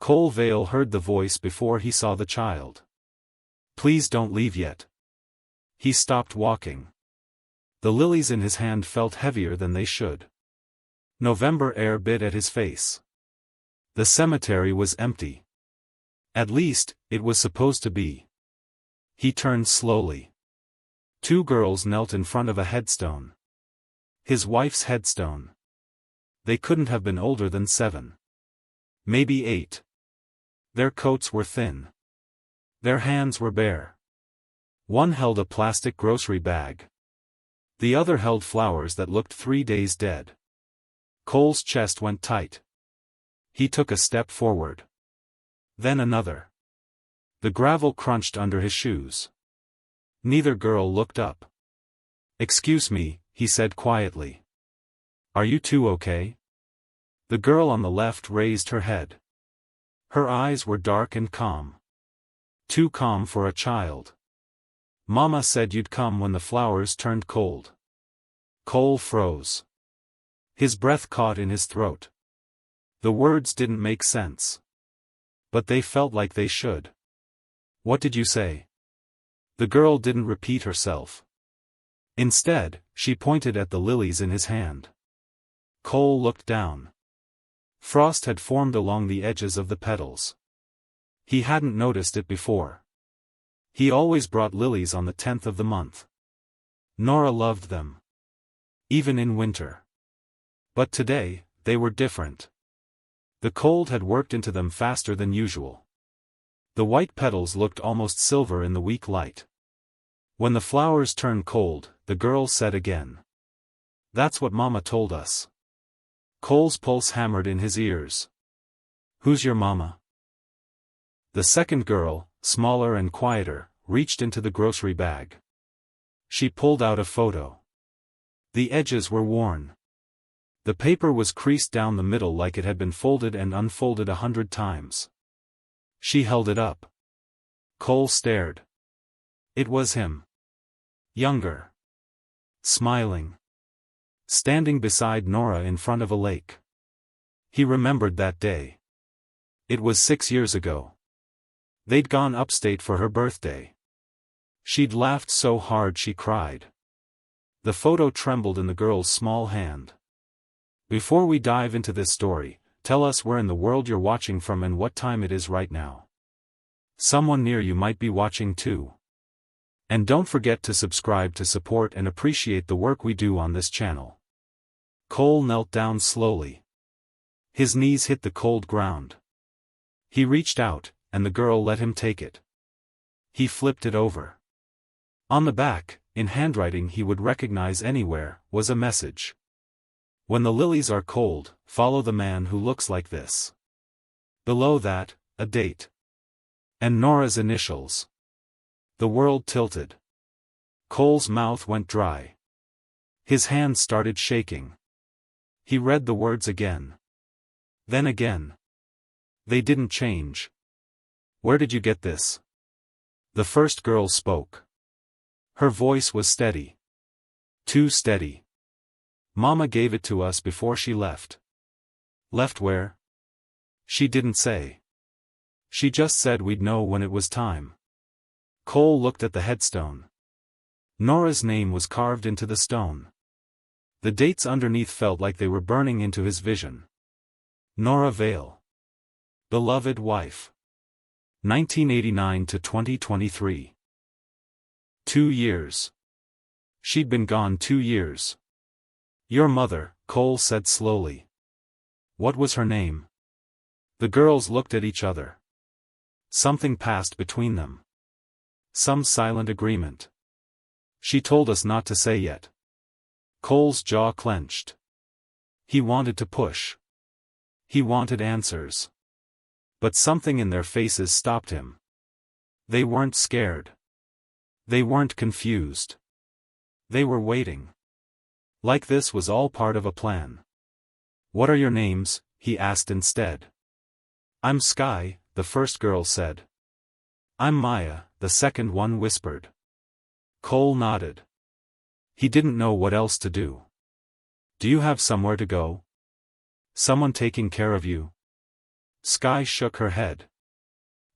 Cole Vale heard the voice before he saw the child. Please don't leave yet. He stopped walking. The lilies in his hand felt heavier than they should. November air bit at his face. The cemetery was empty. At least, it was supposed to be. He turned slowly. Two girls knelt in front of a headstone. His wife's headstone. They couldn't have been older than 7. Maybe 8. Their coats were thin. Their hands were bare. One held a plastic grocery bag. The other held flowers that looked 3 days dead. Cole's chest went tight. He took a step forward. Then another. The gravel crunched under his shoes. Neither girl looked up. "Excuse me," he said quietly. "Are you two okay?" The girl on the left raised her head. Her eyes were dark and calm. Too calm for a child. "Mama said you'd come when the flowers turned cold." Cole froze. His breath caught in his throat. The words didn't make sense. But they felt like they should. "What did you say?" The girl didn't repeat herself. Instead, she pointed at the lilies in his hand. Cole looked down. Frost had formed along the edges of the petals. He hadn't noticed it before. He always brought lilies on the 10th of the month. Nora loved them. Even in winter. But today, they were different. The cold had worked into them faster than usual. The white petals looked almost silver in the weak light. "When the flowers turn cold," the girl said again. "That's what Mama told us." Cole's pulse hammered in his ears. "Who's your mama?" The second girl, smaller and quieter, reached into the grocery bag. She pulled out a photo. The edges were worn. The paper was creased down the middle like it had been folded and unfolded 100 times. She held it up. Cole stared. It was him. Younger. Smiling. Standing beside Nora in front of a lake. He remembered that day. It was 6 years ago. They'd gone upstate for her birthday. She'd laughed so hard she cried. The photo trembled in the girl's small hand. "Before we dive into this story, tell us where in the world you're watching from and what time it is right now. Someone near you might be watching too. And don't forget to subscribe to support and appreciate the work we do on this channel." Cole knelt down slowly. His knees hit the cold ground. He reached out, and the girl let him take it. He flipped it over. On the back, in handwriting he would recognize anywhere, was a message. "When the lilies are cold, follow the man who looks like this." Below that, a date. And Nora's initials. The world tilted. Cole's mouth went dry. His hands started shaking. He read the words again. Then again. They didn't change. "Where did you get this?" The first girl spoke. Her voice was steady. Too steady. "Mama gave it to us before she left." "Left where?" "She didn't say. She just said we'd know when it was time." Cole looked at the headstone. Nora's name was carved into the stone. The dates underneath felt like they were burning into his vision. Nora Vale. Beloved wife. 1989 to 2023. 2 years. She'd been gone 2 years. "Your mother," Cole said slowly. "What was her name?" The girls looked at each other. Something passed between them. Some silent agreement. "She told us not to say yet." Cole's jaw clenched. He wanted to push. He wanted answers. But something in their faces stopped him. They weren't scared. They weren't confused. They were waiting. Like this was all part of a plan. "What are your names?" he asked instead. "I'm Sky," the first girl said. "I'm Maya," the second one whispered. Cole nodded. He didn't know what else to do. "Do you have somewhere to go? Someone taking care of you?" Sky shook her head.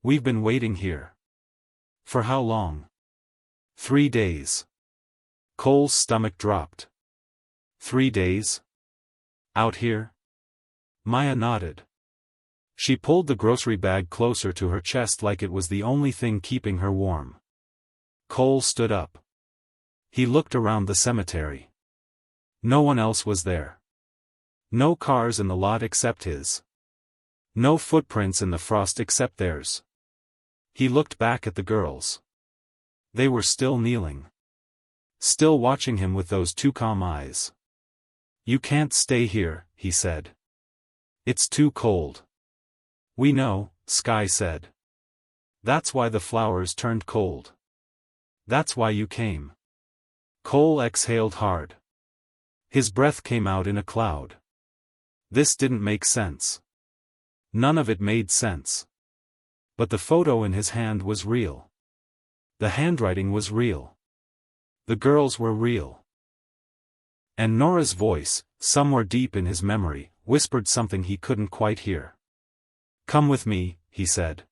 We've been waiting here. For how long? 3 days. Cole's stomach dropped. 3 days? Out here? Maya nodded. She pulled the grocery bag closer to her chest like it was the only thing keeping her warm. Cole stood up. He looked around the cemetery. No one else was there. No cars in the lot except his. No footprints in the frost except theirs. He looked back at the girls. They were still kneeling. Still watching him with those two calm eyes. You can't stay here, he said. It's too cold. We know, Sky said. That's why the flowers turned cold. That's why you came. Cole exhaled hard. His breath came out in a cloud. This didn't make sense. None of it made sense. But the photo in his hand was real. The handwriting was real. The girls were real. And Nora's voice, somewhere deep in his memory, whispered something he couldn't quite hear. Come with me, he said.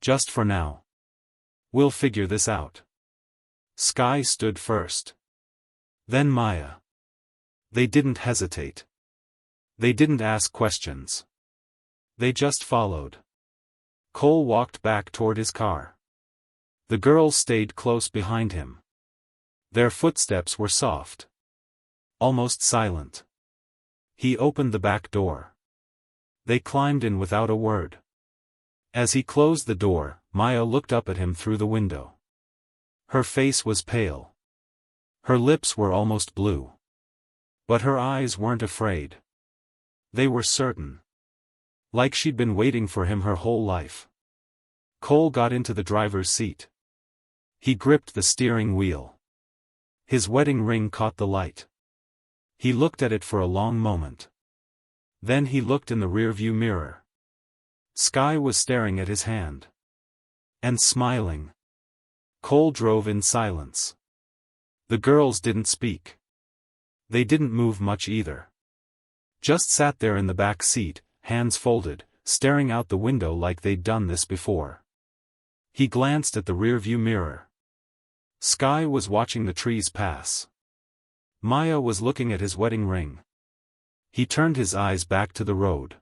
Just for now. We'll figure this out. Sky stood first. Then Maya. They didn't hesitate. They didn't ask questions. They just followed. Cole walked back toward his car. The girls stayed close behind him. Their footsteps were soft. Almost silent. He opened the back door. They climbed in without a word. As he closed the door, Maya looked up at him through the window. Her face was pale. Her lips were almost blue. But her eyes weren't afraid. They were certain. Like she'd been waiting for him her whole life. Cole got into the driver's seat. He gripped the steering wheel. His wedding ring caught the light. He looked at it for a long moment. Then he looked in the rearview mirror. Sky was staring at his hand. And smiling. Cole drove in silence. The girls didn't speak. They didn't move much either. Just sat there in the back seat, hands folded, staring out the window like they'd done this before. He glanced at the rearview mirror. Sky was watching the trees pass. Maya was looking at his wedding ring. He turned his eyes back to the road.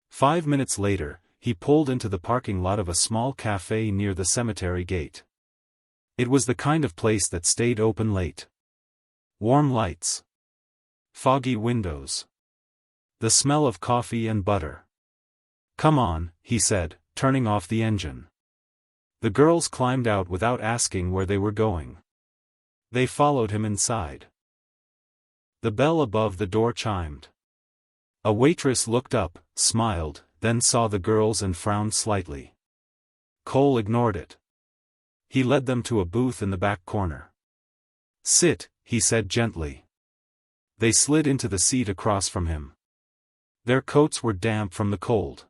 5 minutes later, he pulled into the parking lot of a small cafe near the cemetery gate. It was the kind of place that stayed open late. Warm lights. Foggy windows. The smell of coffee and butter. Come on, he said, turning off the engine. The girls climbed out without asking where they were going. They followed him inside. The bell above the door chimed. A waitress looked up, smiled, then saw the girls and frowned slightly. Cole ignored it. He led them to a booth in the back corner. Sit, he said gently. They slid into the seat across from him. Their coats were damp from the cold.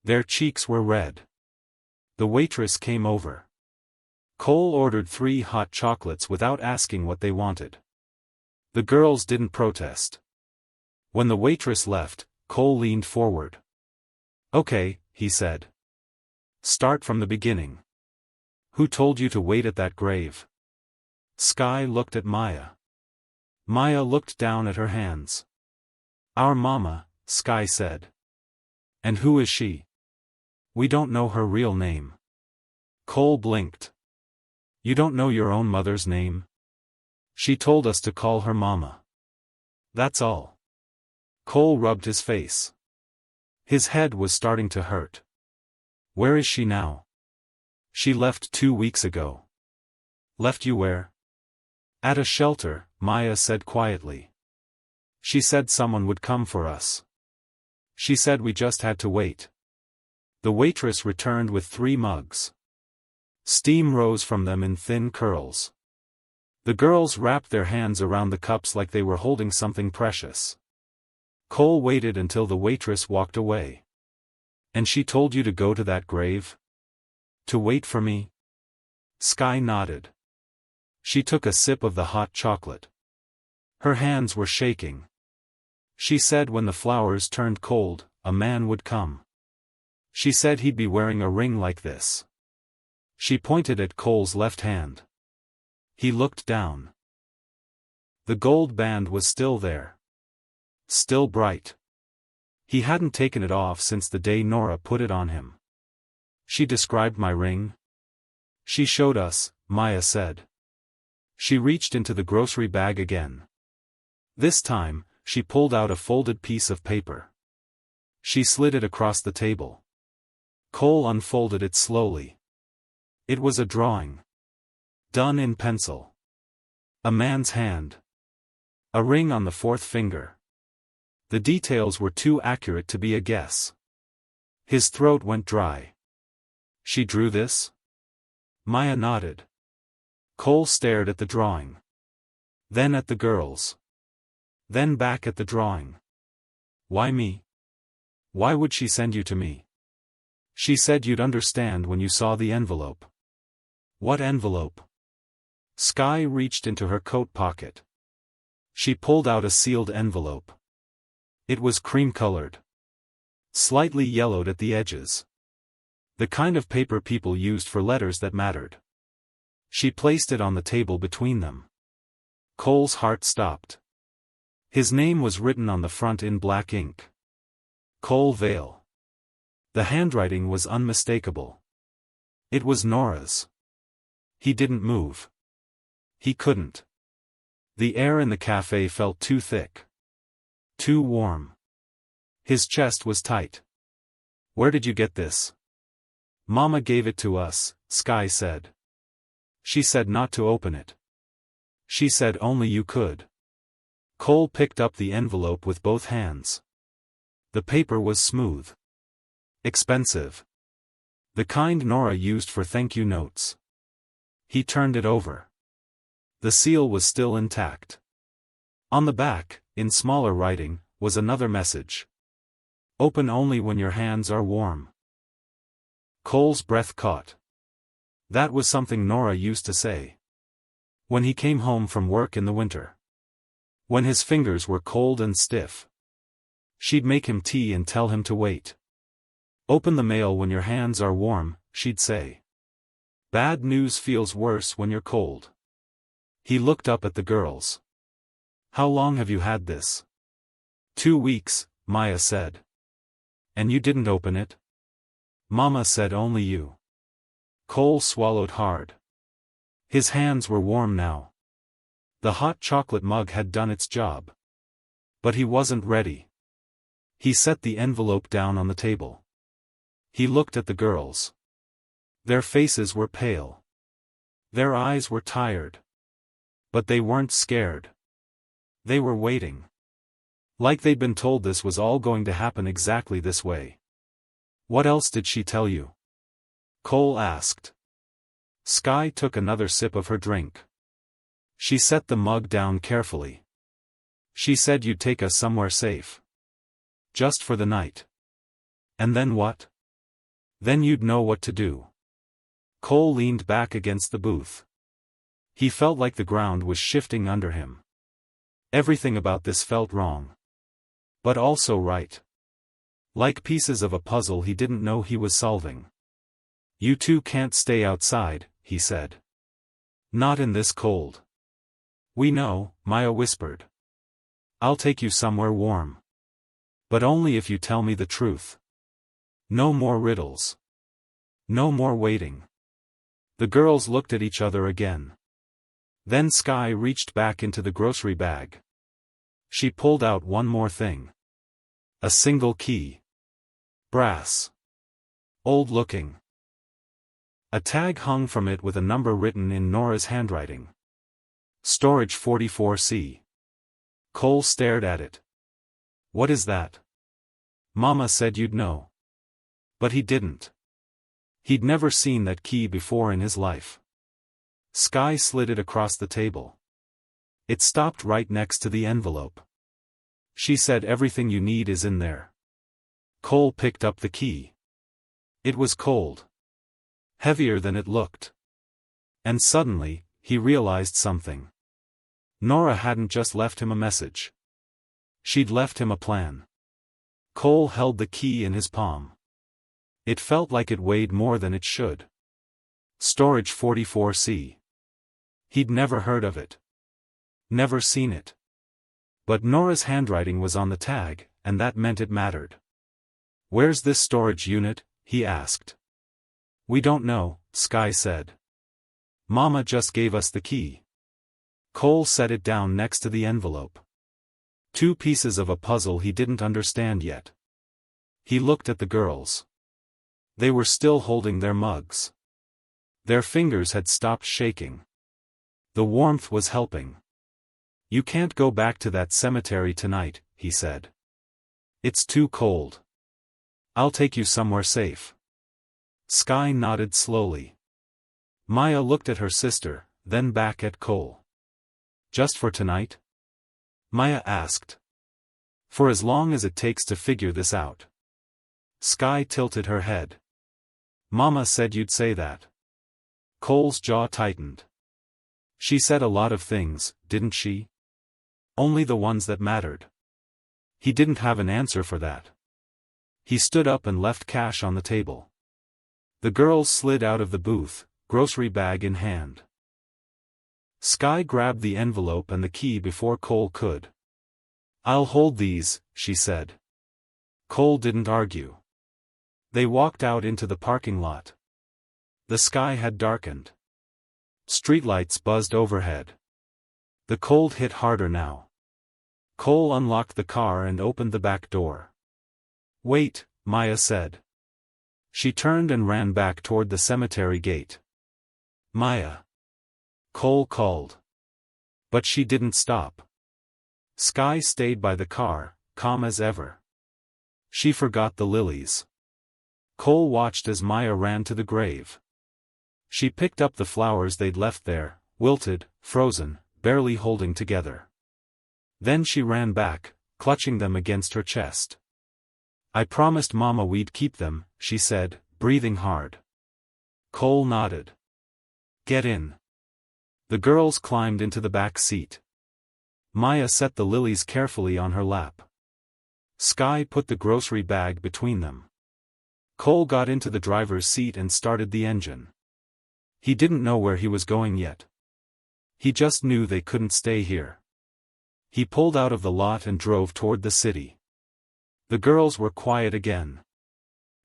Their cheeks were red. The waitress came over. Cole ordered 3 hot chocolates without asking what they wanted. The girls didn't protest. When the waitress left, Cole leaned forward. Okay, he said. Start from the beginning. Who told you to wait at that grave? Sky looked at Maya. Maya looked down at her hands. Our mama, Sky said. And who is she? We don't know her real name. Cole blinked. You don't know your own mother's name? She told us to call her mama. That's all. Cole rubbed his face. His head was starting to hurt. Where is she now? She left 2 weeks ago. Left you where? At a shelter, Maya said quietly. She said someone would come for us. She said we just had to wait. The waitress returned with 3 mugs. Steam rose from them in thin curls. The girls wrapped their hands around the cups like they were holding something precious. Cole waited until the waitress walked away. And she told you to go to that grave? To wait for me? Sky nodded. She took a sip of the hot chocolate. Her hands were shaking. She said when the flowers turned cold, a man would come. She said he'd be wearing a ring like this. She pointed at Cole's left hand. He looked down. The gold band was still there. Still bright. He hadn't taken it off since the day Nora put it on him. She described my ring. She showed us, Maya said. She reached into the grocery bag again. This time, she pulled out a folded piece of paper. She slid it across the table. Cole unfolded it slowly. It was a drawing. Done in pencil. A man's hand. A ring on the fourth finger. The details were too accurate to be a guess. His throat went dry. She drew this? Maya nodded. Cole stared at the drawing. Then at the girls. Then back at the drawing. Why me? Why would she send you to me? She said you'd understand when you saw the envelope. What envelope? Sky reached into her coat pocket. She pulled out a sealed envelope. It was cream-colored. Slightly yellowed at the edges. The kind of paper people used for letters that mattered. She placed it on the table between them. Cole's heart stopped. His name was written on the front in black ink. Cole Vale. The handwriting was unmistakable. It was Nora's. He didn't move. He couldn't. The air in the cafe felt too thick. Too warm. His chest was tight. Where did you get this? Mama gave it to us, Sky said. She said not to open it. She said only you could. Cole picked up the envelope with both hands. The paper was smooth. Expensive. The kind Nora used for thank you notes. He turned it over. The seal was still intact. On the back, in smaller writing, was another message. Open only when your hands are warm. Cole's breath caught. That was something Nora used to say. When he came home from work in the winter. When his fingers were cold and stiff. She'd make him tea and tell him to wait. Open the mail when your hands are warm, she'd say. Bad news feels worse when you're cold. He looked up at the girls. How long have you had this? 2 weeks, Maya said. And you didn't open it? Mama said only you. Cole swallowed hard. His hands were warm now. The hot chocolate mug had done its job. But he wasn't ready. He set the envelope down on the table. He looked at the girls. Their faces were pale. Their eyes were tired. But they weren't scared. They were waiting. Like they'd been told this was all going to happen exactly this way. What else did she tell you? Cole asked. Sky took another sip of her drink. She set the mug down carefully. She said you'd take us somewhere safe. Just for the night. And then what? Then you'd know what to do. Cole leaned back against the booth. He felt like the ground was shifting under him. Everything about this felt wrong. But also right. Like pieces of a puzzle he didn't know he was solving. You two can't stay outside, he said. Not in this cold. We know, Maya whispered. I'll take you somewhere warm. But only if you tell me the truth. No more riddles. No more waiting. The girls looked at each other again. Then Sky reached back into the grocery bag. She pulled out one more thing. A single key. Brass. Old-looking. A tag hung from it with a number written in Nora's handwriting. Storage 44C. Cole stared at it. What is that? Mama said you'd know. But he didn't. He'd never seen that key before in his life. Sky slid it across the table. It stopped right next to the envelope. She said everything you need is in there. Cole picked up the key. It was cold. Heavier than it looked. And suddenly, he realized something. Nora hadn't just left him a message. She'd left him a plan. Cole held the key in his palm. It felt like it weighed more than it should. Storage 44C. He'd never heard of it. Never seen it. But Nora's handwriting was on the tag, and that meant it mattered. "Where's this storage unit?" he asked. "We don't know," Sky said. "Mama just gave us the key." Cole set it down next to the envelope. Two pieces of a puzzle he didn't understand yet. He looked at the girls. They were still holding their mugs. Their fingers had stopped shaking. The warmth was helping. "You can't go back to that cemetery tonight," he said. "It's too cold. I'll take you somewhere safe." Sky nodded slowly. Maya looked at her sister, then back at Cole. "Just for tonight?" Maya asked. "For as long as it takes to figure this out." Sky tilted her head. "Mama said you'd say that." Cole's jaw tightened. "She said a lot of things, didn't she? Only the ones that mattered." He didn't have an answer for that. He stood up and left cash on the table. The girls slid out of the booth, grocery bag in hand. Sky grabbed the envelope and the key before Cole could. "I'll hold these," she said. Cole didn't argue. They walked out into the parking lot. The sky had darkened. Streetlights buzzed overhead. The cold hit harder now. Cole unlocked the car and opened the back door. "Wait," Maya said. She turned and ran back toward the cemetery gate. "Maya!" Cole called. But she didn't stop. Sky stayed by the car, calm as ever. She forgot the lilies. Cole watched as Maya ran to the grave. She picked up the flowers they'd left there, wilted, frozen, barely holding together. Then she ran back, clutching them against her chest. "I promised Mama we'd keep them," she said, breathing hard. Cole nodded. "Get in." The girls climbed into the back seat. Maya set the lilies carefully on her lap. Sky put the grocery bag between them. Cole got into the driver's seat and started the engine. He didn't know where he was going yet. He just knew they couldn't stay here. He pulled out of the lot and drove toward the city. The girls were quiet again.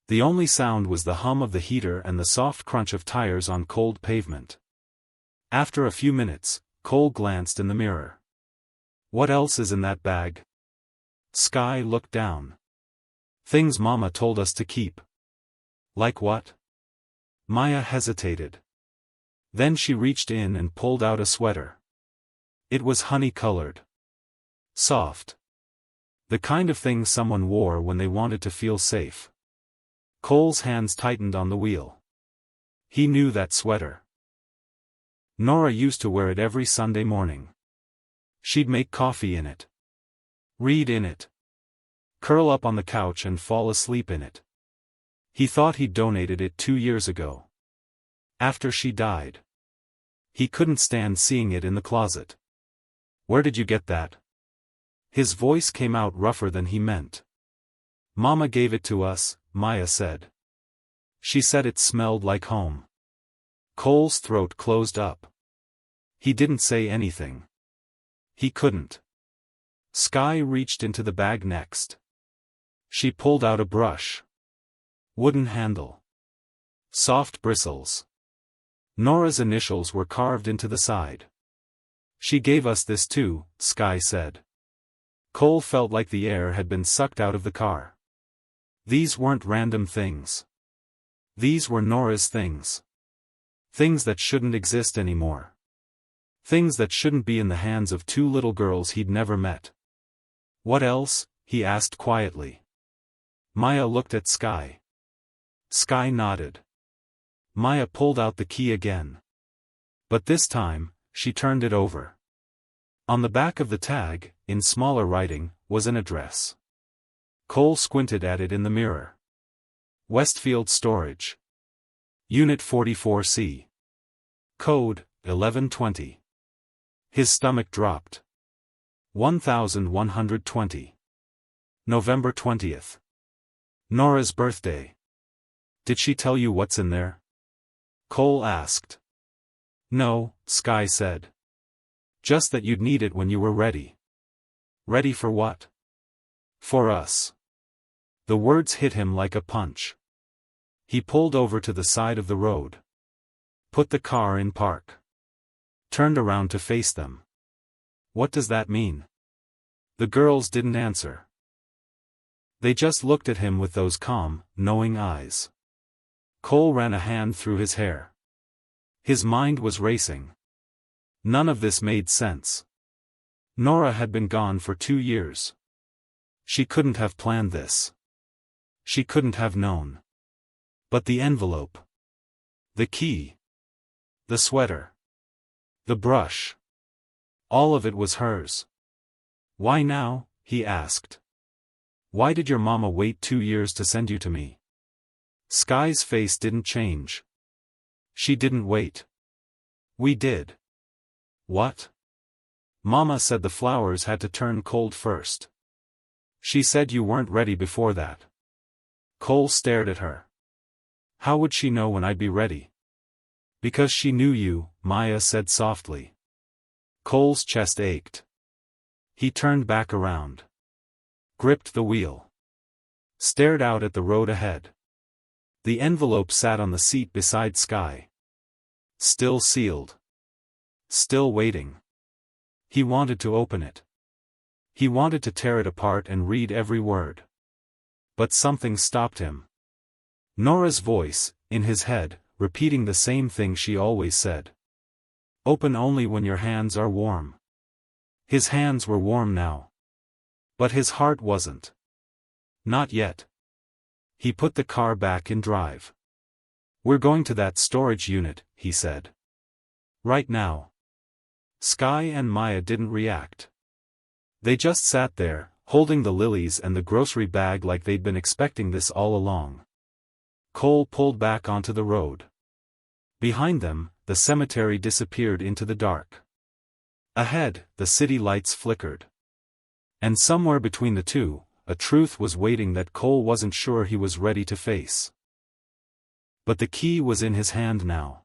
The only sound was the hum of the heater and the soft crunch of tires on cold pavement. After a few minutes, Cole glanced in the mirror. "What else is in that bag?" Sky looked down. "Things Mama told us to keep." "Like what?" Maya hesitated. Then she reached in and pulled out a sweater. It was honey-colored. Soft. The kind of thing someone wore when they wanted to feel safe. Cole's hands tightened on the wheel. He knew that sweater. Nora used to wear it every Sunday morning. She'd make coffee in it. Read in it. Curl up on the couch and fall asleep in it. He thought he'd donated it 2 years ago. After she died. He couldn't stand seeing it in the closet. "Where did you get that?" His voice came out rougher than he meant. "Mama gave it to us," Maya said. "She said it smelled like home." Cole's throat closed up. He didn't say anything. He couldn't. Sky reached into the bag next. She pulled out a brush. Wooden handle. Soft bristles. Nora's initials were carved into the side. "She gave us this too," Sky said. Cole felt like the air had been sucked out of the car. These weren't random things. These were Nora's things. Things that shouldn't exist anymore. Things that shouldn't be in the hands of 2 little girls he'd never met. "What else?" he asked quietly. Maya looked at Sky. Sky nodded. Maya pulled out the key again. But this time, she turned it over. On the back of the tag, in smaller writing, was an address. Cole squinted at it in the mirror. Westfield Storage. Unit 44C. Code, 1120. His stomach dropped. 1120. November 20th. Nora's birthday. Did she tell you what's in there? Cole asked. No, Sky said. Just that you'd need it when you were ready. Ready for what? For us. The words hit him like a punch. He pulled over to the side of the road. Put the car in park. Turned around to face them. What does that mean? The girls didn't answer. They just looked at him with those calm, knowing eyes. Cole ran a hand through his hair. His mind was racing. None of this made sense. Nora had been gone for 2 years. She couldn't have planned this. She couldn't have known. But the envelope. The key. The sweater. The brush. All of it was hers. Why now? He asked. Why did your mama wait 2 years to send you to me? Sky's face didn't change. She didn't wait. We did. What? Mama said the flowers had to turn cold first. She said you weren't ready before that. Cole stared at her. How would she know when I'd be ready? Because she knew you, Maya said softly. Cole's chest ached. He turned back around. Gripped the wheel. Stared out at the road ahead. The envelope sat on the seat beside Sky. Still sealed. Still waiting. He wanted to open it. He wanted to tear it apart and read every word. But something stopped him. Nora's voice, in his head, repeating the same thing she always said. Open only when your hands are warm. His hands were warm now. But his heart wasn't. Not yet. He put the car back in drive. We're going to that storage unit, he said. Right now. Sky and Maya didn't react. They just sat there, holding the lilies and the grocery bag like they'd been expecting this all along. Cole pulled back onto the road. Behind them, the cemetery disappeared into the dark. Ahead, the city lights flickered. And somewhere between the two, a truth was waiting that Cole wasn't sure he was ready to face. But the key was in his hand now.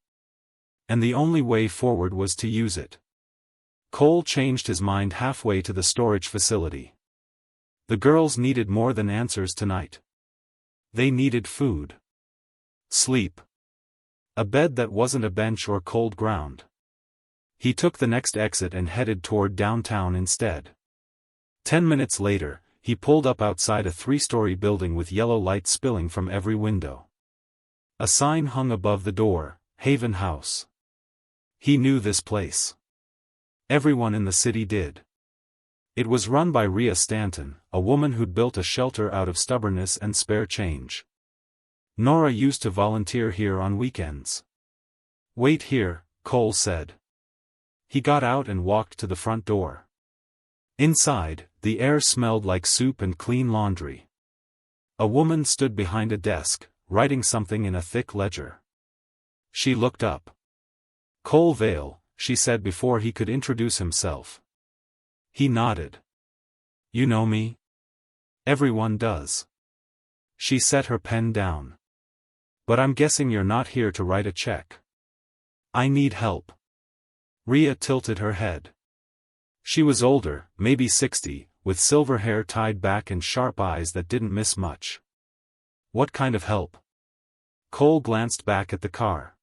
And the only way forward was to use it. Cole changed his mind halfway to the storage facility. The girls needed more than answers tonight. They needed food. Sleep. A bed that wasn't a bench or cold ground. He took the next exit and headed toward downtown instead. 10 minutes later, he pulled up outside a 3-story building with yellow light spilling from every window. A sign hung above the door, Haven House. He knew this place. Everyone in the city did. It was run by Rhea Stanton, a woman who'd built a shelter out of stubbornness and spare change. Nora used to volunteer here on weekends. Wait here, Cole said. He got out and walked to the front door. Inside, the air smelled like soup and clean laundry. A woman stood behind a desk, writing something in a thick ledger. She looked up. Cole Vale, she said before he could introduce himself. He nodded. You know me? Everyone does. She set her pen down. But I'm guessing you're not here to write a check. I need help. Rhea tilted her head. She was older, maybe 60, with silver hair tied back and sharp eyes that didn't miss much. What kind of help? Cole glanced back at the car.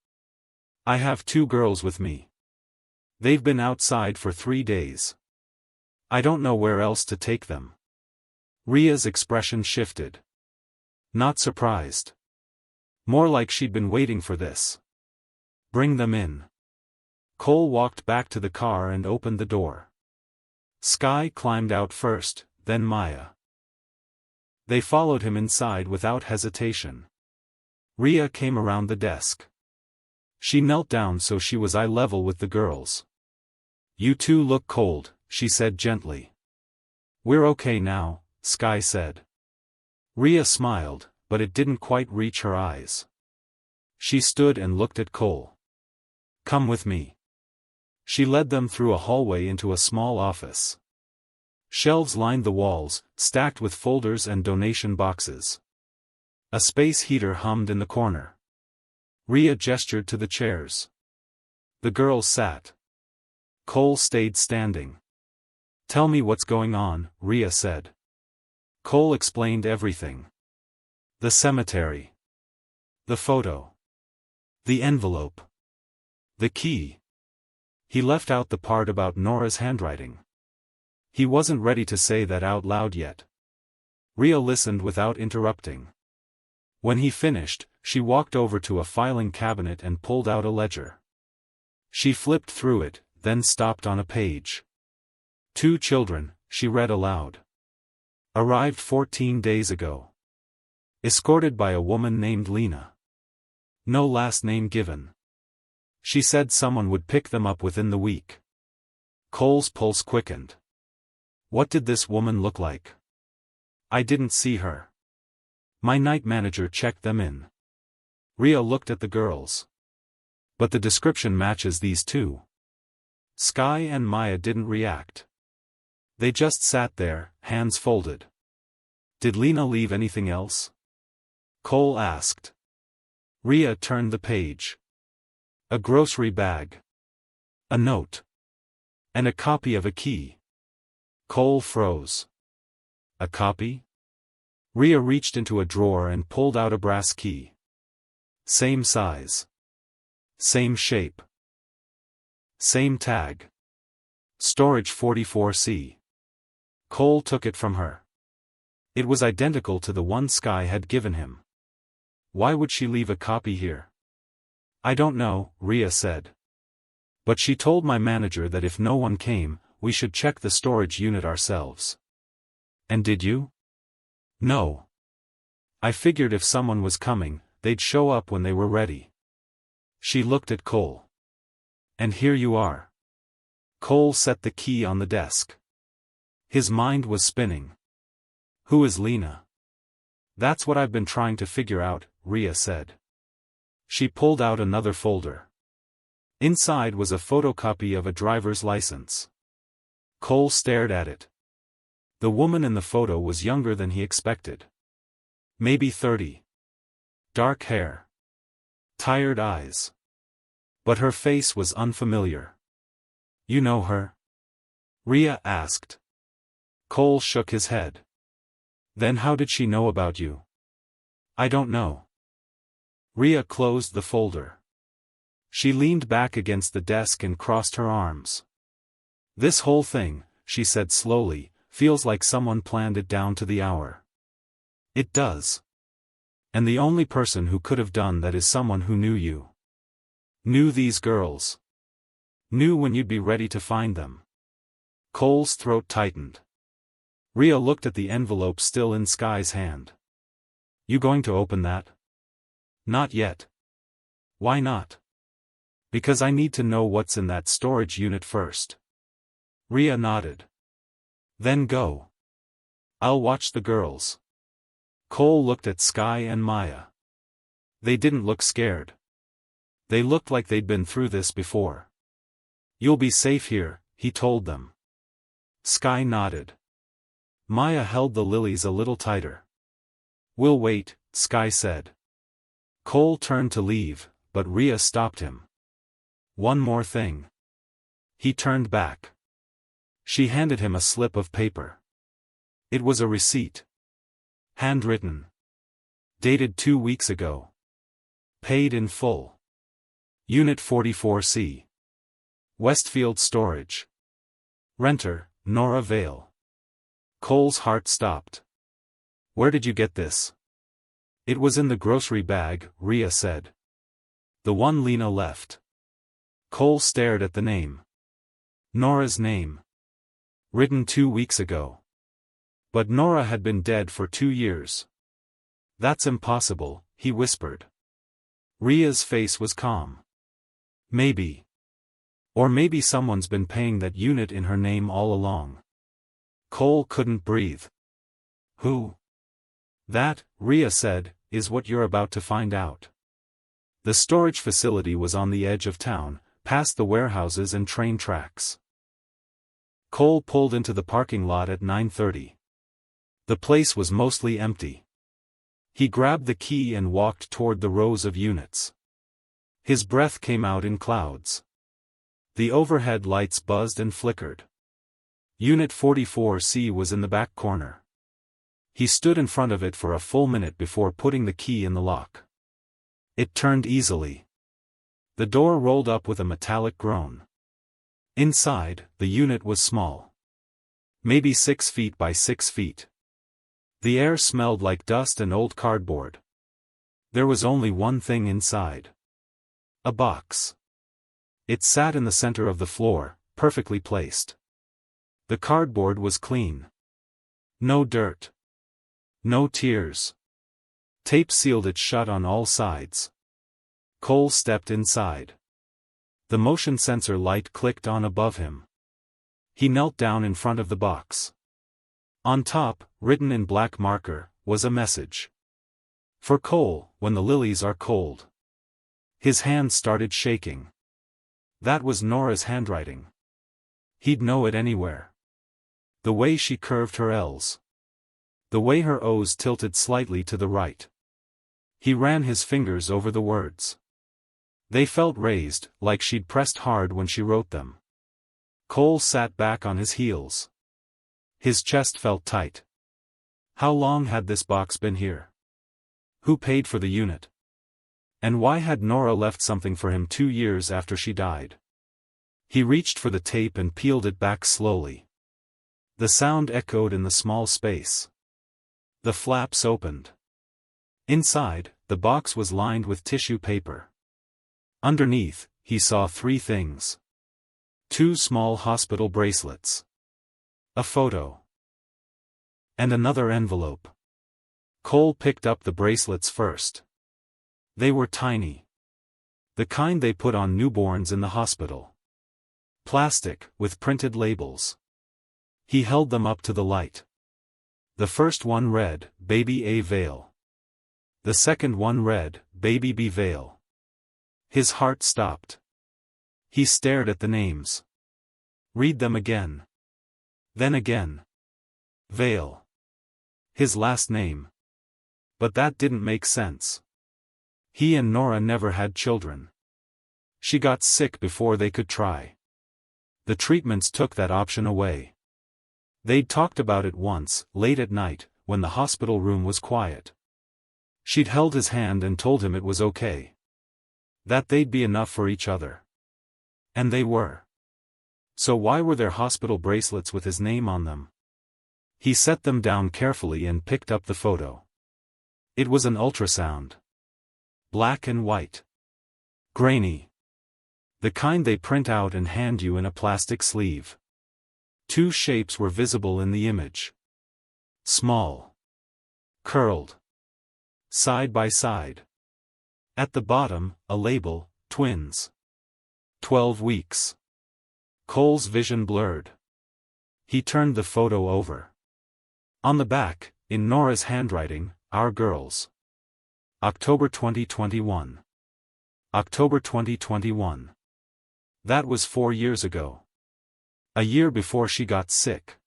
I have 2 girls with me. They've been outside for 3 days. I don't know where else to take them. Rhea's expression shifted. Not surprised. More like she'd been waiting for this. Bring them in. Cole walked back to the car and opened the door. Sky climbed out first, then Maya. They followed him inside without hesitation. Rhea came around the desk. She knelt down so she was eye level with the girls. You two look cold, she said gently. We're okay now, Sky said. Rhea smiled, but it didn't quite reach her eyes. She stood and looked at Cole. Come with me. She led them through a hallway into a small office. Shelves lined the walls, stacked with folders and donation boxes. A space heater hummed in the corner. Rhea gestured to the chairs. The girls sat. Cole stayed standing. "Tell me what's going on," Rhea said. Cole explained everything. The cemetery. The photo. The envelope. The key. He left out the part about Nora's handwriting. He wasn't ready to say that out loud yet. Rhea listened without interrupting. When he finished, she walked over to a filing cabinet and pulled out a ledger. She flipped through it, then stopped on a page. 2 children, she read aloud. Arrived 14 days ago. Escorted by a woman named Lena. No last name given. She said someone would pick them up within the week. Cole's pulse quickened. What did this woman look like? I didn't see her. My night manager checked them in. Rhea looked at the girls. But the description matches these two. Sky and Maya didn't react. They just sat there, hands folded. Did Lena leave anything else? Cole asked. Rhea turned the page. A grocery bag. A note. And a copy of a key. Cole froze. A copy? Rhea reached into a drawer and pulled out a brass key. Same size. Same shape. Same tag. Storage 44C. Cole took it from her. It was identical to the one Sky had given him. Why would she leave a copy here? I don't know, Rhea said. But she told my manager that if no one came, we should check the storage unit ourselves. And did you? No. I figured if someone was coming, they'd show up when they were ready. She looked at Cole. And here you are. Cole set the key on the desk. His mind was spinning. Who is Lena? That's what I've been trying to figure out, Rhea said. She pulled out another folder. Inside was a photocopy of a driver's license. Cole stared at it. The woman in the photo was younger than he expected. Maybe 30. Dark hair. Tired eyes. But her face was unfamiliar. You know her? Rhea asked. Cole shook his head. Then how did she know about you? I don't know. Rhea closed the folder. She leaned back against the desk and crossed her arms. This whole thing, she said slowly, feels like someone planned it down to the hour. It does. And the only person who could have done that is someone who knew you. Knew these girls. Knew when you'd be ready to find them. Cole's throat tightened. Rhea looked at the envelope still in Sky's hand. You going to open that? Not yet. Why not? Because I need to know what's in that storage unit first. Rhea nodded. Then go. I'll watch the girls. Cole looked at Sky and Maya. They didn't look scared. They looked like they'd been through this before. You'll be safe here, he told them. Sky nodded. Maya held the lilies a little tighter. We'll wait, Sky said. Cole turned to leave, but Rhea stopped him. One more thing. He turned back. She handed him a slip of paper. It was a receipt. Handwritten. Dated 2 weeks ago. Paid in full. Unit 44C. Westfield Storage. Renter, Nora Vale. Cole's heart stopped. Where did you get this? It was in the grocery bag, Rhea said. The one Lena left. Cole stared at the name. Nora's name. Written 2 weeks ago. But Nora had been dead for 2 years. That's impossible, he whispered. Rhea's face was calm. Maybe. Or maybe someone's been paying that unit in her name all along. Cole couldn't breathe. Who? That, Rhea said, is what you're about to find out. The storage facility was on the edge of town, past the warehouses and train tracks. Cole pulled into the parking lot at 9:30. The place was mostly empty. He grabbed the key and walked toward the rows of units. His breath came out in clouds. The overhead lights buzzed and flickered. Unit 44C was in the back corner. He stood in front of it for a full minute before putting the key in the lock. It turned easily. The door rolled up with a metallic groan. Inside, the unit was small. Maybe 6 feet by 6 feet. The air smelled like dust and old cardboard. There was only one thing inside. A box. It sat in the center of the floor, perfectly placed. The cardboard was clean. No dirt. No tears. Tape sealed it shut on all sides. Cole stepped inside. The motion sensor light clicked on above him. He knelt down in front of the box. On top, written in black marker, was a message. For Cole, when the lilies are cold. His hand started shaking. That was Nora's handwriting. He'd know it anywhere. The way she curved her L's. The way her O's tilted slightly to the right. He ran his fingers over the words. They felt raised, like she'd pressed hard when she wrote them. Cole sat back on his heels. His chest felt tight. How long had this box been here? Who paid for the unit? And why had Nora left something for him 2 years after she died? He reached for the tape and peeled it back slowly. The sound echoed in the small space. The flaps opened. Inside, the box was lined with tissue paper. Underneath, he saw 3 things. 2 small hospital bracelets. A photo. And another envelope. Cole picked up the bracelets first. They were tiny. The kind they put on newborns in the hospital. Plastic, with printed labels. He held them up to the light. The first one read, Baby A Vale. The second one read, Baby B Vale. His heart stopped. He stared at the names. Read them again. Then again. Vale. His last name. But that didn't make sense. He and Nora never had children. She got sick before they could try. The treatments took that option away. They'd talked about it once, late at night, when the hospital room was quiet. She'd held his hand and told him it was okay. That they'd be enough for each other. And they were. So why were there hospital bracelets with his name on them? He set them down carefully and picked up the photo. It was an ultrasound. Black and white. Grainy. The kind they print out and hand you in a plastic sleeve. 2 shapes were visible in the image. Small. Curled. Side by side. At the bottom, a label, twins. 12 weeks. Cole's vision blurred. He turned the photo over. On the back, in Nora's handwriting, Our girls. October 2021. October 2021. That was 4 years ago. A year before she got sick.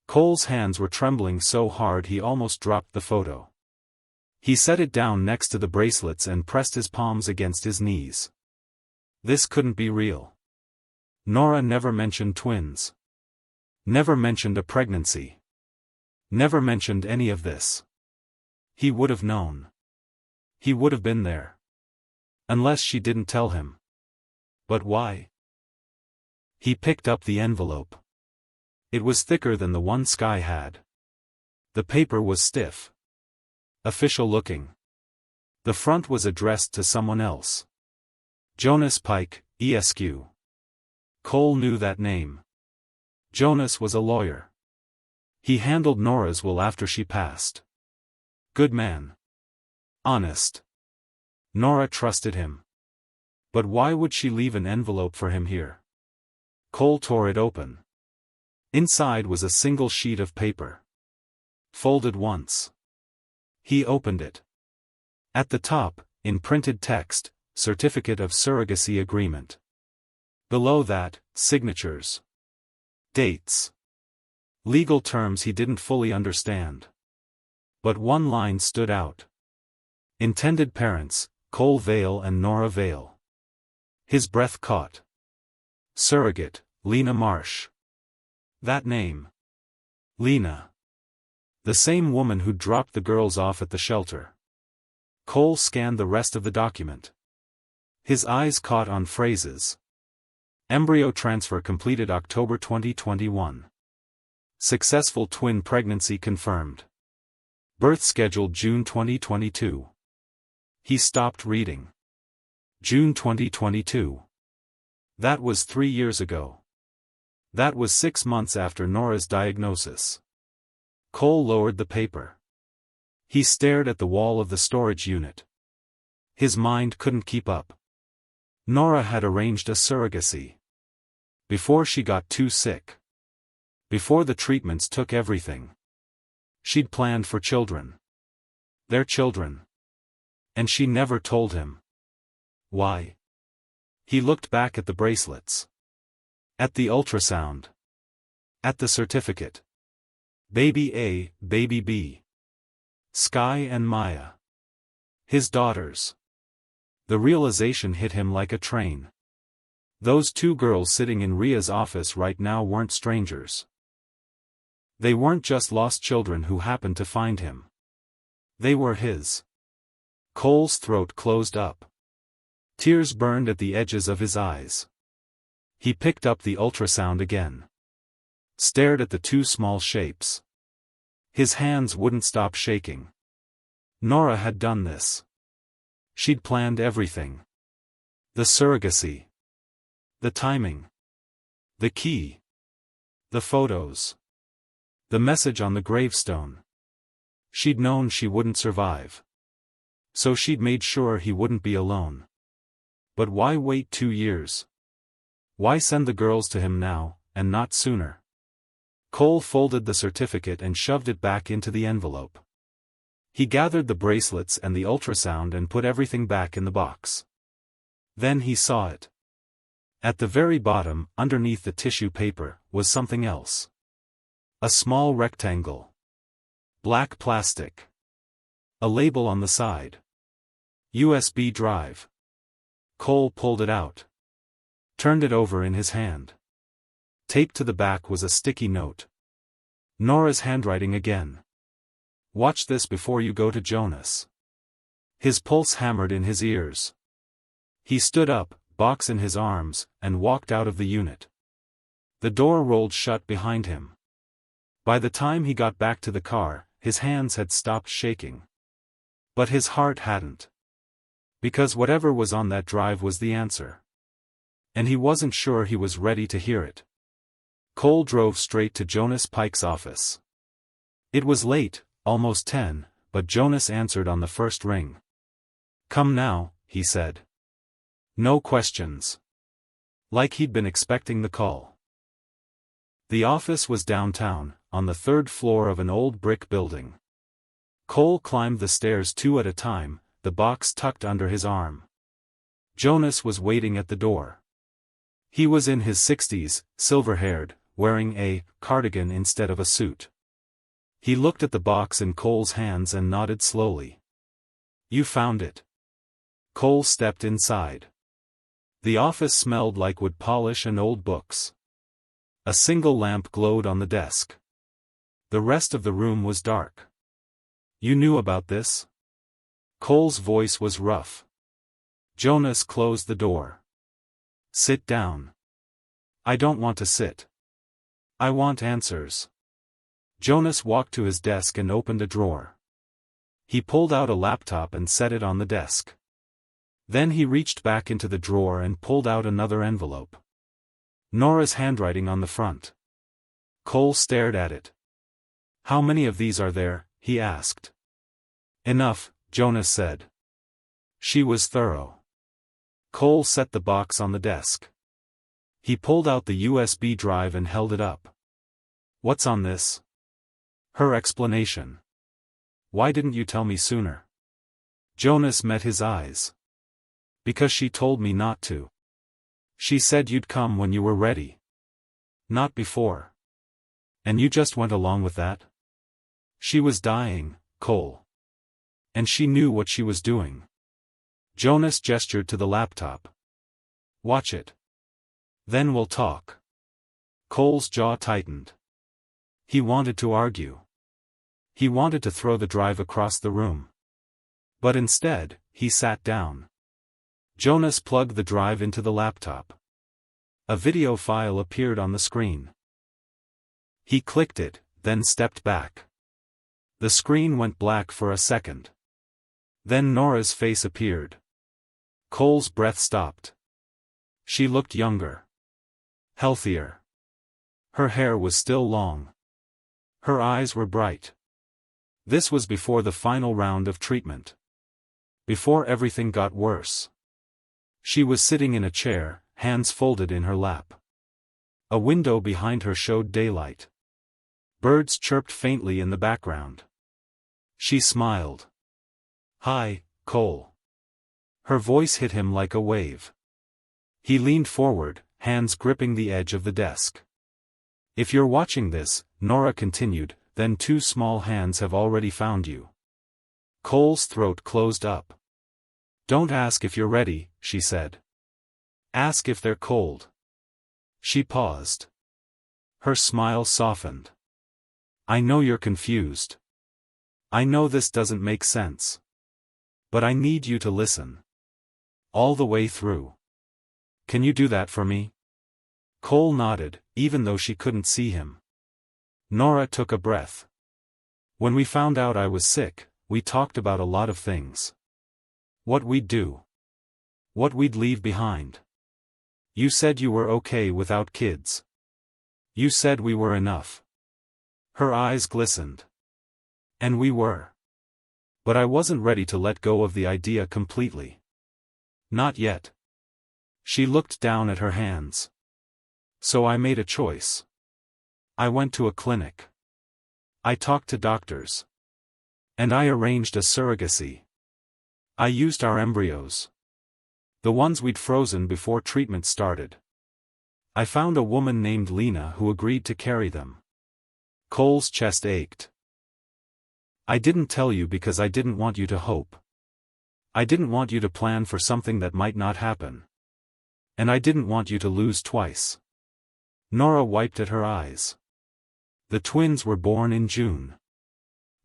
Cole's hands were trembling so hard he almost dropped the photo. He set it down next to the bracelets and pressed his palms against his knees. This couldn't be real. Nora never mentioned twins. Never mentioned a pregnancy. Never mentioned any of this. He would have known. He would have been there. Unless she didn't tell him. But why? He picked up the envelope. It was thicker than the one Sky had. The paper was stiff. Official looking. The front was addressed to someone else. Jonas Pike, Esq. Cole knew that name. Jonas was a lawyer. He handled Nora's will after she passed. Good man. Honest. Nora trusted him. But why would she leave an envelope for him here? Cole tore it open. Inside was a single sheet of paper. Folded once. He opened it. At the top, in printed text, Certificate of Surrogacy Agreement. Below that, signatures. Dates. Legal terms he didn't fully understand. But one line stood out. Intended parents, Cole Vale and Nora Vale. His breath caught. Surrogate, Lena Marsh. That name. Lena. The same woman who dropped the girls off at the shelter. Cole scanned the rest of the document. His eyes caught on phrases. Embryo transfer completed October 2021. Successful twin pregnancy confirmed. Birth scheduled June 2022. He stopped reading. June 2022. That was 3 years ago. That was 6 months after Nora's diagnosis. Cole lowered the paper. He stared at the wall of the storage unit. His mind couldn't keep up. Nora had arranged a surrogacy. Before she got too sick. Before the treatments took everything. She'd planned for children. Their children. And she never told him. Why? He looked back at the bracelets. At the ultrasound. At the certificate. Baby A, Baby B. Sky and Maya. His daughters. The realization hit him like a train. Those 2 girls sitting in Ria's office right now weren't strangers. They weren't just lost children who happened to find him. They were his. Cole's throat closed up. Tears burned at the edges of his eyes. He picked up the ultrasound again. Stared at the 2 small shapes. His hands wouldn't stop shaking. Nora had done this. She'd planned everything. The surrogacy. The timing. The key. The photos. The message on the gravestone. She'd known she wouldn't survive. So she'd made sure he wouldn't be alone. But why wait 2 years? Why send the girls to him now, and not sooner? Cole folded the certificate and shoved it back into the envelope. He gathered the bracelets and the ultrasound and put everything back in the box. Then he saw it. At the very bottom, underneath the tissue paper, was something else. A small rectangle. Black plastic. A label on the side. USB drive. Cole pulled it out. Turned it over in his hand. Taped to the back was a sticky note. Nora's handwriting again. Watch this before you go to Jonas. His pulse hammered in his ears. He stood up, box in his arms, and walked out of the unit. The door rolled shut behind him. By the time he got back to the car, his hands had stopped shaking. But his heart hadn't. Because whatever was on that drive was the answer. And he wasn't sure he was ready to hear it. Cole drove straight to Jonas Pike's office. It was late, almost 10, but Jonas answered on the first ring. Come now, he said. No questions. Like he'd been expecting the call. The office was downtown, on the 3rd floor of an old brick building. Cole climbed the stairs 2 at a time, the box tucked under his arm. Jonas was waiting at the door. He was in his 60s, silver-haired, wearing a cardigan instead of a suit. He looked at the box in Cole's hands and nodded slowly. You found it. Cole stepped inside. The office smelled like wood polish and old books. A single lamp glowed on the desk. The rest of the room was dark. You knew about this? Cole's voice was rough. Jonas closed the door. Sit down. I don't want to sit. I want answers. Jonas walked to his desk and opened a drawer. He pulled out a laptop and set it on the desk. Then he reached back into the drawer and pulled out another envelope. Nora's handwriting on the front. Cole stared at it. How many of these are there? He asked. Enough, Jonas said. She was thorough. Cole set the box on the desk. He pulled out the USB drive and held it up. What's on this? Her explanation. Why didn't you tell me sooner? Jonas met his eyes. Because she told me not to. She said you'd come when you were ready. Not before. And you just went along with that? She was dying, Cole. And she knew what she was doing. Jonas gestured to the laptop. Watch it. Then we'll talk. Cole's jaw tightened. He wanted to argue. He wanted to throw the drive across the room. But instead, he sat down. Jonas plugged the drive into the laptop. A video file appeared on the screen. He clicked it, then stepped back. The screen went black for a second. Then Nora's face appeared. Cole's breath stopped. She looked younger. Healthier. Her hair was still long. Her eyes were bright. This was before the final round of treatment. Before everything got worse. She was sitting in a chair, hands folded in her lap. A window behind her showed daylight. Birds chirped faintly in the background. She smiled. Hi, Cole. Her voice hit him like a wave. He leaned forward, hands gripping the edge of the desk. If you're watching this, Nora continued, then two small hands have already found you. Cole's throat closed up. Don't ask if you're ready, she said. Ask if they're cold. She paused. Her smile softened. I know you're confused. I know this doesn't make sense. But I need you to listen. All the way through. Can you do that for me? Cole nodded, even though she couldn't see him. Nora took a breath. When we found out I was sick, we talked about a lot of things. What we'd do. What we'd leave behind. You said you were okay without kids. You said we were enough. Her eyes glistened. And we were. But I wasn't ready to let go of the idea completely. Not yet. She looked down at her hands. So I made a choice. I went to a clinic. I talked to doctors. And I arranged a surrogacy. I used our embryos. The ones we'd frozen before treatment started. I found a woman named Lena who agreed to carry them. Cole's chest ached. I didn't tell you because I didn't want you to hope. I didn't want you to plan for something that might not happen. And I didn't want you to lose twice. Nora wiped at her eyes. The twins were born in June.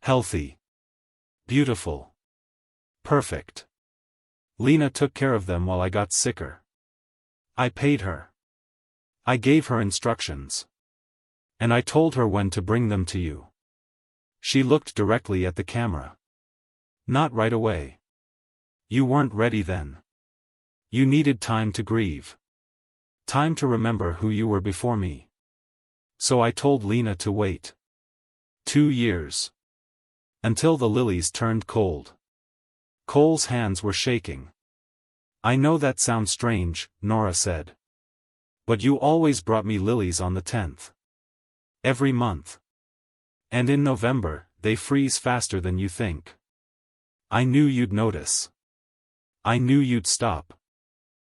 Healthy. Beautiful. Perfect. Lena took care of them while I got sicker. I paid her. I gave her instructions. And I told her when to bring them to you. She looked directly at the camera. Not right away. You weren't ready then. You needed time to grieve. Time to remember who you were before me. So I told Lena to wait. 2 years. Until the lilies turned cold. Cole's hands were shaking. I know that sounds strange, Nora said. But you always brought me lilies on the 10th. Every month. And in November, they freeze faster than you think. I knew you'd notice. I knew you'd stop.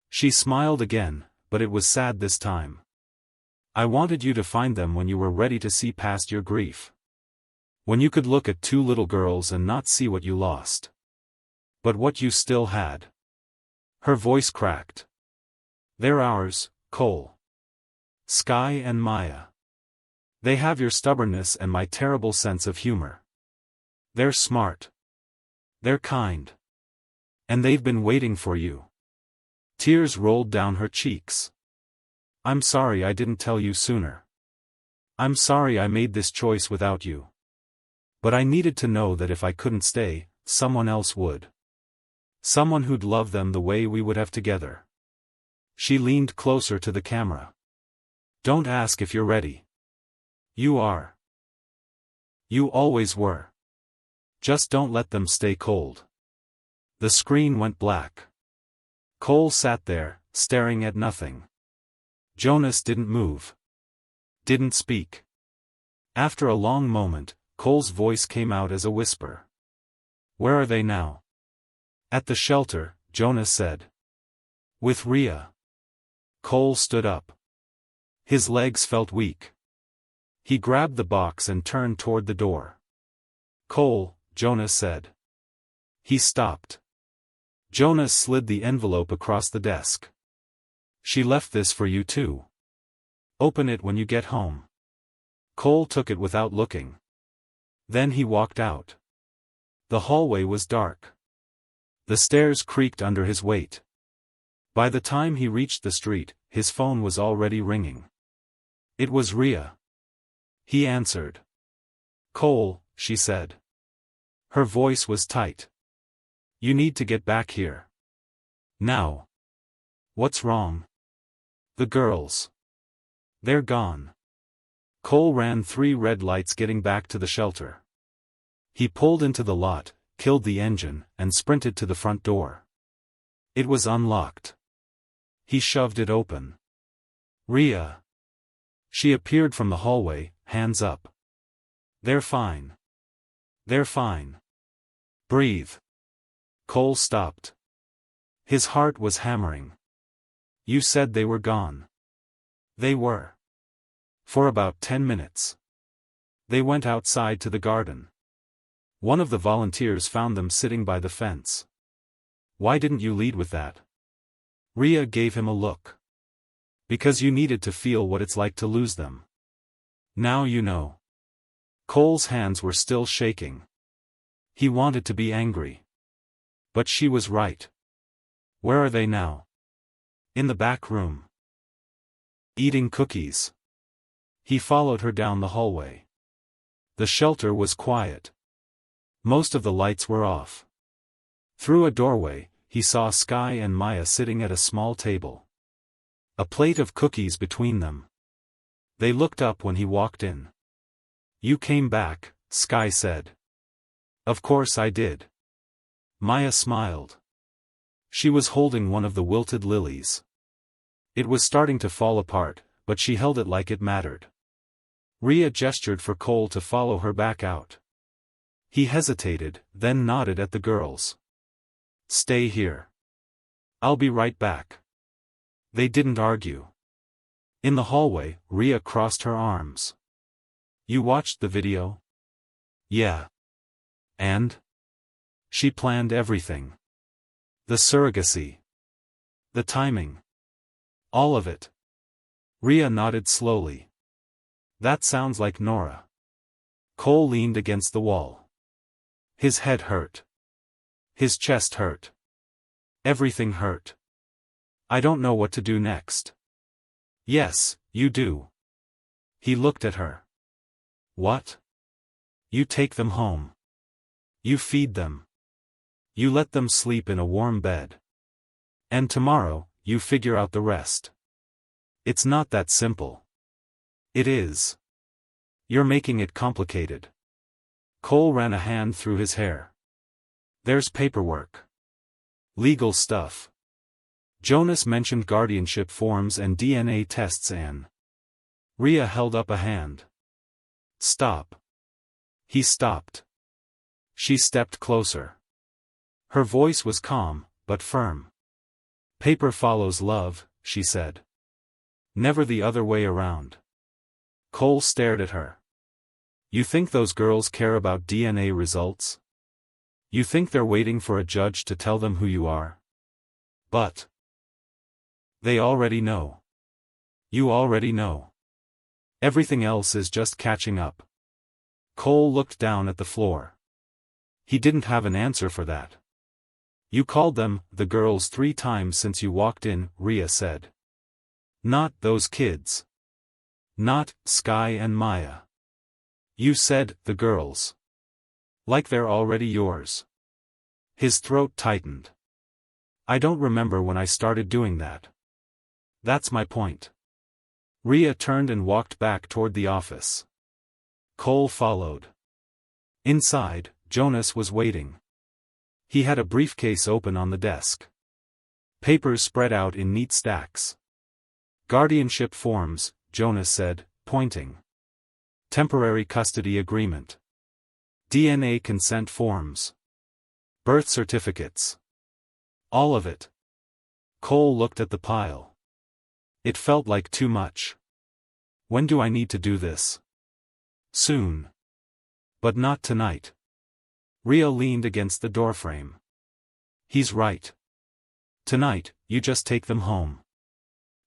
She smiled again, but it was sad this time. I wanted you to find them when you were ready to see past your grief. When you could look at 2 little girls and not see what you lost. But what you still had. Her voice cracked. They're ours, Cole. Sky and Maya. They have your stubbornness and my terrible sense of humor. They're smart. They're kind. And they've been waiting for you. Tears rolled down her cheeks. I'm sorry I didn't tell you sooner. I'm sorry I made this choice without you. But I needed to know that if I couldn't stay, someone else would. Someone who'd love them the way we would have together. She leaned closer to the camera. Don't ask if you're ready. You are. You always were. Just don't let them stay cold. The screen went black. Cole sat there, staring at nothing. Jonas didn't move. Didn't speak. After a long moment, Cole's voice came out as a whisper. Where are they now? At the shelter, Jonas said. With Rhea. Cole stood up. His legs felt weak. He grabbed the box and turned toward the door. "Cole," Jonas said. He stopped. Jonas slid the envelope across the desk. "She left this for you too. Open it when you get home." Cole took it without looking. Then he walked out. The hallway was dark. The stairs creaked under his weight. By the time he reached the street, his phone was already ringing. It was Rhea. He answered. "Cole," she said. Her voice was tight. "You need to get back here. Now." "What's wrong?" "The girls. They're gone." Cole ran 3 red lights getting back to the shelter. He pulled into the lot, killed the engine, and sprinted to the front door. It was unlocked. He shoved it open. "Rhea." She appeared from the hallway, hands up. "They're fine. They're fine. Breathe." Cole stopped. His heart was hammering. "You said they were gone." "They were. For about 10 minutes. They went outside to the garden. One of the volunteers found them sitting by the fence." "Why didn't you lead with that?" Rhea gave him a look. "Because you needed to feel what it's like to lose them. Now you know." Cole's hands were still shaking. He wanted to be angry. But she was right. "Where are they now?" "In the back room. Eating cookies." He followed her down the hallway. The shelter was quiet. Most of the lights were off. Through a doorway, he saw Sky and Maya sitting at a small table. A plate of cookies between them. They looked up when he walked in. "You came back," Sky said. "Of course I did." Maya smiled. She was holding one of the wilted lilies. It was starting to fall apart, but she held it like it mattered. Rhea gestured for Cole to follow her back out. He hesitated, then nodded at the girls. "Stay here. I'll be right back." They didn't argue. In the hallway, Rhea crossed her arms. "You watched the video?" "Yeah." "And?" She planned everything. The surrogacy. The timing. All of it. Rhea nodded slowly. "That sounds like Nora." Cole leaned against the wall. His head hurt. His chest hurt. Everything hurt. "I don't know what to do next." "Yes, you do." He looked at her. "What?" "You take them home. You feed them. You let them sleep in a warm bed. And tomorrow, you figure out the rest." "It's not that simple." "It is. You're making it complicated." Cole ran a hand through his hair. "There's paperwork. Legal stuff. Jonas mentioned guardianship forms and DNA tests and..." Rhea held up a hand. "Stop." He stopped. She stepped closer. Her voice was calm, but firm. "Paper follows love," she said. "Never the other way around." Cole stared at her. "You think those girls care about DNA results? You think they're waiting for a judge to tell them who you are? But they already know. You already know. Everything else is just catching up." Cole looked down at the floor. He didn't have an answer for that. "You called them, the girls, 3 times since you walked in," Rhea said. "Not those kids. Not Sky and Maya. You said, the girls. Like they're already yours." His throat tightened. "I don't remember when I started doing that. That's my point." Rhea turned and walked back toward the office. Cole followed. Inside, Jonas was waiting. He had a briefcase open on the desk. Papers spread out in neat stacks. "Guardianship forms," Jonas said, pointing. "Temporary custody agreement. DNA consent forms. Birth certificates. All of it." Cole looked at the pile. It felt like too much. When do I need to do this? Soon. But not tonight. Rhea leaned against the doorframe. He's right. Tonight, you just take them home.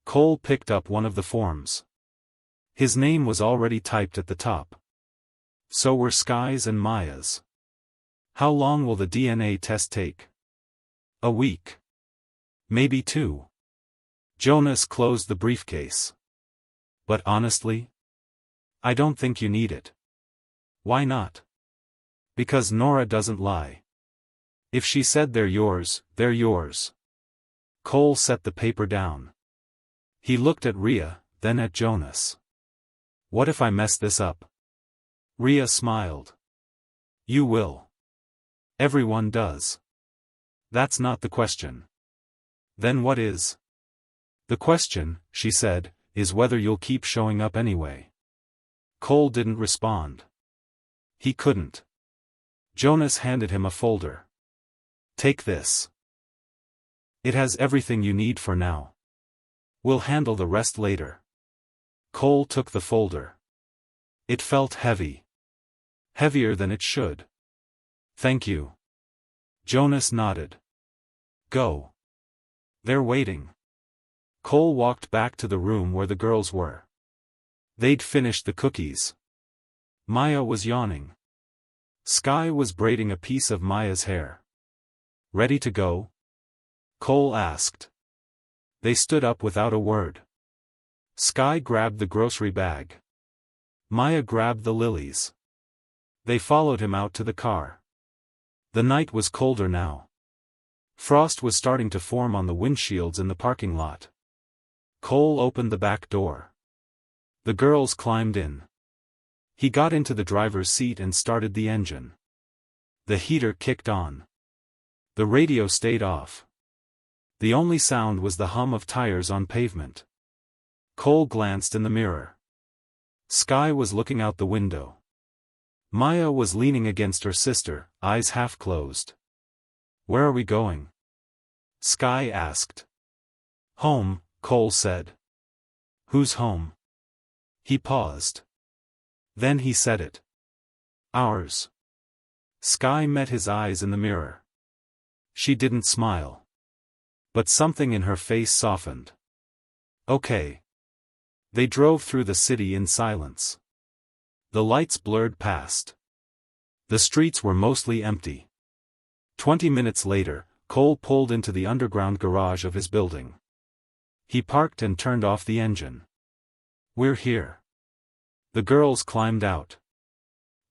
Cole picked up one of the forms. His name was already typed at the top. So were Sky's and Maya's. How long will the DNA test take? A week. Maybe 2. Jonas closed the briefcase. But honestly? I don't think you need it. Why not? Because Nora doesn't lie. If she said they're yours, they're yours. Cole set the paper down. He looked at Rhea, then at Jonas. What if I mess this up? Rhea smiled. You will. Everyone does. That's not the question. Then what is? The question, she said, is whether you'll keep showing up anyway. Cole didn't respond. He couldn't. Jonas handed him a folder. Take this. It has everything you need for now. We'll handle the rest later. Cole took the folder. It felt heavy. Heavier than it should. Thank you. Jonas nodded. Go. They're waiting. Cole walked back to the room where the girls were. They'd finished the cookies. Maya was yawning. Sky was braiding a piece of Maya's hair. Ready to go? Cole asked. They stood up without a word. Sky grabbed the grocery bag. Maya grabbed the lilies. They followed him out to the car. The night was colder now. Frost was starting to form on the windshields in the parking lot. Cole opened the back door. The girls climbed in. He got into the driver's seat and started the engine. The heater kicked on. The radio stayed off. The only sound was the hum of tires on pavement. Cole glanced in the mirror. Sky was looking out the window. Maya was leaning against her sister, eyes half closed. Where are we going? Sky asked. Home, Cole said. Who's home? He paused. Then he said it. Ours. Sky met his eyes in the mirror. She didn't smile. But something in her face softened. Okay. They drove through the city in silence. The lights blurred past. The streets were mostly empty. 20 minutes later, Cole pulled into the underground garage of his building. He parked and turned off the engine. We're here. The girls climbed out.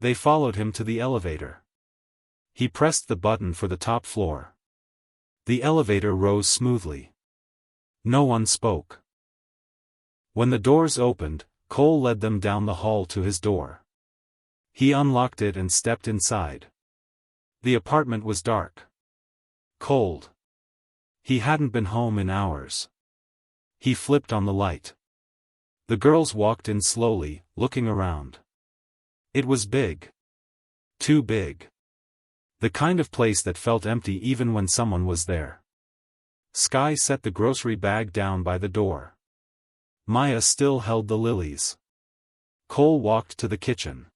They followed him to the elevator. He pressed the button for the top floor. The elevator rose smoothly. No one spoke. When the doors opened, Cole led them down the hall to his door. He unlocked it and stepped inside. The apartment was dark. Cold. He hadn't been home in hours. He flipped on the light. The girls walked in slowly, looking around. It was big. Too big. The kind of place that felt empty even when someone was there. Sky set the grocery bag down by the door. Maya still held the lilies. Cole walked to the kitchen.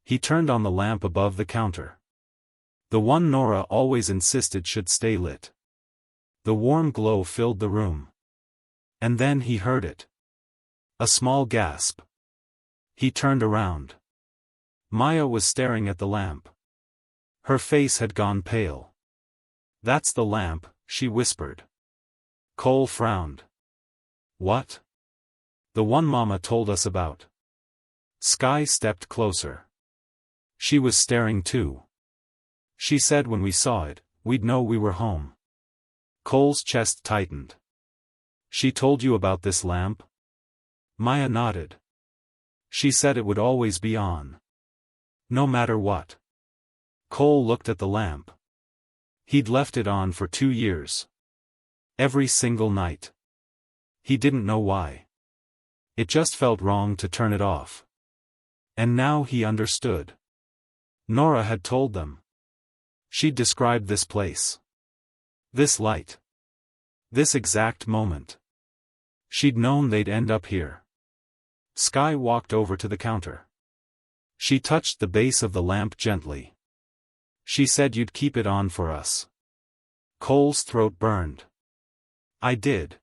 He turned on the lamp above the counter. The one Nora always insisted should stay lit. The warm glow filled the room. And then he heard it. A small gasp. He turned around. Maya was staring at the lamp. Her face had gone pale. That's the lamp, she whispered. Cole frowned. What? The one Mama told us about. Sky stepped closer. She was staring too. She said when we saw it, we'd know we were home. Cole's chest tightened. She told you about this lamp? Maya nodded. She said it would always be on. No matter what. Cole looked at the lamp. He'd left it on for 2 years. Every single night. He didn't know why. It just felt wrong to turn it off. And now he understood. Nora had told them. She'd described this place. This light. This exact moment. She'd known they'd end up here. Sky walked over to the counter. She touched the base of the lamp gently. She said you'd keep it on for us. Cole's throat burned. I did.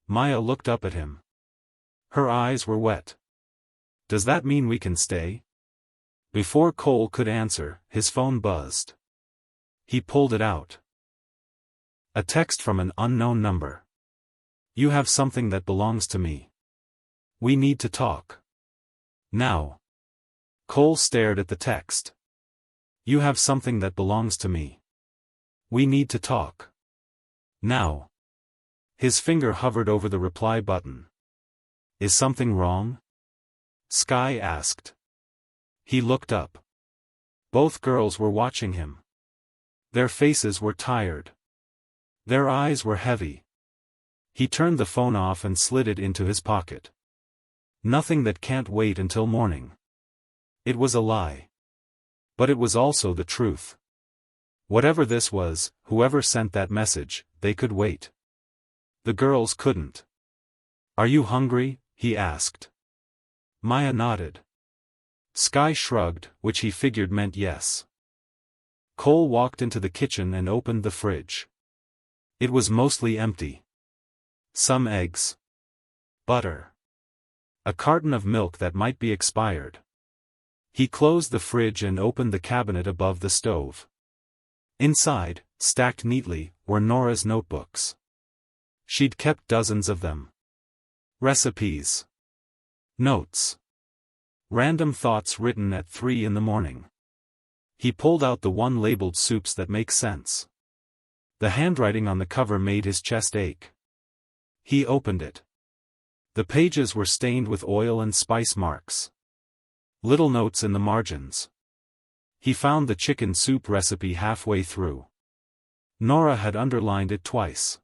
Maya looked up at him. Her eyes were wet. Does that mean we can stay? Before Cole could answer, his phone buzzed. He pulled it out. A text from an unknown number. You have something that belongs to me. We need to talk. Now. Cole stared at the text. You have something that belongs to me. We need to talk. Now. His finger hovered over the reply button. Is something wrong? Sky asked. He looked up. Both girls were watching him. Their faces were tired. Their eyes were heavy. He turned the phone off and slid it into his pocket. Nothing that can't wait until morning. It was a lie. But it was also the truth. Whatever this was, whoever sent that message, they could wait. The girls couldn't. Are you hungry? He asked. Maya nodded. Sky shrugged, which he figured meant yes. Cole walked into the kitchen and opened the fridge. It was mostly empty. Some eggs. Butter. A carton of milk that might be expired. He closed the fridge and opened the cabinet above the stove. Inside, stacked neatly, were Nora's notebooks. She'd kept dozens of them. Recipes. Notes. Random thoughts written at 3 in the morning. He pulled out the one labeled soups that make sense. The handwriting on the cover made his chest ache. He opened it. The pages were stained with oil and spice marks. Little notes in the margins. He found the chicken soup recipe halfway through. Nora had underlined it twice.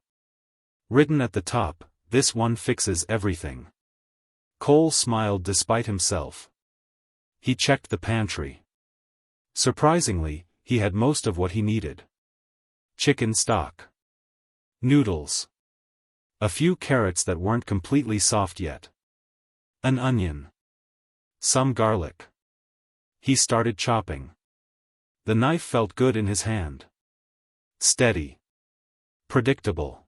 Written at the top, this one fixes everything. Cole smiled despite himself. He checked the pantry. Surprisingly, he had most of what he needed. Chicken stock. Noodles. A few carrots that weren't completely soft yet. An onion. Some garlic. He started chopping. The knife felt good in his hand. Steady. Predictable.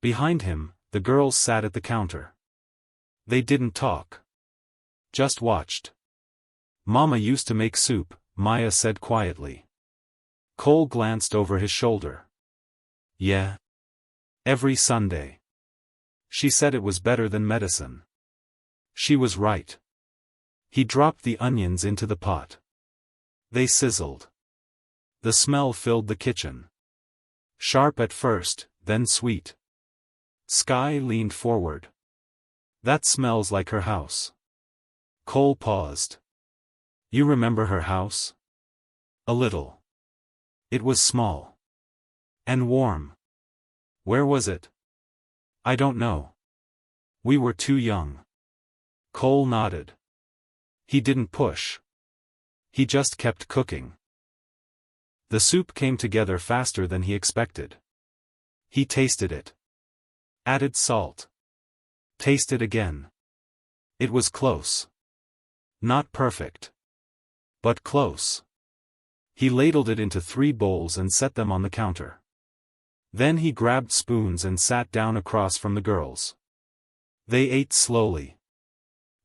Behind him, the girls sat at the counter. They didn't talk. Just watched. Mama used to make soup, Maya said quietly. Cole glanced over his shoulder. Yeah. Every Sunday. She said it was better than medicine. She was right. He dropped the onions into the pot. They sizzled. The smell filled the kitchen. Sharp at first, then sweet. Sky leaned forward. That smells like her house. Cole paused. You remember her house? A little. It was small. And warm. Where was it? I don't know. We were too young. Cole nodded. He didn't push. He just kept cooking. The soup came together faster than he expected. He tasted it. Added salt. Tasted again. It was close. Not perfect. But close. He ladled it into 3 bowls and set them on the counter. Then he grabbed spoons and sat down across from the girls. They ate slowly.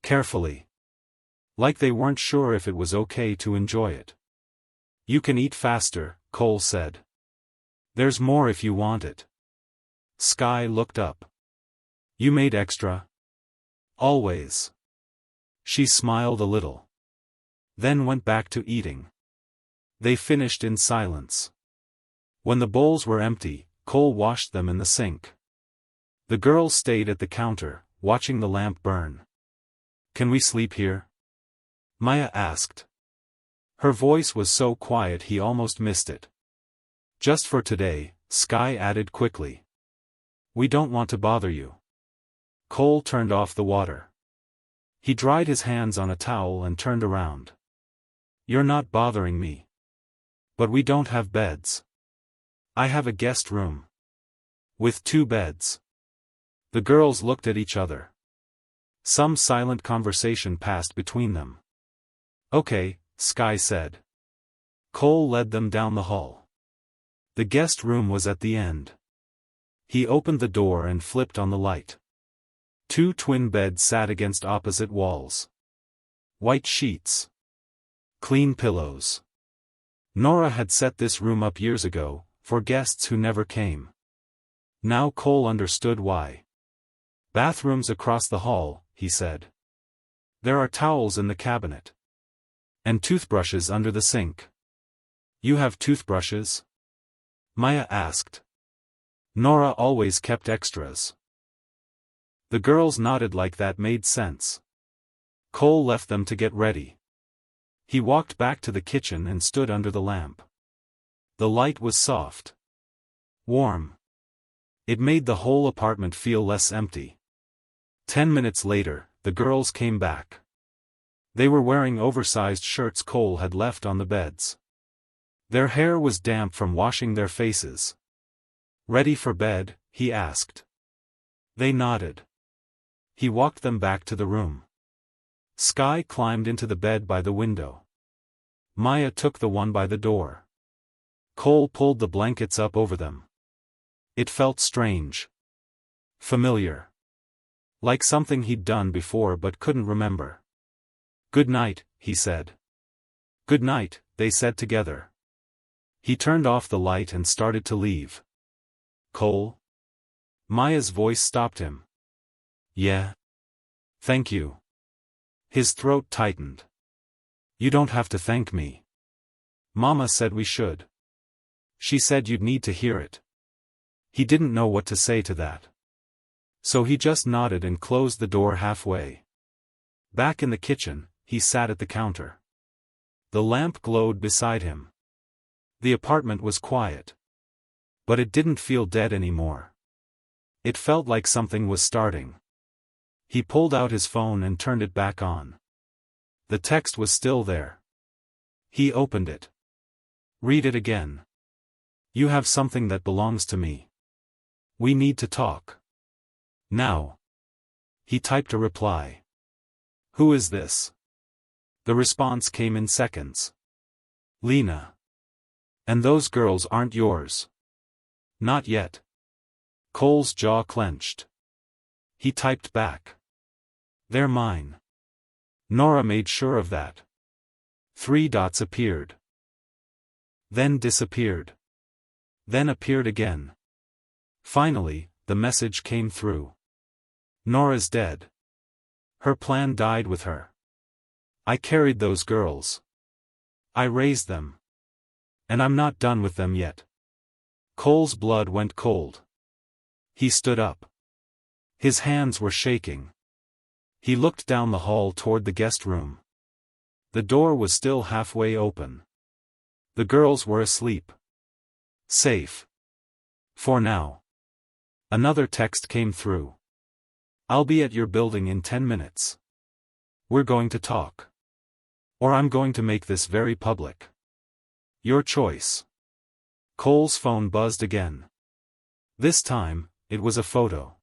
Carefully. Like they weren't sure if it was okay to enjoy it. You can eat faster, Cole said. There's more if you want it. Sky looked up. You made extra? Always. She smiled a little. Then went back to eating. They finished in silence. When the bowls were empty, Cole washed them in the sink. The girls stayed at the counter, watching the lamp burn. Can we sleep here? Maya asked. Her voice was so quiet he almost missed it. Just for today, Sky added quickly. We don't want to bother you. Cole turned off the water. He dried his hands on a towel and turned around. You're not bothering me. But we don't have beds. I have a guest room. With 2 beds. The girls looked at each other. Some silent conversation passed between them. "Okay," Sky said. Cole led them down the hall. The guest room was at the end. He opened the door and flipped on the light. Two twin beds sat against opposite walls. White sheets. Clean pillows. Nora had set this room up years ago, for guests who never came. Now Cole understood why. "Bathrooms across the hall," he said. "There are towels in the cabinet. And toothbrushes under the sink." "You have toothbrushes?" Maya asked. "Nora always kept extras." The girls nodded like that made sense. Cole left them to get ready. He walked back to the kitchen and stood under the lamp. The light was soft. Warm. It made the whole apartment feel less empty. 10 minutes later, the girls came back. They were wearing oversized shirts Cole had left on the beds. Their hair was damp from washing their faces. "Ready for bed?" he asked. They nodded. He walked them back to the room. Sky climbed into the bed by the window. Maya took the one by the door. Cole pulled the blankets up over them. It felt strange. Familiar. Like something he'd done before but couldn't remember. "Good night," he said. "Good night," they said together. He turned off the light and started to leave. "Cole?" Maya's voice stopped him. "Yeah. Thank you." His throat tightened. "You don't have to thank me. Mama said we should. She said you'd need to hear it." He didn't know what to say to that. So he just nodded and closed the door halfway. Back in the kitchen, he sat at the counter. The lamp glowed beside him. The apartment was quiet. But it didn't feel dead anymore. It felt like something was starting. He pulled out his phone and turned it back on. The text was still there. He opened it. "Read it again. You have something that belongs to me. We need to talk. Now." He typed a reply. "Who is this?" The response came in seconds. "Lena. And those girls aren't yours." "Not yet." Cole's jaw clenched. He typed back. "They're mine. Nora made sure of that." 3 dots appeared. Then disappeared. Then appeared again. Finally, the message came through. "Nora's dead. Her plan died with her. I carried those girls. I raised them. And I'm not done with them yet." Cole's blood went cold. He stood up. His hands were shaking. He looked down the hall toward the guest room. The door was still halfway open. The girls were asleep. Safe. For now. Another text came through. "I'll be at your building in 10 minutes. We're going to talk. Or I'm going to make this very public. Your choice." Cole's phone buzzed again. This time, it was a photo.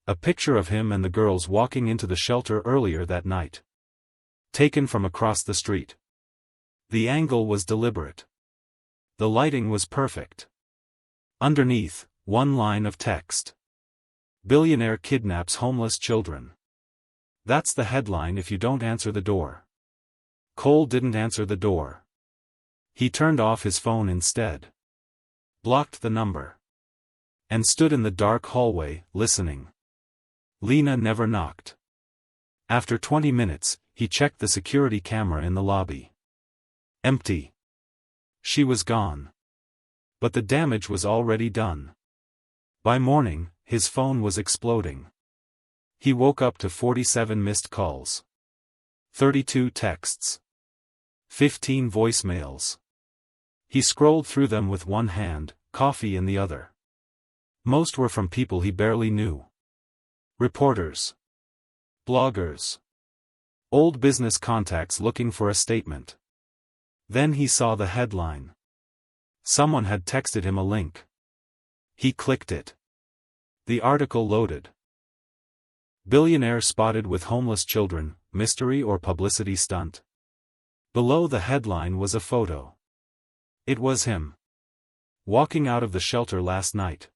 A picture of him and the girls walking into the shelter earlier that night. Taken from across the street. The angle was deliberate. The lighting was perfect. Underneath, one line of text. "Billionaire kidnaps homeless children." That's the headline if you don't answer the door. Cole didn't answer the door. He turned off his phone instead. Blocked the number. And stood in the dark hallway, listening. Lena never knocked. After 20 minutes, he checked the security camera in the lobby. Empty. She was gone. But the damage was already done. By morning, his phone was exploding. He woke up to 47 missed calls. 32 texts. 15 voicemails. He scrolled through them with one hand, coffee in the other. Most were from people he barely knew. Reporters. Bloggers. Old business contacts looking for a statement. Then he saw the headline. Someone had texted him a link. He clicked it. The article loaded. Billionaire spotted with homeless children, mystery or publicity stunt. Below the headline was a photo. It was him. Walking out of the shelter last night.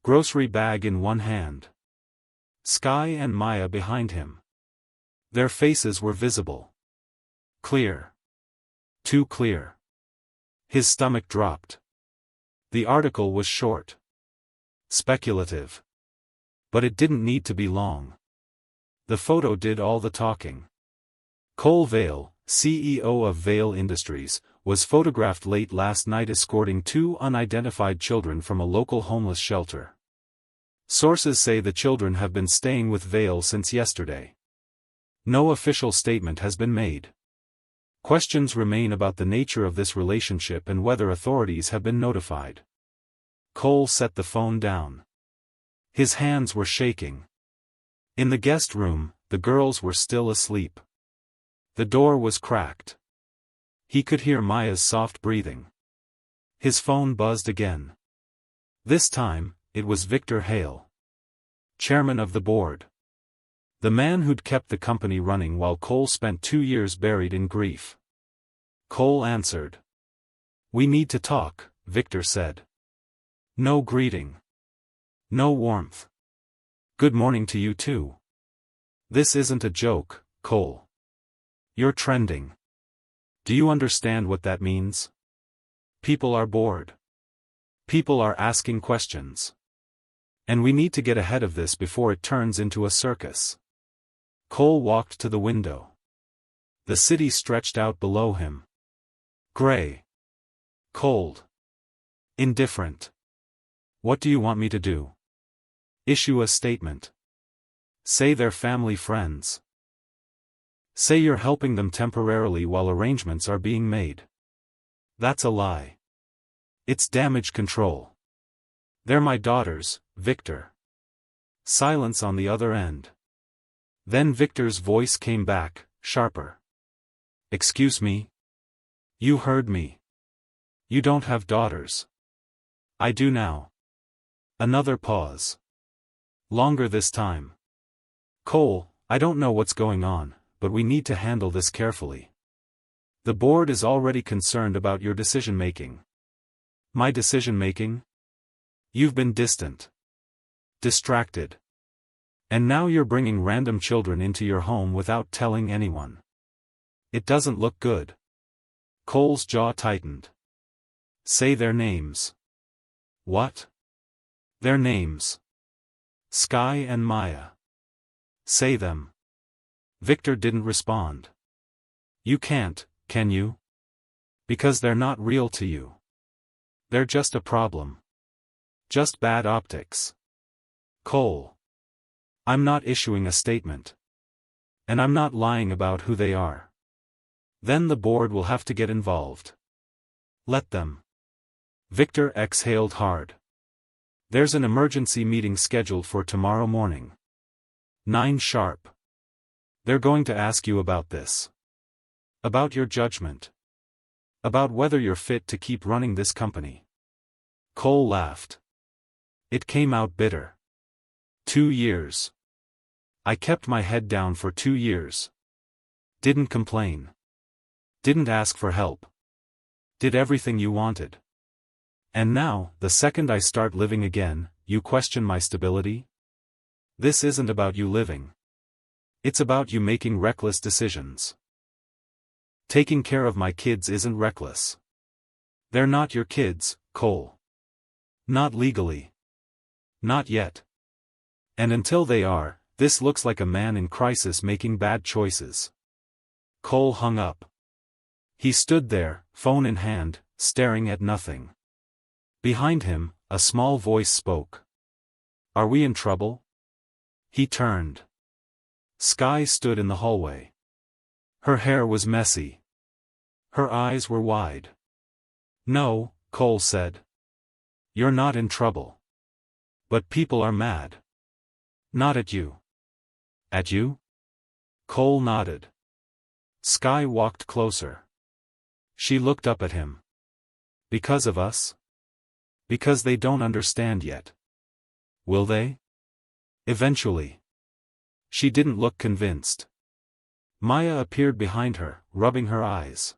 Grocery bag in one hand. Sky and Maya behind him. Their faces were visible. Clear. Too clear. His stomach dropped. The article was short. Speculative. But it didn't need to be long. The photo did all the talking. Cole Vale, CEO of Vale Industries, was photographed late last night escorting two unidentified children from a local homeless shelter. Sources say the children have been staying with Vale since yesterday. No official statement has been made. Questions remain about the nature of this relationship and whether authorities have been notified. Cole set the phone down. His hands were shaking. In the guest room, the girls were still asleep. The door was cracked. He could hear Maya's soft breathing. His phone buzzed again. This time, it was Victor Hale, chairman of the board. The man who'd kept the company running while Cole spent 2 years buried in grief. Cole answered. "We need to talk," Victor said. No greeting. No warmth. "Good morning to you too. This isn't a joke, Cole. You're trending. Do you understand what that means? People are bored. People are asking questions. And we need to get ahead of this before it turns into a circus." Cole walked to the window. The city stretched out below him. Gray. Cold. Indifferent. "What do you want me to do? Issue a statement. Say they're family friends. Say you're helping them temporarily while arrangements are being made. That's a lie. It's damage control. They're my daughters, Victor." Silence on the other end. Then Victor's voice came back, sharper. "Excuse me? You heard me. You don't have daughters." "I do now." Another pause. Longer this time. "Cole, I don't know what's going on, but we need to handle this carefully. The board is already concerned about your decision-making." "My decision-making? You've been distant. Distracted. And now you're bringing random children into your home without telling anyone. It doesn't look good." Cole's jaw tightened. "Say their names." "What?" "Their names. Sky and Maya. Say them." Victor didn't respond. "You can't, can you? Because they're not real to you. They're just a problem. Just bad optics." "Cole. I'm not issuing a statement. And I'm not lying about who they are. Then the board will have to get involved. Let them." Victor exhaled hard. "There's an emergency meeting scheduled for tomorrow morning. 9 sharp. They're going to ask you about this. About your judgment. About whether you're fit to keep running this company." Cole laughed. It came out bitter. 2 years. I kept my head down for 2 years. Didn't complain. Didn't ask for help. Did everything you wanted. And now, the second I start living again, you question my stability? This isn't about you living. It's about you making reckless decisions. Taking care of my kids isn't reckless. They're not your kids, Cole. Not legally. Not yet. And until they are, this looks like a man in crisis making bad choices. Cole hung up. He stood there, phone in hand, staring at nothing. Behind him, a small voice spoke. "Are we in trouble?" He turned. Sky stood in the hallway. Her hair was messy. Her eyes were wide. "No," Cole said. "You're not in trouble. But people are mad. Not at you." "At you?" Cole nodded. Sky walked closer. She looked up at him. "Because of us? Because they don't understand yet. Will they? Eventually. She didn't look convinced. Maya appeared behind her, rubbing her eyes.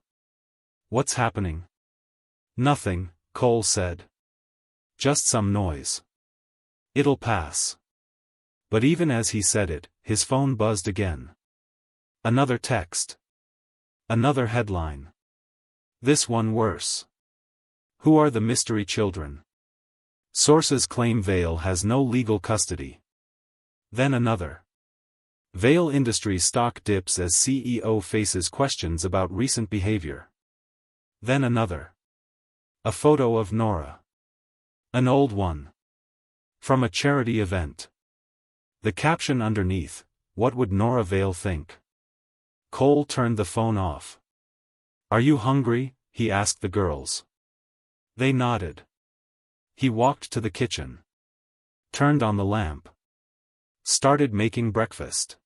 What's happening? Nothing, Cole said. Just some noise. It'll pass. But even as he said it, his phone buzzed again. Another text. Another headline. This one worse. Who are the mystery children? Sources claim Vale has no legal custody. Then another. Vale Industries stock dips as CEO faces questions about recent behavior. Then another. A photo of Nora. An old one. From a charity event. The caption underneath, "What would Nora Vale think?" Cole turned the phone off. Are you hungry? He asked the girls. They nodded. He walked to the kitchen. Turned on the lamp. Started making breakfast.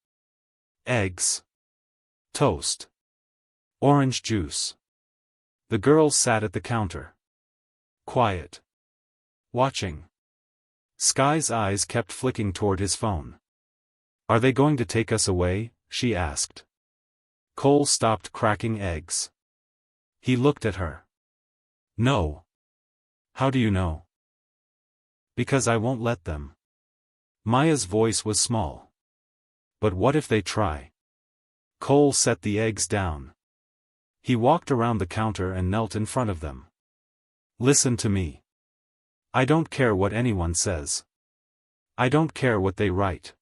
Eggs. Toast. Orange juice. The girls sat at the counter. Quiet. Watching. Sky's eyes kept flicking toward his phone. Are they going to take us away? She asked. Cole stopped cracking eggs. He looked at her. No. How do you know? Because I won't let them. Maya's voice was small. But what if they try? Cole set the eggs down. He walked around the counter and knelt in front of them. Listen to me. I don't care what anyone says. I don't care what they write.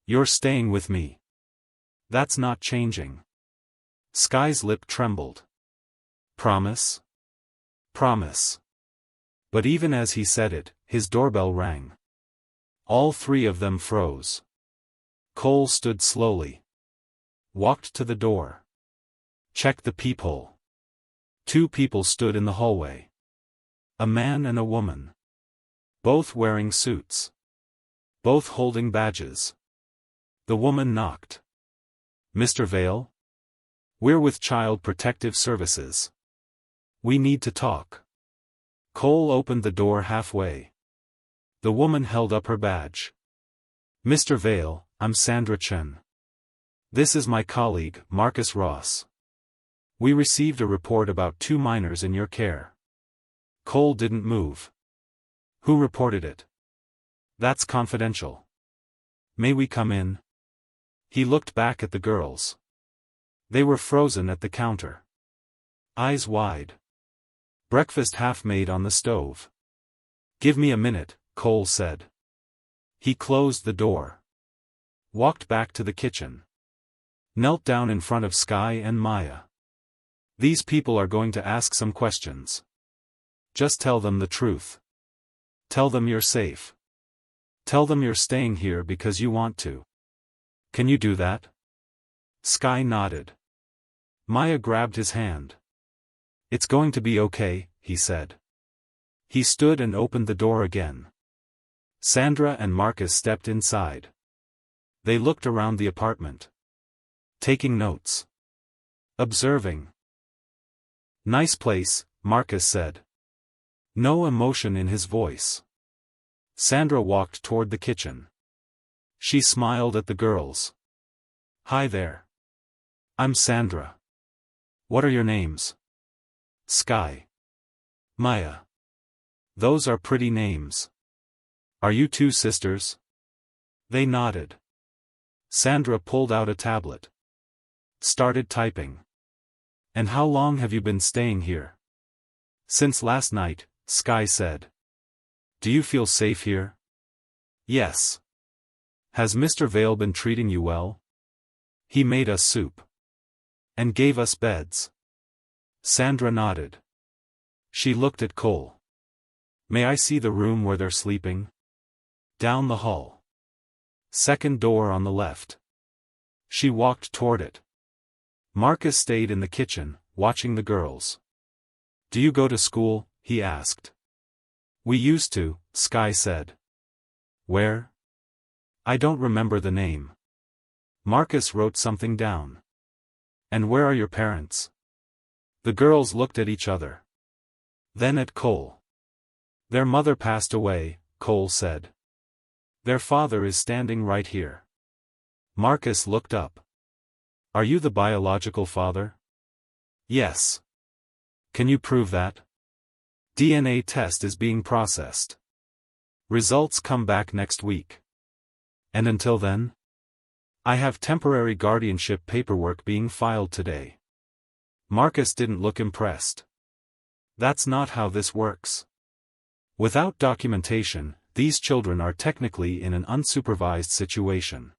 You're staying with me. That's not changing. Sky's lip trembled. Promise? Promise. But even as he said it, his doorbell rang. All three of them froze. Cole stood slowly. Walked to the door. Checked the peephole. Two people stood in the hallway. A man and a woman. Both wearing suits. Both holding badges. The woman knocked. Mr. Vale? We're with Child Protective Services. We need to talk. Cole opened the door halfway. The woman held up her badge. Mr. Vale, I'm Sandra Chen. This is my colleague, Marcus Ross. We received a report about 2 minors in your care. Cole didn't move. Who reported it? That's confidential. May we come in? He looked back at the girls. They were frozen at the counter. Eyes wide. Breakfast half made on the stove. Give me a minute, Cole said. He closed the door. Walked back to the kitchen. Knelt down in front of Sky and Maya. These people are going to ask some questions. Just tell them the truth. Tell them you're safe. Tell them you're staying here because you want to. Can you do that? Sky nodded. Maya grabbed his hand. It's going to be okay, he said. He stood and opened the door again. Sandra and Marcus stepped inside. They looked around the apartment. Taking notes. Observing. Nice place, Marcus said. No emotion in his voice. Sandra walked toward the kitchen. She smiled at the girls. Hi there. I'm Sandra. What are your names? Sky. Maya. Those are pretty names. Are you 2 sisters? They nodded. Sandra pulled out a tablet. Started typing. And how long have you been staying here? Since last night, Sky said. Do you feel safe here? Yes. Has Mr. Vale been treating you well? He made us soup. And gave us beds. Sandra nodded. She looked at Cole. May I see the room where they're sleeping? Down the hall. Second door on the left. She walked toward it. Marcus stayed in the kitchen, watching the girls. Do you go to school? He asked. We used to, Sky said. Where? I don't remember the name. Marcus wrote something down. And where are your parents? The girls looked at each other. Then at Cole. Their mother passed away, Cole said. Their father is standing right here. Marcus looked up. Are you the biological father? Yes. Can you prove that? DNA test is being processed. Results come back next week. And until then? I have temporary guardianship paperwork being filed today. Marcus didn't look impressed. That's not how this works. Without documentation, these children are technically in an unsupervised situation.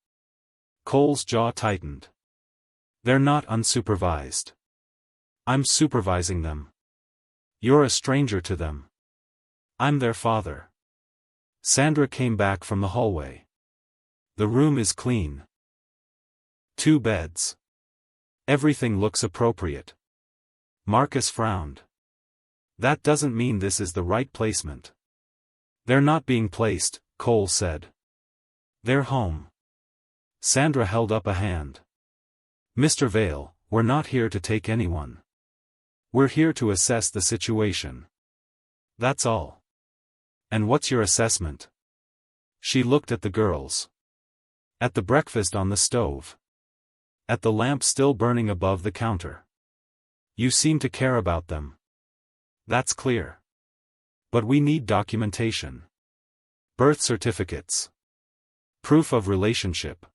Cole's jaw tightened. They're not unsupervised. I'm supervising them. You're a stranger to them. I'm their father. Sandra came back from the hallway. The room is clean. 2 beds. Everything looks appropriate. Marcus frowned. That doesn't mean this is the right placement. They're not being placed, Cole said. They're home. Sandra held up a hand. Mr. Vale, we're not here to take anyone. We're here to assess the situation. That's all. And what's your assessment? She looked at the girls. At the breakfast on the stove. At the lamp still burning above the counter. You seem to care about them. That's clear. But we need documentation. Birth certificates. Proof of relationship.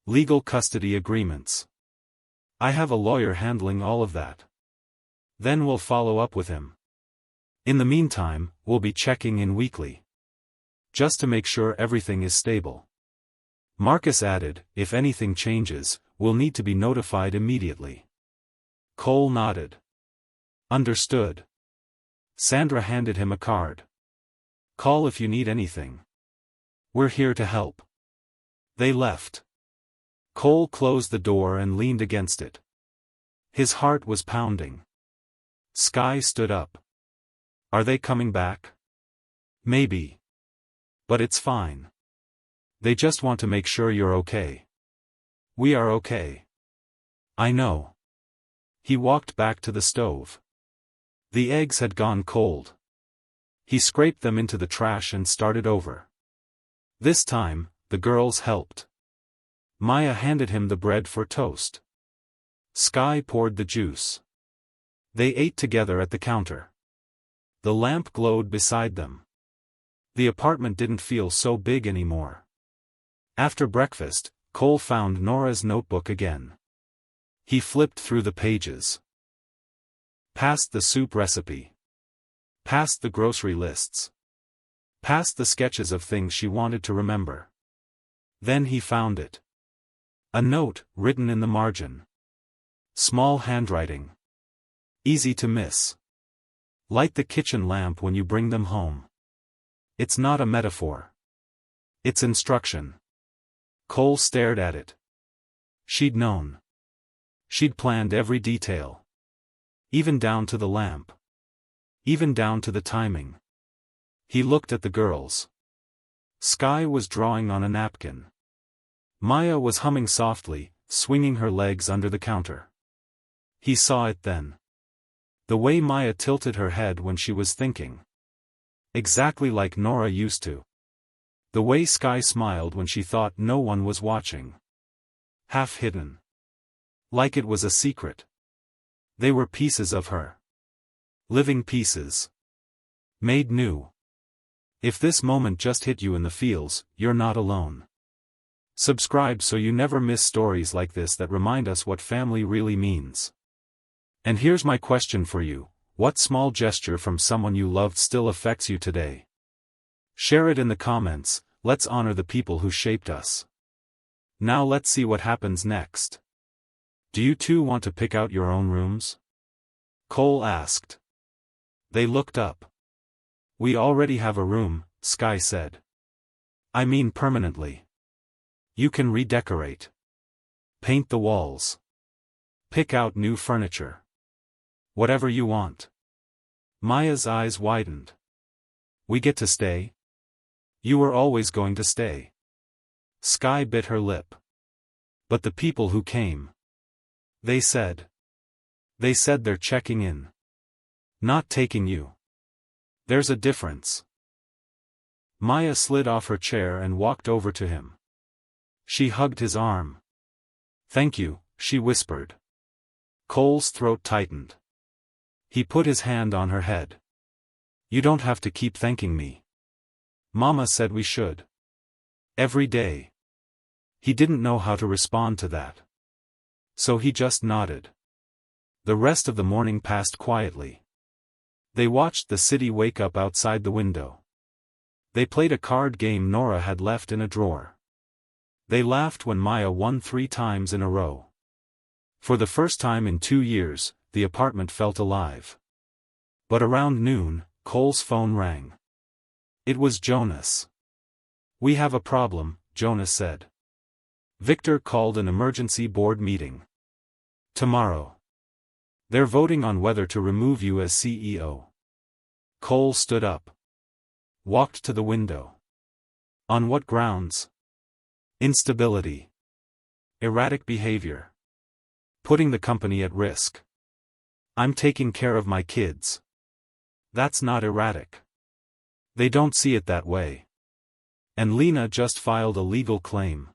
Legal custody agreements. I have a lawyer handling all of that. Then we'll follow up with him. In the meantime, we'll be checking in weekly. Just to make sure everything is stable. Marcus added, if anything changes, we'll need to be notified immediately. Cole nodded. Understood. Sandra handed him a card. Call if you need anything. We're here to help. They left. Cole closed the door and leaned against it. His heart was pounding. Sky stood up. Are they coming back? Maybe. But it's fine. They just want to make sure you're okay. We are okay. I know. He walked back to the stove. The eggs had gone cold. He scraped them into the trash and started over. This time, the girls helped. Maya handed him the bread for toast. Sky poured the juice. They ate together at the counter. The lamp glowed beside them. The apartment didn't feel so big anymore. After breakfast, Cole found Nora's notebook again. He flipped through the pages. Past the soup recipe. Past the grocery lists. Past the sketches of things she wanted to remember. Then he found it. A note, written in the margin. Small handwriting. Easy to miss. Light the kitchen lamp when you bring them home. It's not a metaphor. It's instruction. Cole stared at it. She'd known. She'd planned every detail. Even down to the lamp. Even down to the timing. He looked at the girls. Sky was drawing on a napkin. Maya was humming softly, swinging her legs under the counter. He saw it then. The way Maya tilted her head when she was thinking. Exactly like Nora used to. The way Sky smiled when she thought no one was watching. Half hidden. Like it was a secret. They were pieces of her. Living pieces. Made new. If this moment just hit you in the feels, you're not alone. Subscribe so you never miss stories like this that remind us what family really means. And here's my question for you, what small gesture from someone you loved still affects you today? Share it in the comments, let's honor the people who shaped us. Now let's see what happens next. Do you two want to pick out your own rooms? Cole asked. They looked up. We already have a room, Sky said. I mean permanently. You can redecorate. Paint the walls. Pick out new furniture. Whatever you want. Maya's eyes widened. We get to stay? You were always going to stay. Sky bit her lip. But the people who came. They said they're checking in. Not taking you. There's a difference. Maya slid off her chair and walked over to him. She hugged his arm. Thank you, she whispered. Cole's throat tightened. He put his hand on her head. You don't have to keep thanking me. Mama said we should. Every day. He didn't know how to respond to that. So he just nodded. The rest of the morning passed quietly. They watched the city wake up outside the window. They played a card game Nora had left in a drawer. They laughed when Maya won 3 times in a row. For the first time in 2 years, the apartment felt alive. But around noon, Cole's phone rang. It was Jonas. We have a problem, Jonas said. Victor called an emergency board meeting. Tomorrow. They're voting on whether to remove you as CEO. Cole stood up. Walked to the window. On what grounds? Instability. Erratic behavior. Putting the company at risk. I'm taking care of my kids. That's not erratic. They don't see it that way. And Lena just filed a legal claim.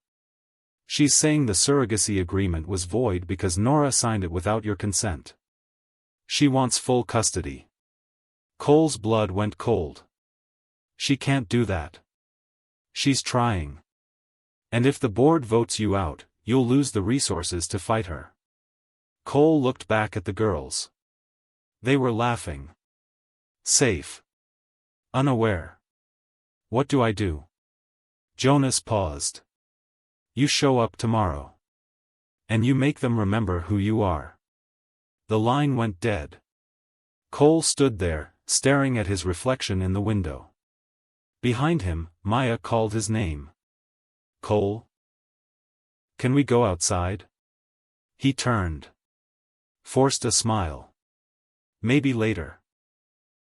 She's saying the surrogacy agreement was void because Nora signed it without your consent. She wants full custody. Cole's blood went cold. She can't do that. She's trying. And if the board votes you out, you'll lose the resources to fight her. Cole looked back at the girls. They were laughing. Safe. Unaware. What do I do? Jonas paused. You show up tomorrow. And you make them remember who you are. The line went dead. Cole stood there, staring at his reflection in the window. Behind him, Maya called his name. Cole? Can we go outside? He turned. Forced a smile. Maybe later.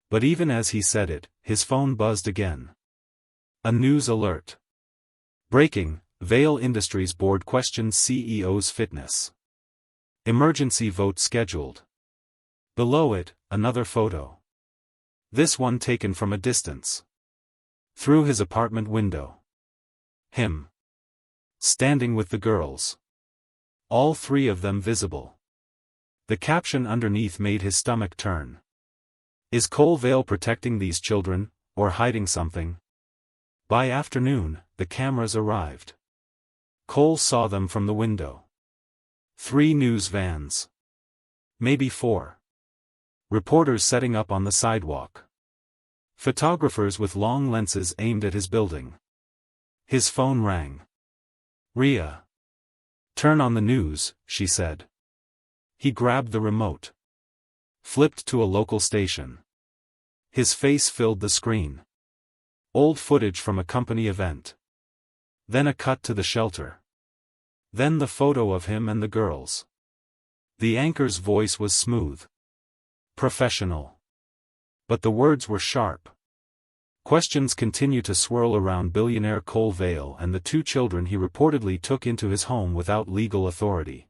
But even as he said it, his phone buzzed again. A news alert. Breaking, Vail Industries Board questions CEO's fitness. Emergency vote scheduled. Below it, another photo. This one taken from a distance. Through his apartment window. Him. Standing with the girls. All 3 of them visible. The caption underneath made his stomach turn. Is Cole Vail protecting these children, or hiding something? By afternoon, the cameras arrived. Cole saw them from the window. 3 news vans. Maybe 4. Reporters setting up on the sidewalk. Photographers with long lenses aimed at his building. His phone rang. Rhea. Turn on the news, she said. He grabbed the remote. Flipped to a local station. His face filled the screen. Old footage from a company event. Then a cut to the shelter. Then the photo of him and the girls. The anchor's voice was smooth. Professional. But the words were sharp. Questions continue to swirl around billionaire Cole Vail and the 2 children he reportedly took into his home without legal authority.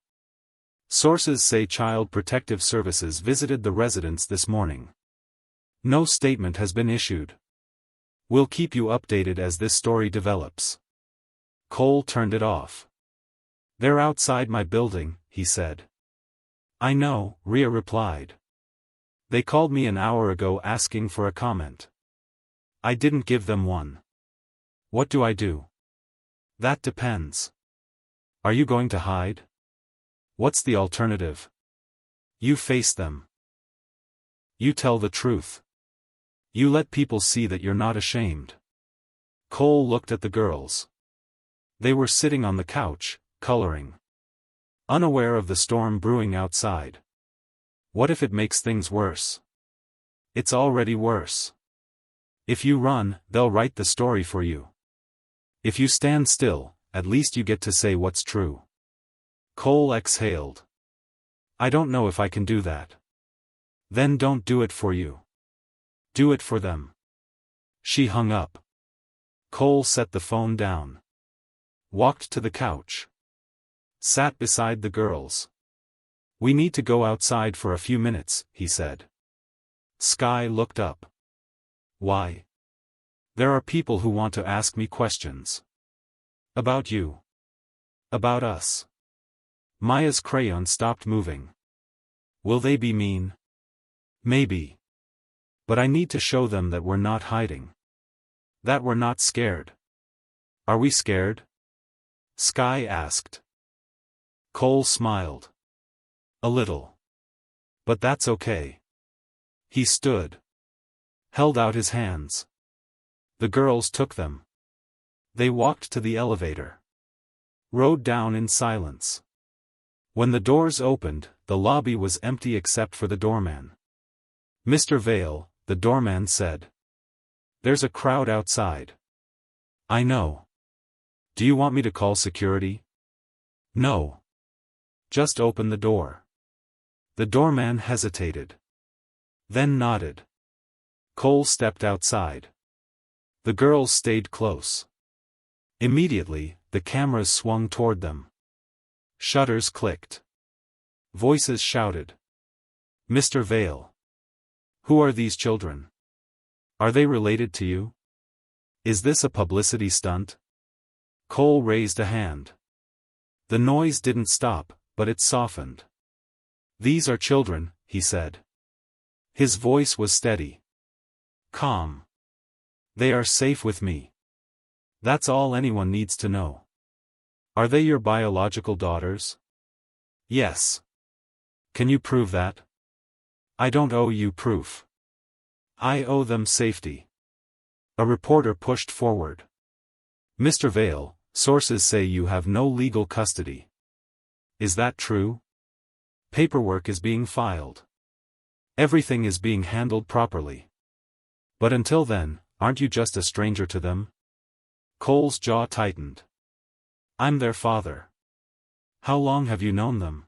Sources say Child Protective Services visited the residence this morning. No statement has been issued. We'll keep you updated as this story develops. Cole turned it off. They're outside my building, he said. I know, Rhea replied. They called me an hour ago asking for a comment. I didn't give them one. What do I do? That depends. Are you going to hide? What's the alternative? You face them. You tell the truth. You let people see that you're not ashamed. Cole looked at the girls. They were sitting on the couch, coloring. Unaware of the storm brewing outside. What if it makes things worse? It's already worse. If you run, they'll write the story for you. If you stand still, at least you get to say what's true. Cole exhaled. I don't know if I can do that. Then don't do it for you. Do it for them. She hung up. Cole set the phone down. Walked to the couch. Sat beside the girls. We need to go outside for a few minutes, he said. Sky looked up. Why? There are people who want to ask me questions. About you. About us. Maya's crayon stopped moving. Will they be mean? Maybe. But I need to show them that we're not hiding. That we're not scared. Are we scared? Sky asked. Cole smiled. A little. But that's okay. He stood. Held out his hands. The girls took them. They walked to the elevator. Rode down in silence. When the doors opened, the lobby was empty except for the doorman. Mr. Vale, the doorman said. There's a crowd outside. I know. Do you want me to call security? No. Just open the door. The doorman hesitated. Then nodded. Cole stepped outside. The girls stayed close. Immediately, the cameras swung toward them. Shutters clicked. Voices shouted. Mr. Vale. Who are these children? Are they related to you? Is this a publicity stunt? Cole raised a hand. The noise didn't stop, but it softened. These are children, he said. His voice was steady. Calm. They are safe with me. That's all anyone needs to know. Are they your biological daughters? Yes. Can you prove that? I don't owe you proof. I owe them safety. A reporter pushed forward. Mr. Vale, sources say you have no legal custody. Is that true? Paperwork is being filed. Everything is being handled properly. But until then, aren't you just a stranger to them? Cole's jaw tightened. I'm their father. How long have you known them?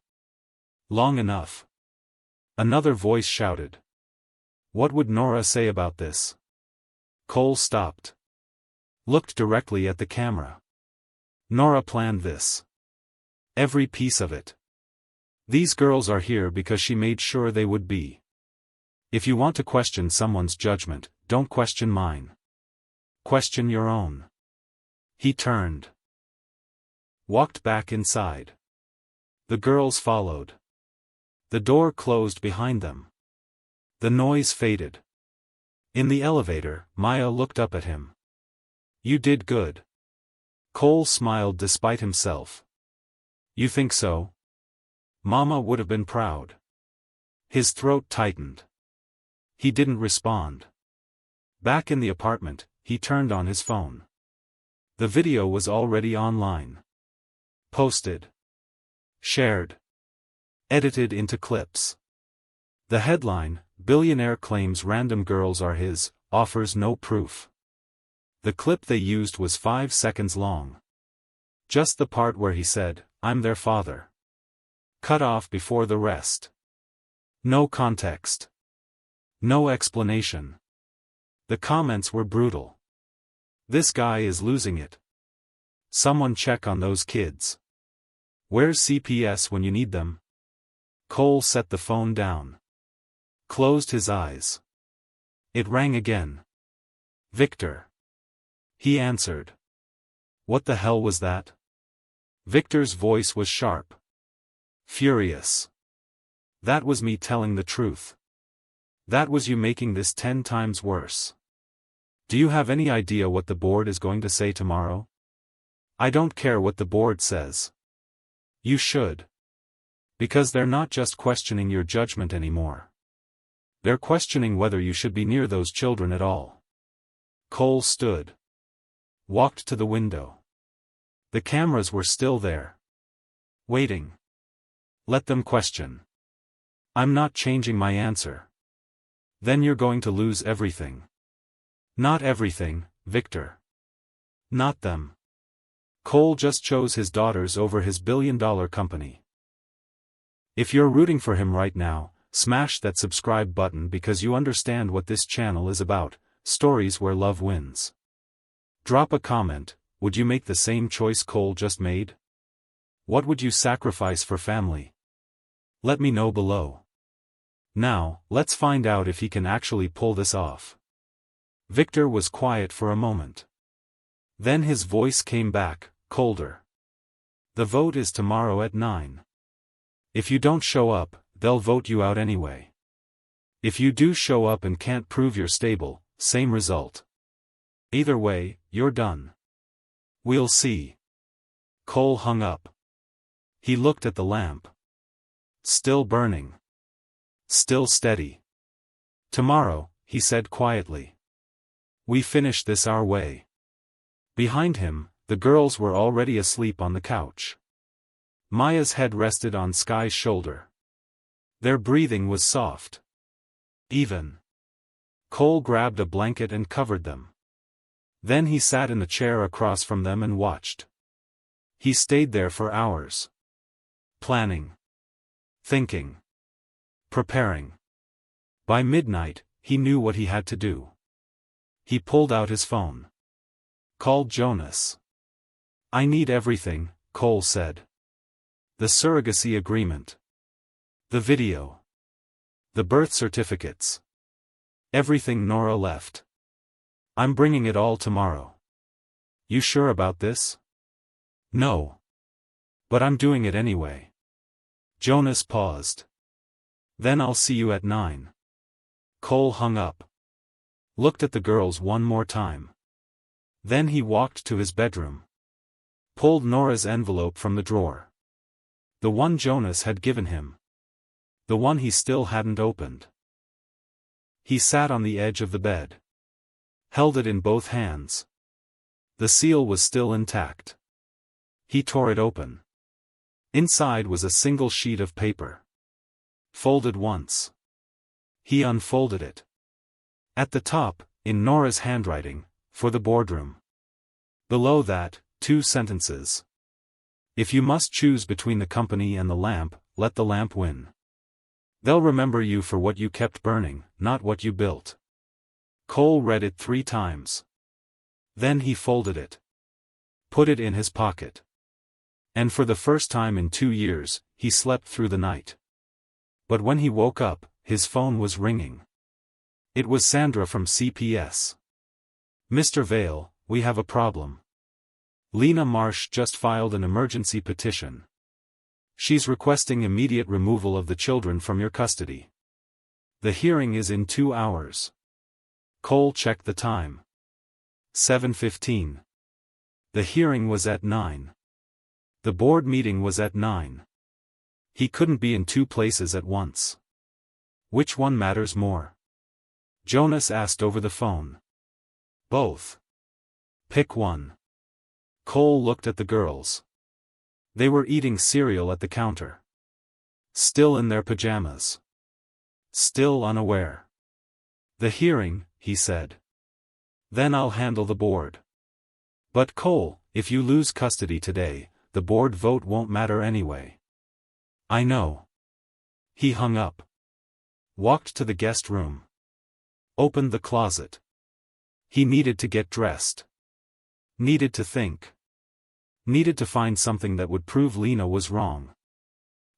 Long enough. Another voice shouted. What would Nora say about this? Cole stopped. Looked directly at the camera. Nora planned this. Every piece of it. These girls are here because she made sure they would be. If you want to question someone's judgment, don't question mine. Question your own. He turned. Walked back inside. The girls followed. The door closed behind them. The noise faded. In the elevator, Maya looked up at him. You did good. Cole smiled despite himself. You think so? Mama would have been proud. His throat tightened. He didn't respond. Back in the apartment, he turned on his phone. The video was already online. Posted. Shared. Edited into clips. The headline, Billionaire claims random girls are his, offers no proof. The clip they used was 5 seconds long. Just the part where he said, I'm their father. Cut off before the rest. No context. No explanation. The comments were brutal. This guy is losing it. Someone check on those kids. Where's CPS when you need them? Cole set the phone down. Closed his eyes. It rang again. Victor. He answered. What the hell was that? Victor's voice was sharp. Furious. That was me telling the truth. That was you making this 10 times worse. Do you have any idea what the board is going to say tomorrow? I don't care what the board says. You should. Because they're not just questioning your judgment anymore. They're questioning whether you should be near those children at all. Cole stood. Walked to the window. The cameras were still there. Waiting. Let them question. I'm not changing my answer. Then you're going to lose everything. Not everything, Victor. Not them. Cole just chose his daughters over his billion-dollar company. If you're rooting for him right now, smash that subscribe button because you understand what this channel is about, stories where love wins. Drop a comment, would you make the same choice Cole just made? What would you sacrifice for family? Let me know below. Now, let's find out if he can actually pull this off. Victor was quiet for a moment. Then his voice came back, colder. The vote is tomorrow at 9. If you don't show up, they'll vote you out anyway. If you do show up and can't prove you're stable, same result. Either way, you're done. We'll see. Cole hung up. He looked at the lamp. Still burning. Still steady. Tomorrow, he said quietly. We finish this our way. Behind him, the girls were already asleep on the couch. Maya's head rested on Sky's shoulder. Their breathing was soft. Even. Cole grabbed a blanket and covered them. Then he sat in the chair across from them and watched. He stayed there for hours. Planning. Thinking. Preparing. By midnight, he knew what he had to do. He pulled out his phone. Called Jonas. I need everything, Cole said. The surrogacy agreement. The video. The birth certificates. Everything Nora left. I'm bringing it all tomorrow. You sure about this? No. But I'm doing it anyway. Jonas paused. Then I'll see you at 9. Cole hung up. Looked at the girls one more time. Then he walked to his bedroom. Pulled Nora's envelope from the drawer. The one Jonas had given him. The one he still hadn't opened. He sat on the edge of the bed. Held it in both hands. The seal was still intact. He tore it open. Inside was a single sheet of paper. Folded once. He unfolded it. At the top, in Nora's handwriting, for the boardroom. Below that, 2 sentences. If you must choose between the company and the lamp, let the lamp win. They'll remember you for what you kept burning, not what you built. Cole read it 3 times. Then he folded it. Put it in his pocket. And for the first time in 2 years, he slept through the night. But when he woke up, his phone was ringing. It was Sandra from CPS. Mr. Vale, we have a problem. Lena Marsh just filed an emergency petition. She's requesting immediate removal of the children from your custody. The hearing is in 2 hours. Cole checked the time. 7:15. The hearing was at 9. The board meeting was at 9. He couldn't be in 2 places at once. Which one matters more? Jonas asked over the phone. Both. Pick one. Cole looked at the girls. They were eating cereal at the counter. Still in their pajamas. Still unaware. The hearing, he said. Then I'll handle the board. But Cole, if you lose custody today, the board vote won't matter anyway. I know. He hung up. Walked to the guest room. Opened the closet. He needed to get dressed. Needed to think. Needed to find something that would prove Lena was wrong.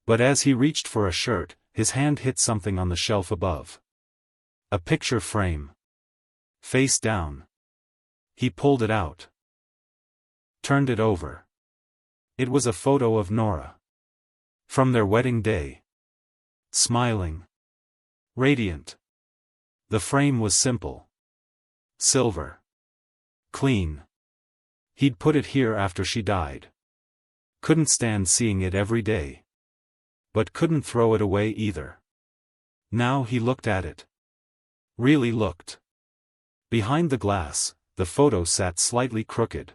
But as he reached for a shirt, his hand hit something on the shelf above. A picture frame. Face down. He pulled it out. Turned it over. It was a photo of Nora. From their wedding day. Smiling. Radiant. The frame was simple. Silver. Clean. He'd put it here after she died. Couldn't stand seeing it every day. But couldn't throw it away either. Now he looked at it. Really looked. Behind the glass, the photo sat slightly crooked.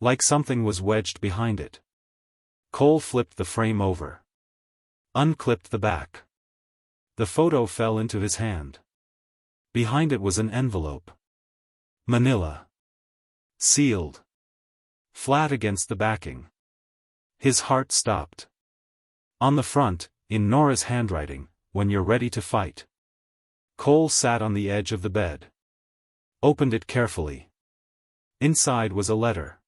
Like something was wedged behind it. Cole flipped the frame over. Unclipped the back. The photo fell into his hand. Behind it was an envelope. Manila. Sealed. Flat against the backing. His heart stopped. On the front, in Nora's handwriting, when you're ready to fight. Cole sat on the edge of the bed. Opened it carefully. Inside was a letter.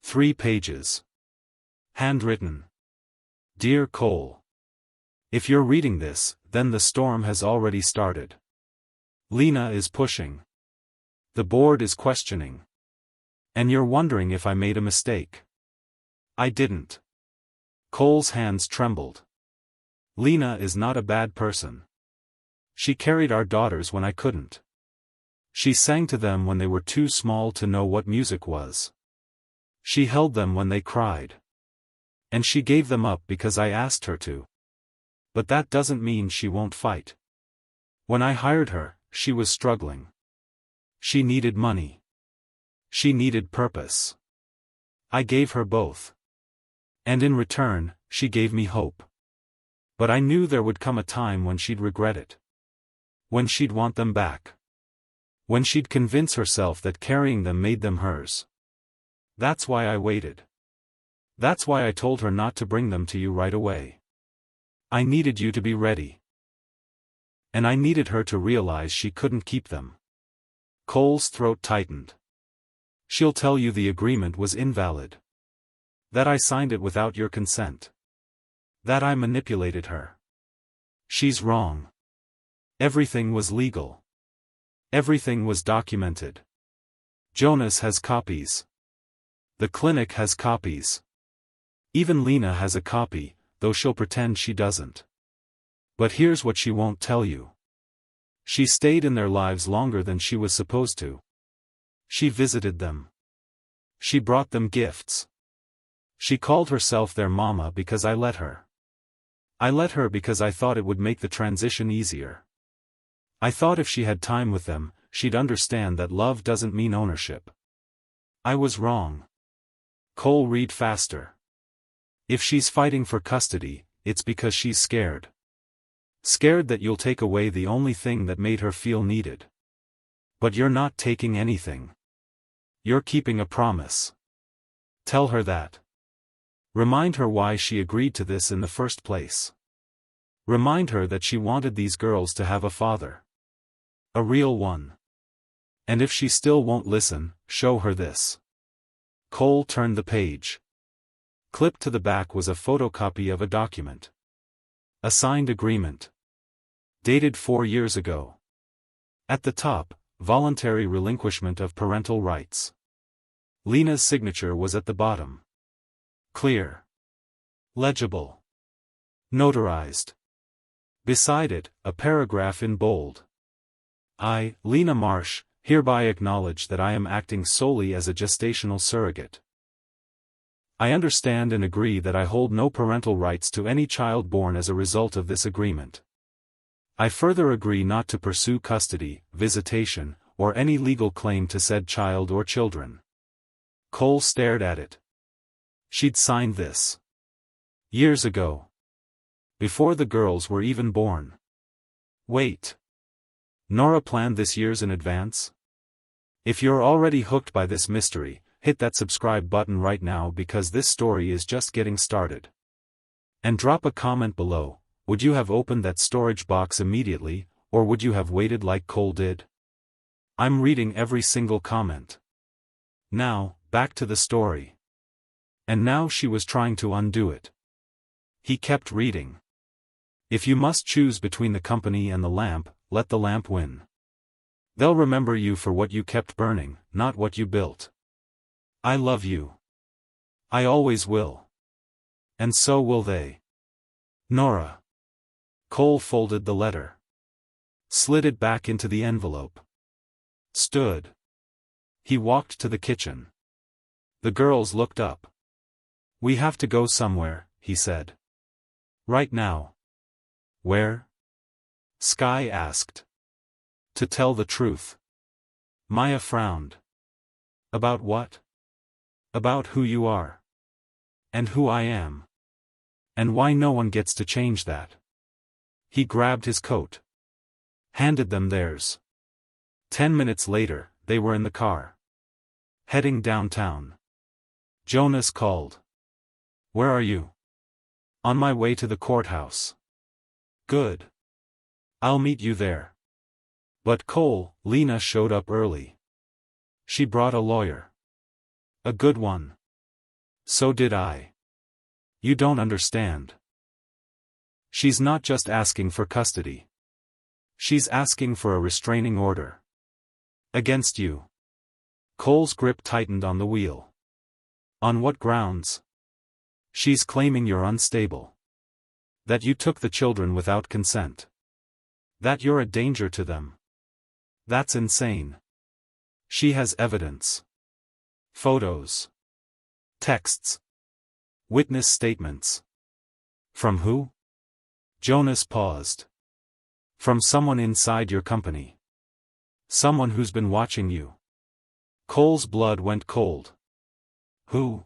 3 pages. Handwritten. Dear Cole. If you're reading this, then the storm has already started. Lena is pushing. The board is questioning. And you're wondering if I made a mistake. I didn't. Cole's hands trembled. Lena is not a bad person. She carried our daughters when I couldn't. She sang to them when they were too small to know what music was. She held them when they cried. And she gave them up because I asked her to. But that doesn't mean she won't fight. When I hired her, she was struggling. She needed money. She needed purpose. I gave her both. And in return, she gave me hope. But I knew there would come a time when she'd regret it. When she'd want them back. When she'd convince herself that carrying them made them hers. That's why I waited. That's why I told her not to bring them to you right away. I needed you to be ready. And I needed her to realize she couldn't keep them. Cole's throat tightened. She'll tell you the agreement was invalid. That I signed it without your consent. That I manipulated her. She's wrong. Everything was legal. Everything was documented. Jonas has copies. The clinic has copies. Even Lena has a copy, though she'll pretend she doesn't. But here's what she won't tell you. She stayed in their lives longer than she was supposed to. She visited them. She brought them gifts. She called herself their mama because I let her. I let her because I thought it would make the transition easier. I thought if she had time with them, she'd understand that love doesn't mean ownership. I was wrong. Cole, read faster. If she's fighting for custody, it's because she's scared. Scared that you'll take away the only thing that made her feel needed. But you're not taking anything. You're keeping a promise. Tell her that. Remind her why she agreed to this in the first place. Remind her that she wanted these girls to have a father. A real one. And if she still won't listen, show her this. Cole turned the page. Clipped to the back was a photocopy of a document. A signed agreement. Dated 4 years ago. At the top, voluntary relinquishment of parental rights. Lena's signature was at the bottom. Clear. Legible. Notarized. Beside it, a paragraph in bold. I, Lena Marsh, hereby acknowledge that I am acting solely as a gestational surrogate. I understand and agree that I hold no parental rights to any child born as a result of this agreement. I further agree not to pursue custody, visitation, or any legal claim to said child or children. Cole stared at it. She'd signed this. Years ago. Before the girls were even born. Wait. Nora planned this years in advance? If you're already hooked by this mystery, hit that subscribe button right now because this story is just getting started. And drop a comment below. Would you have opened that storage box immediately, or would you have waited like Cole did? I'm reading every single comment. Now, back to the story. And now she was trying to undo it. He kept reading. If you must choose between the company and the lamp, let the lamp win. They'll remember you for what you kept burning, not what you built. I love you. I always will. And so will they. Nora. Cole folded the letter. Slid it back into the envelope. Stood. He walked to the kitchen. The girls looked up. We have to go somewhere, he said. Right now. Where? Sky asked. To tell the truth. Maya frowned. About what? About who you are. And who I am. And why no one gets to change that. He grabbed his coat. Handed them theirs. 10 minutes later, they were in the car. Heading downtown. Jonas called. Where are you? On my way to the courthouse. Good. I'll meet you there. But Cole, Lena showed up early. She brought a lawyer. A good one. So did I. You don't understand. She's not just asking for custody. She's asking for a restraining order. Against you. Cole's grip tightened on the wheel. On what grounds? She's claiming you're unstable. That you took the children without consent. That you're a danger to them. That's insane. She has evidence. Photos. Texts. Witness statements. From who? Jonas paused. From someone inside your company. Someone who's been watching you. Cole's blood went cold. Who?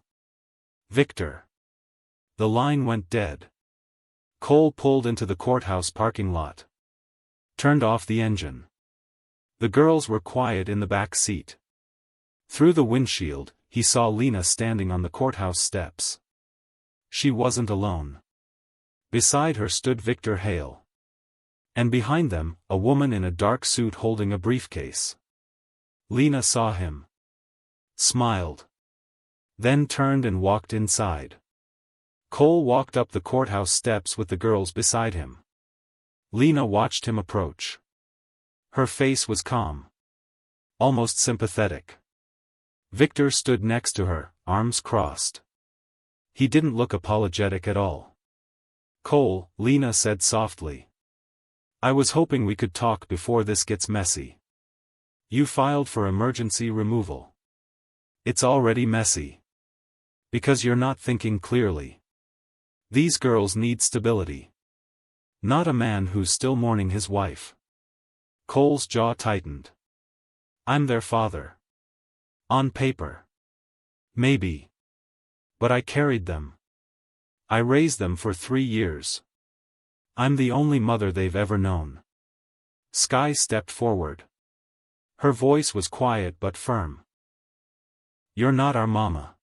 Victor. The line went dead. Cole pulled into the courthouse parking lot. Turned off the engine. The girls were quiet in the back seat. Through the windshield, he saw Lena standing on the courthouse steps. She wasn't alone. Beside her stood Victor Hale. And behind them, a woman in a dark suit holding a briefcase. Lena saw him. Smiled. Then turned and walked inside. Cole walked up the courthouse steps with the girls beside him. Lena watched him approach. Her face was calm. Almost sympathetic. Victor stood next to her, arms crossed. He didn't look apologetic at all. Cole, Lena said softly. I was hoping we could talk before this gets messy. You filed for emergency removal. It's already messy. Because you're not thinking clearly. These girls need stability. Not a man who's still mourning his wife. Cole's jaw tightened. I'm their father. On paper. Maybe. But I carried them. I raised them for 3 years. I'm the only mother they've ever known. Sky stepped forward. Her voice was quiet but firm. You're not our mama.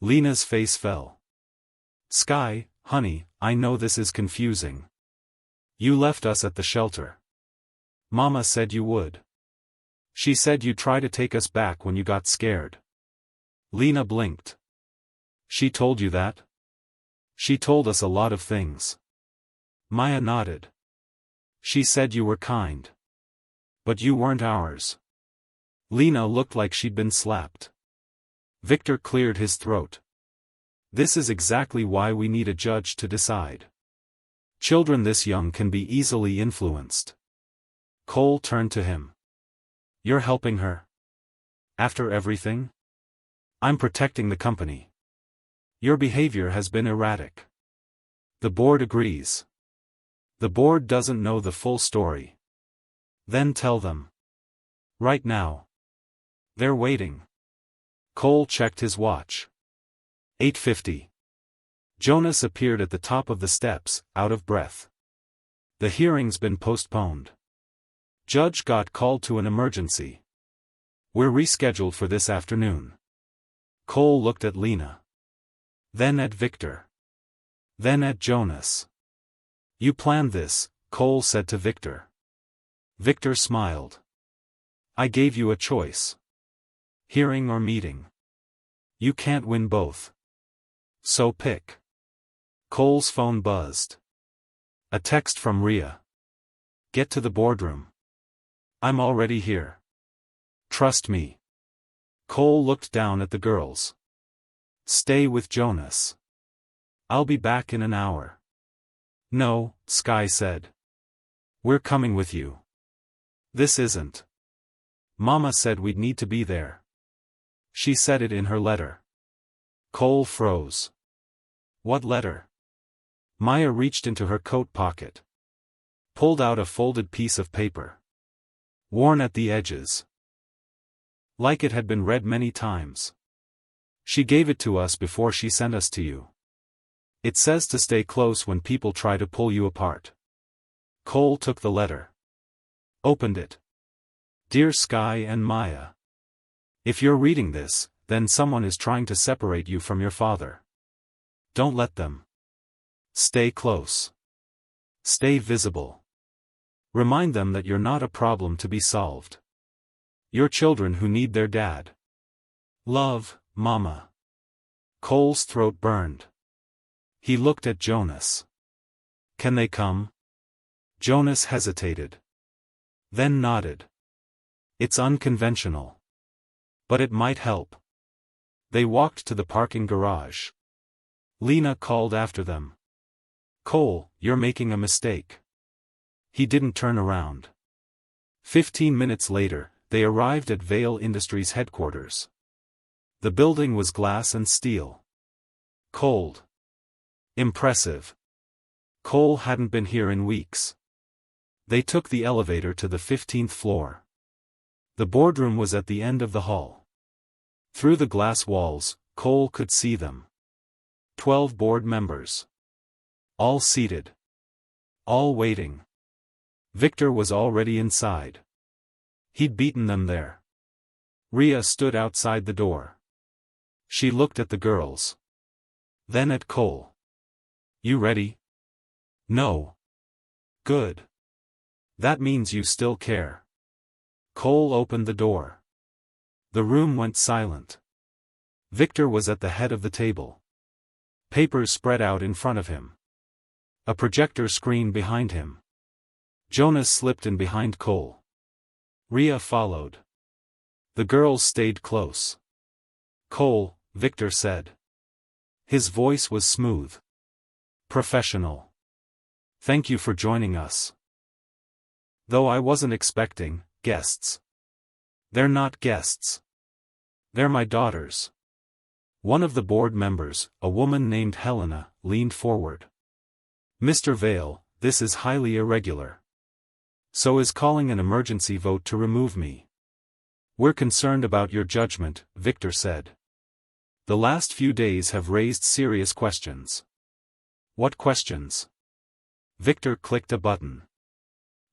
Lena's face fell. Sky, honey, I know this is confusing. You left us at the shelter. Mama said you would. She said you'd try to take us back when you got scared. Lena blinked. She told you that? She told us a lot of things. Maya nodded. She said you were kind. But you weren't ours. Lena looked like she'd been slapped. Victor cleared his throat. This is exactly why we need a judge to decide. Children this young can be easily influenced. Cole turned to him. You're helping her? After everything? I'm protecting the company. Your behavior has been erratic. The board agrees. The board doesn't know the full story. Then tell them. Right now. They're waiting. Cole checked his watch. 8:50. Jonas appeared at the top of the steps, out of breath. The hearing's been postponed. Judge got called to an emergency. We're rescheduled for this afternoon. Cole looked at Lena. Then at Victor. Then at Jonas. You planned this, Cole said to Victor. Victor smiled. I gave you a choice. Hearing or meeting. You can't win both. So pick. Cole's phone buzzed. A text from Rhea. Get to the boardroom. I'm already here. Trust me. Cole looked down at the girls. Stay with Jonas. I'll be back in an hour. No, Sky said. We're coming with you. This isn't. Mama said we'd need to be there. She said it in her letter. Cole froze. What letter? Maya reached into her coat pocket. Pulled out a folded piece of paper. Worn at the edges. Like it had been read many times. She gave it to us before she sent us to you. It says to stay close when people try to pull you apart. Cole took the letter. Opened it. Dear Sky and Maya. If you're reading this, then someone is trying to separate you from your father. Don't let them. Stay close. Stay visible. Remind them that you're not a problem to be solved. You're children who need their dad. Love, Mama. Cole's throat burned. He looked at Jonas. Can they come? Jonas hesitated. Then nodded. It's unconventional. But it might help. They walked to the parking garage. Lena called after them. Cole, you're making a mistake. He didn't turn around. 15 minutes later, they arrived at Vale Industries headquarters. The building was glass and steel. Cold. Impressive. Cole hadn't been here in weeks. They took the elevator to the 15th floor. The boardroom was at the end of the hall. Through the glass walls, Cole could see them. 12 board members. All seated. All waiting. Victor was already inside. He'd beaten them there. Rhea stood outside the door. She looked at the girls. Then at Cole. You ready? No. Good. That means you still care. Cole opened the door. The room went silent. Victor was at the head of the table. Papers spread out in front of him. A projector screen behind him. Jonas slipped in behind Cole. Rhea followed. The girls stayed close. Cole, Victor said. His voice was smooth. Professional. Thank you for joining us. Though I wasn't expecting guests. They're not guests. They're my daughters. One of the board members, a woman named Helena, leaned forward. Mr. Vale, this is highly irregular. So is calling an emergency vote to remove me. We're concerned about your judgment, Victor said. The last few days have raised serious questions. What questions? Victor clicked a button.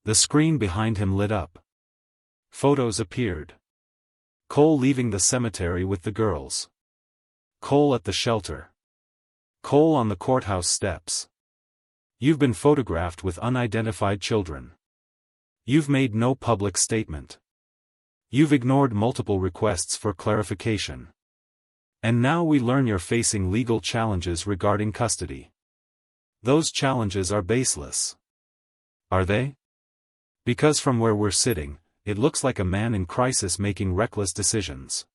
The screen behind him lit up. Photos appeared. Cole leaving the cemetery with the girls. Cole at the shelter. Cole on the courthouse steps. You've been photographed with unidentified children. You've made no public statement. You've ignored multiple requests for clarification. And now we learn you're facing legal challenges regarding custody. Those challenges are baseless. Are they? Because from where we're sitting, it looks like a man in crisis making reckless decisions.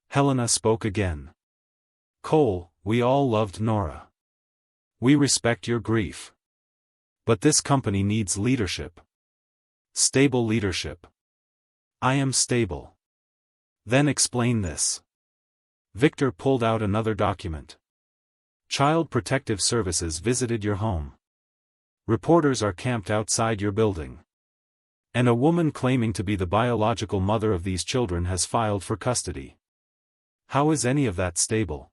Helena spoke again. Cole, we all loved Nora. We respect your grief. But this company needs leadership. Stable leadership. I am stable. Then explain this. Victor pulled out another document. Child Protective Services visited your home. Reporters are camped outside your building. And a woman claiming to be the biological mother of these children has filed for custody. How is any of that stable?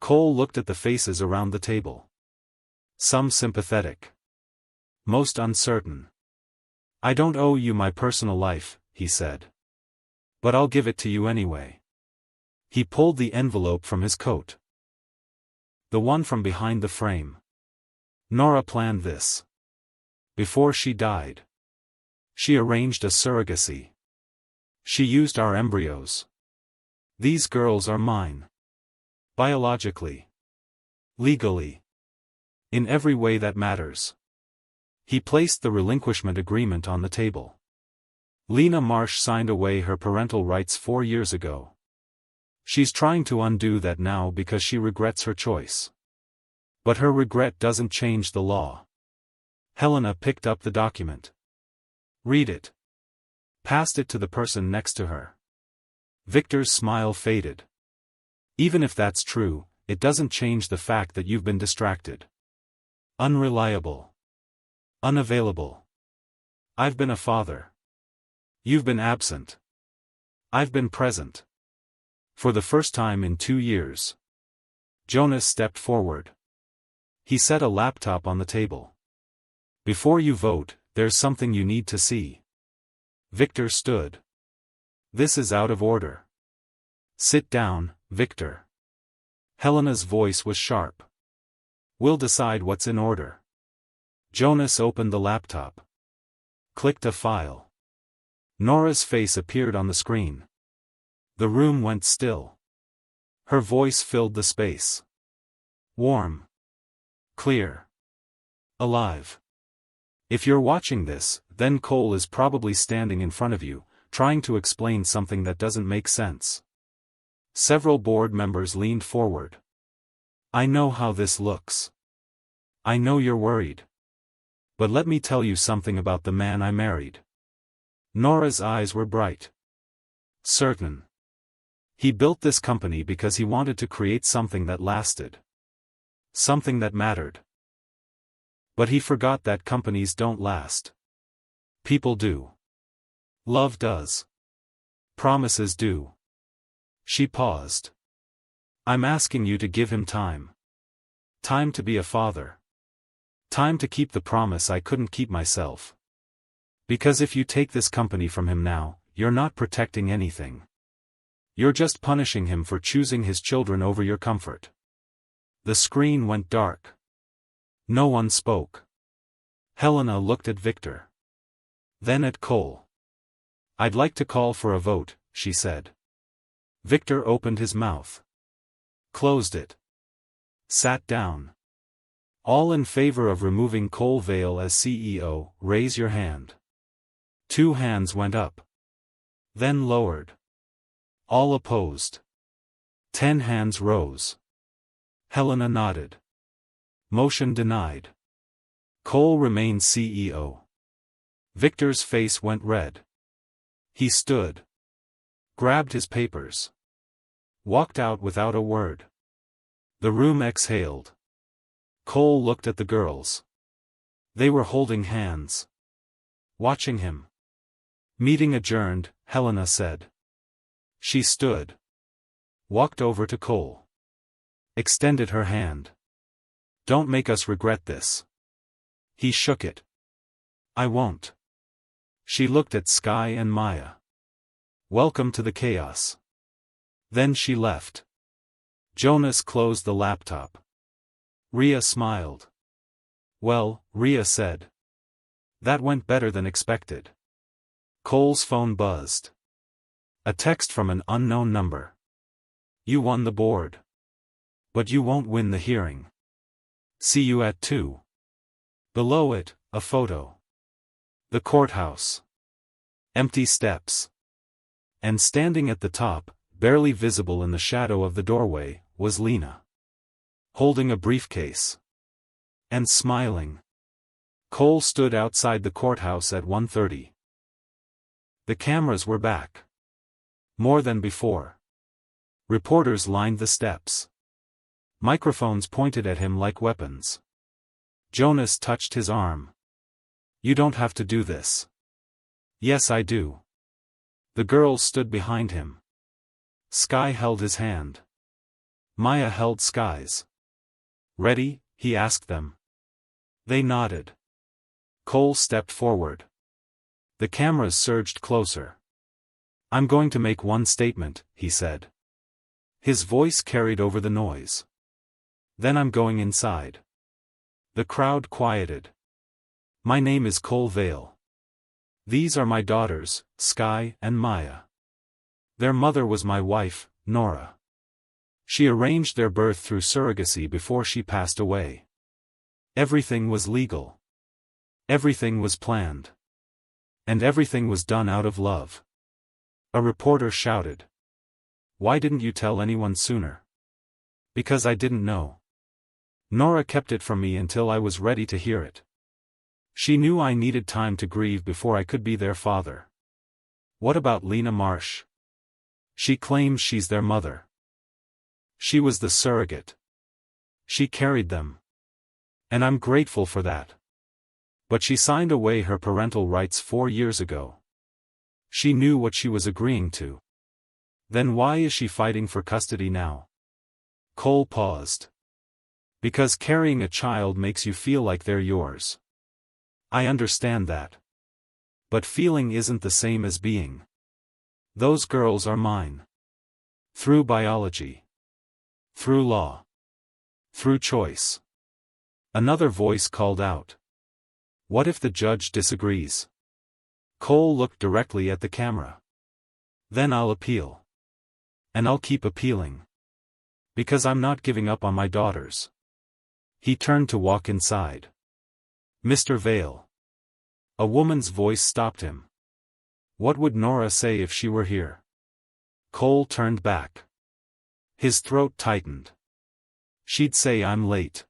Cole looked at the faces around the table. Some sympathetic. Most uncertain. I don't owe you my personal life, he said. But I'll give it to you anyway. He pulled the envelope from his coat. The one from behind the frame. Nora planned this. Before she died. She arranged a surrogacy. She used our embryos. These girls are mine. Biologically. Legally. In every way that matters. He placed the relinquishment agreement on the table. Lena Marsh signed away her parental rights 4 years ago. She's trying to undo that now because she regrets her choice. But her regret doesn't change the law. Helena picked up the document. Read it. Passed it to the person next to her. Victor's smile faded. Even if that's true, it doesn't change the fact that you've been distracted. Unreliable. Unavailable. I've been a father. You've been absent. I've been present. For the first time in 2 years. Jonas stepped forward. He set a laptop on the table. Before you vote, there's something you need to see. Victor stood. This is out of order. Sit down, Victor. Helena's voice was sharp. We'll decide what's in order. Jonas opened the laptop. Clicked a file. Nora's face appeared on the screen. The room went still. Her voice filled the space. Warm. Clear. Alive. If you're watching this, then Cole is probably standing in front of you, trying to explain something that doesn't make sense. Several board members leaned forward. I know how this looks. I know you're worried. But let me tell you something about the man I married. Nora's eyes were bright. Certain. He built this company because he wanted to create something that lasted. Something that mattered. But he forgot that companies don't last. People do. Love does. Promises do. She paused. I'm asking you to give him time. Time to be a father. Time to keep the promise I couldn't keep myself. Because if you take this company from him now, you're not protecting anything. You're just punishing him for choosing his children over your comfort. The screen went dark. No one spoke. Helena looked at Victor. Then at Cole. I'd like to call for a vote, she said. Victor opened his mouth. Closed it. Sat down. All in favor of removing Cole Vale as CEO, raise your hand. 2 hands went up. Then lowered. All opposed. 10 hands rose. Helena nodded. Motion denied. Cole remained CEO. Victor's face went red. He stood. Grabbed his papers. Walked out without a word. The room exhaled. Cole looked at the girls. They were holding hands. Watching him. Meeting adjourned, Helena said. She stood. Walked over to Cole. Extended her hand. Don't make us regret this. He shook it. I won't. She looked at Sky and Maya. Welcome to the chaos. Then she left. Jonas closed the laptop. Rhea smiled. Well, Rhea said. That went better than expected. Cole's phone buzzed. A text from an unknown number. You won the board. But you won't win the hearing. See you at 2. Below it, a photo. The courthouse. Empty steps. And standing at the top, barely visible in the shadow of the doorway, was Lena. Holding a briefcase. And smiling. Cole stood outside the courthouse at 1:30. The cameras were back. More than before. Reporters lined the steps. Microphones pointed at him like weapons. Jonas touched his arm. You don't have to do this. Yes, I do. The girls stood behind him. Sky held his hand. Maya held Sky's. Ready? He asked them. They nodded. Cole stepped forward. The cameras surged closer. I'm going to make one statement, he said. His voice carried over the noise. Then I'm going inside. The crowd quieted. My name is Cole Vale. These are my daughters, Sky and Maya. Their mother was my wife, Nora. She arranged their birth through surrogacy before she passed away. Everything was legal. Everything was planned. And everything was done out of love. A reporter shouted. Why didn't you tell anyone sooner? Because I didn't know. Nora kept it from me until I was ready to hear it. She knew I needed time to grieve before I could be their father. What about Lena Marsh? She claims she's their mother. She was the surrogate. She carried them. And I'm grateful for that. But she signed away her parental rights 4 years ago. She knew what she was agreeing to. Then why is she fighting for custody now? Cole paused. Because carrying a child makes you feel like they're yours. I understand that. But feeling isn't the same as being. Those girls are mine. Through biology. Through law. Through choice. Another voice called out. What if the judge disagrees? Cole looked directly at the camera. Then I'll appeal. And I'll keep appealing. Because I'm not giving up on my daughters. He turned to walk inside. Mr. Vale. A woman's voice stopped him. What would Nora say if she were here? Cole turned back. His throat tightened. She'd say I'm late.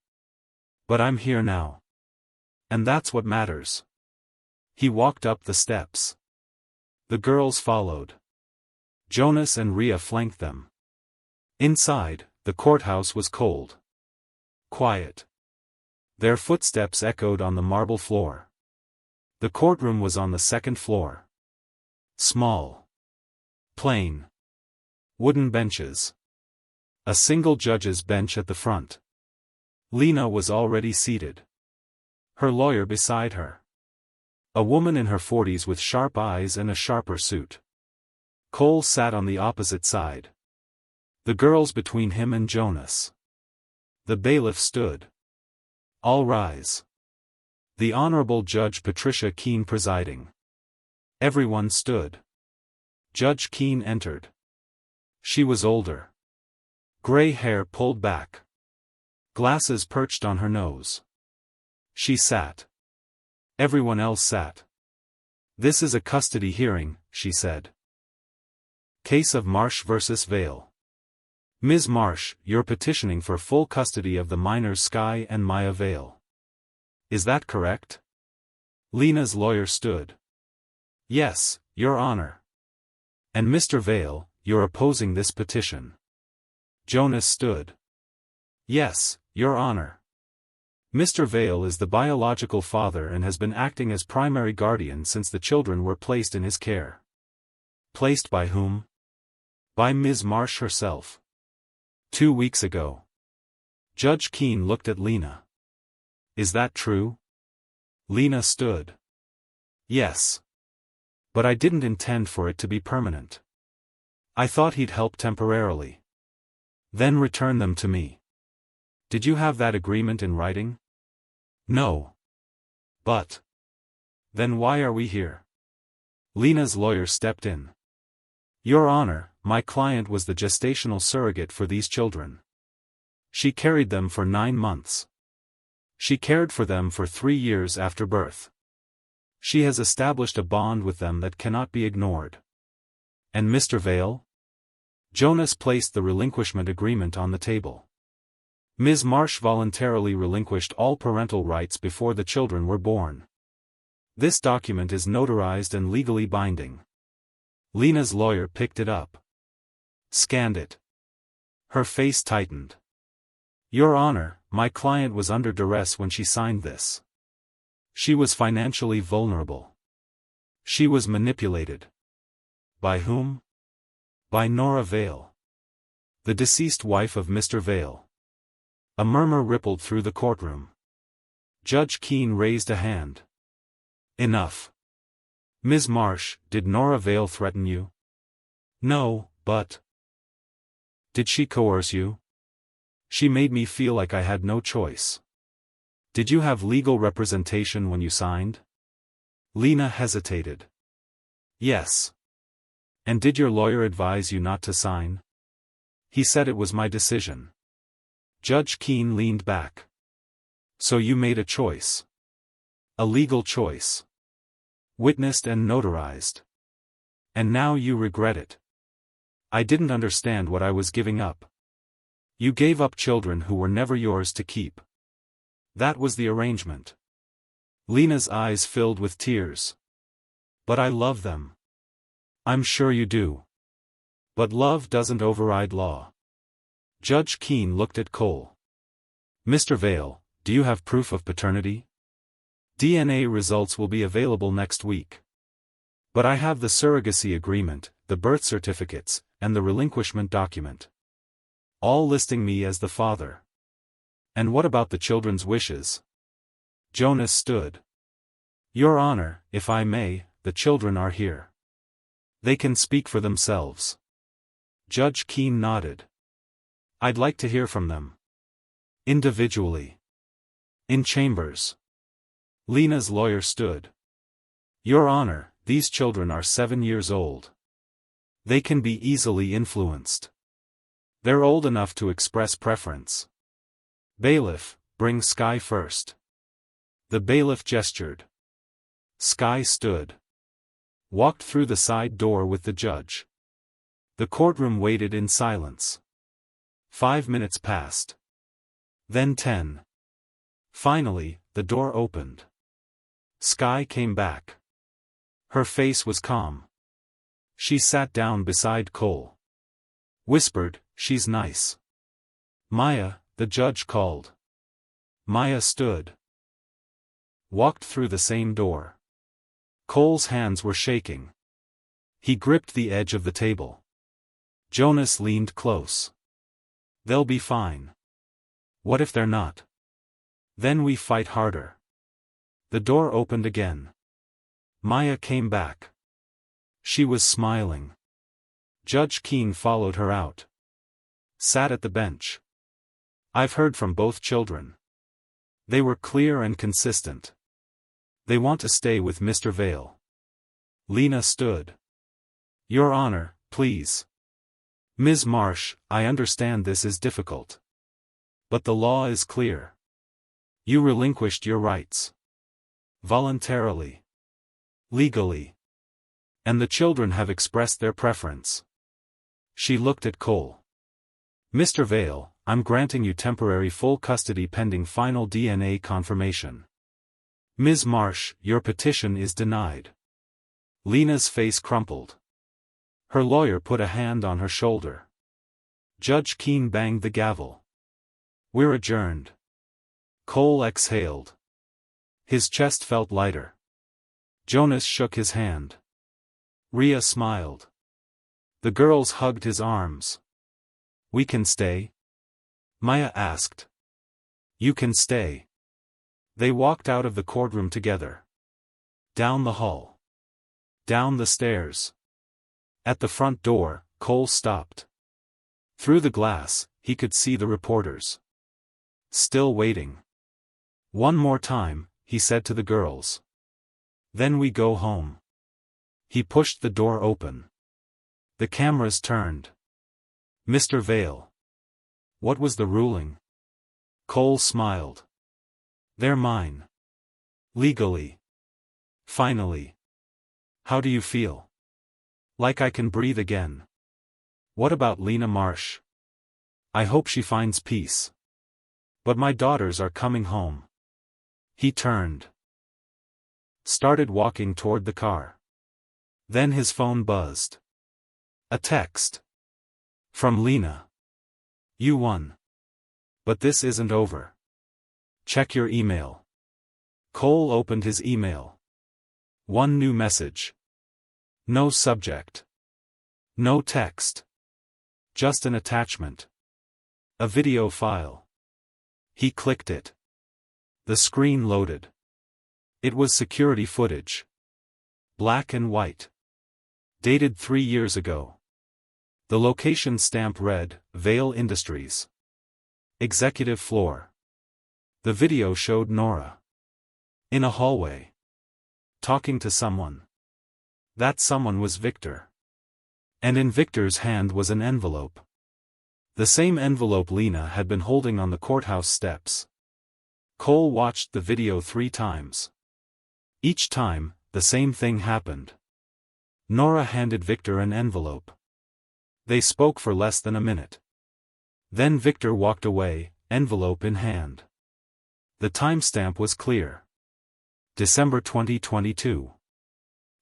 But I'm here now. And that's what matters. He walked up the steps. The girls followed. Jonas and Rhea flanked them. Inside, the courthouse was cold. Quiet. Their footsteps echoed on the marble floor. The courtroom was on the second floor. Small. Plain. Wooden benches. A single judge's bench at the front. Lena was already seated. Her lawyer beside her. A woman in her 40s with sharp eyes and a sharper suit. Cole sat on the opposite side. The girls between him and Jonas. The bailiff stood. All rise. The Honorable Judge Patricia Keene presiding. Everyone stood. Judge Keene entered. She was older. Gray hair pulled back. Glasses perched on her nose. She sat. Everyone else sat. This is a custody hearing, she said. Case of Marsh vs. Vale. Ms. Marsh, you're petitioning for full custody of the minors Sky and Maya Vale. Is that correct? Lena's lawyer stood. Yes, Your Honor. And Mr. Vale, you're opposing this petition. Jonas stood. Yes, Your Honor. Mr. Vale is the biological father and has been acting as primary guardian since the children were placed in his care. Placed by whom? By Ms. Marsh herself. 2 weeks ago. Judge Keene looked at Lena. Is that true? Lena stood. Yes. But I didn't intend for it to be permanent. I thought he'd help temporarily. Then return them to me. Did you have that agreement in writing? No. But. Then why are we here? Lena's lawyer stepped in. Your Honor, my client was the gestational surrogate for these children. She carried them for 9 months. She cared for them for 3 years after birth. She has established a bond with them that cannot be ignored. And Mr. Vale? Jonas placed the relinquishment agreement on the table. Ms. Marsh voluntarily relinquished all parental rights before the children were born. This document is notarized and legally binding. Lena's lawyer picked it up. Scanned it. Her face tightened. Your Honor, my client was under duress when she signed this. She was financially vulnerable. She was manipulated. By whom? By Nora Vale. The deceased wife of Mr. Vale. A murmur rippled through the courtroom. Judge Keene raised a hand. Enough. Ms. Marsh, did Nora Vale threaten you? No, but... Did she coerce you? She made me feel like I had no choice. Did you have legal representation when you signed? Lena hesitated. Yes. And did your lawyer advise you not to sign? He said it was my decision. Judge Keene leaned back. So you made a choice. A legal choice. Witnessed and notarized. And now you regret it. I didn't understand what I was giving up. You gave up children who were never yours to keep. That was the arrangement. Lena's eyes filled with tears. But I love them. I'm sure you do. But love doesn't override law. Judge Keene looked at Cole. Mr. Vale, do you have proof of paternity? DNA results will be available next week. But I have the surrogacy agreement, the birth certificates, and the relinquishment document. All listing me as the father. And what about the children's wishes? Jonas stood. Your Honor, if I may, the children are here. They can speak for themselves. Judge Keene nodded. I'd like to hear from them. Individually. In chambers. Lena's lawyer stood. Your Honor, these children are 7 years old. They can be easily influenced. They're old enough to express preference. Bailiff, bring Sky first. The bailiff gestured. Sky stood. Walked through the side door with the judge. The courtroom waited in silence. 5 minutes passed. Then 10. Finally, the door opened. Sky came back. Her face was calm. She sat down beside Cole. Whispered, "She's nice." "Maya," the judge called. Maya stood. Walked through the same door. Cole's hands were shaking. He gripped the edge of the table. Jonas leaned close. "They'll be fine." "What if they're not?" "Then we fight harder." The door opened again. Maya came back. She was smiling. Judge Keene followed her out. Sat at the bench. "I've heard from both children. They were clear and consistent. They want to stay with Mr. Vale." Lena stood. "Your Honor, please. Ms. Marsh, I understand this is difficult. But the law is clear. You relinquished your rights. Voluntarily. Legally. And the children have expressed their preference." She looked at Cole. "Mr. Vale, I'm granting you temporary full custody pending final DNA confirmation. Ms. Marsh, your petition is denied." Lena's face crumpled. Her lawyer put a hand on her shoulder. Judge Keene banged the gavel. "We're adjourned." Cole exhaled. His chest felt lighter. Jonas shook his hand. Rhea smiled. The girls hugged his arms. "We can stay?" Maya asked. "You can stay." They walked out of the courtroom together. Down the hall. Down the stairs. At the front door, Cole stopped. Through the glass, he could see the reporters. Still waiting. "One more time," he said to the girls. "Then we go home." He pushed the door open. The cameras turned. "Mr. Vale. What was the ruling?" Cole smiled. "They're mine. Legally. Finally. How do you feel?" "Like I can breathe again." "What about Lena Marsh?" "I hope she finds peace. But my daughters are coming home." He turned. Started walking toward the car. Then his phone buzzed. A text. From Lena. "You won. But this isn't over. Check your email." Cole opened his email. One new message. No subject. No text. Just an attachment. A video file. He clicked it. The screen loaded. It was security footage. Black and white. Dated 3 years ago. The location stamp read, Vale Industries. Executive floor. The video showed Nora. In a hallway. Talking to someone. That someone was Victor. And in Victor's hand was an envelope. The same envelope Lena had been holding on the courthouse steps. Cole watched the video 3 times. Each time, the same thing happened. Nora handed Victor an envelope. They spoke for less than a minute. Then Victor walked away, envelope in hand. The timestamp was clear. December 2022.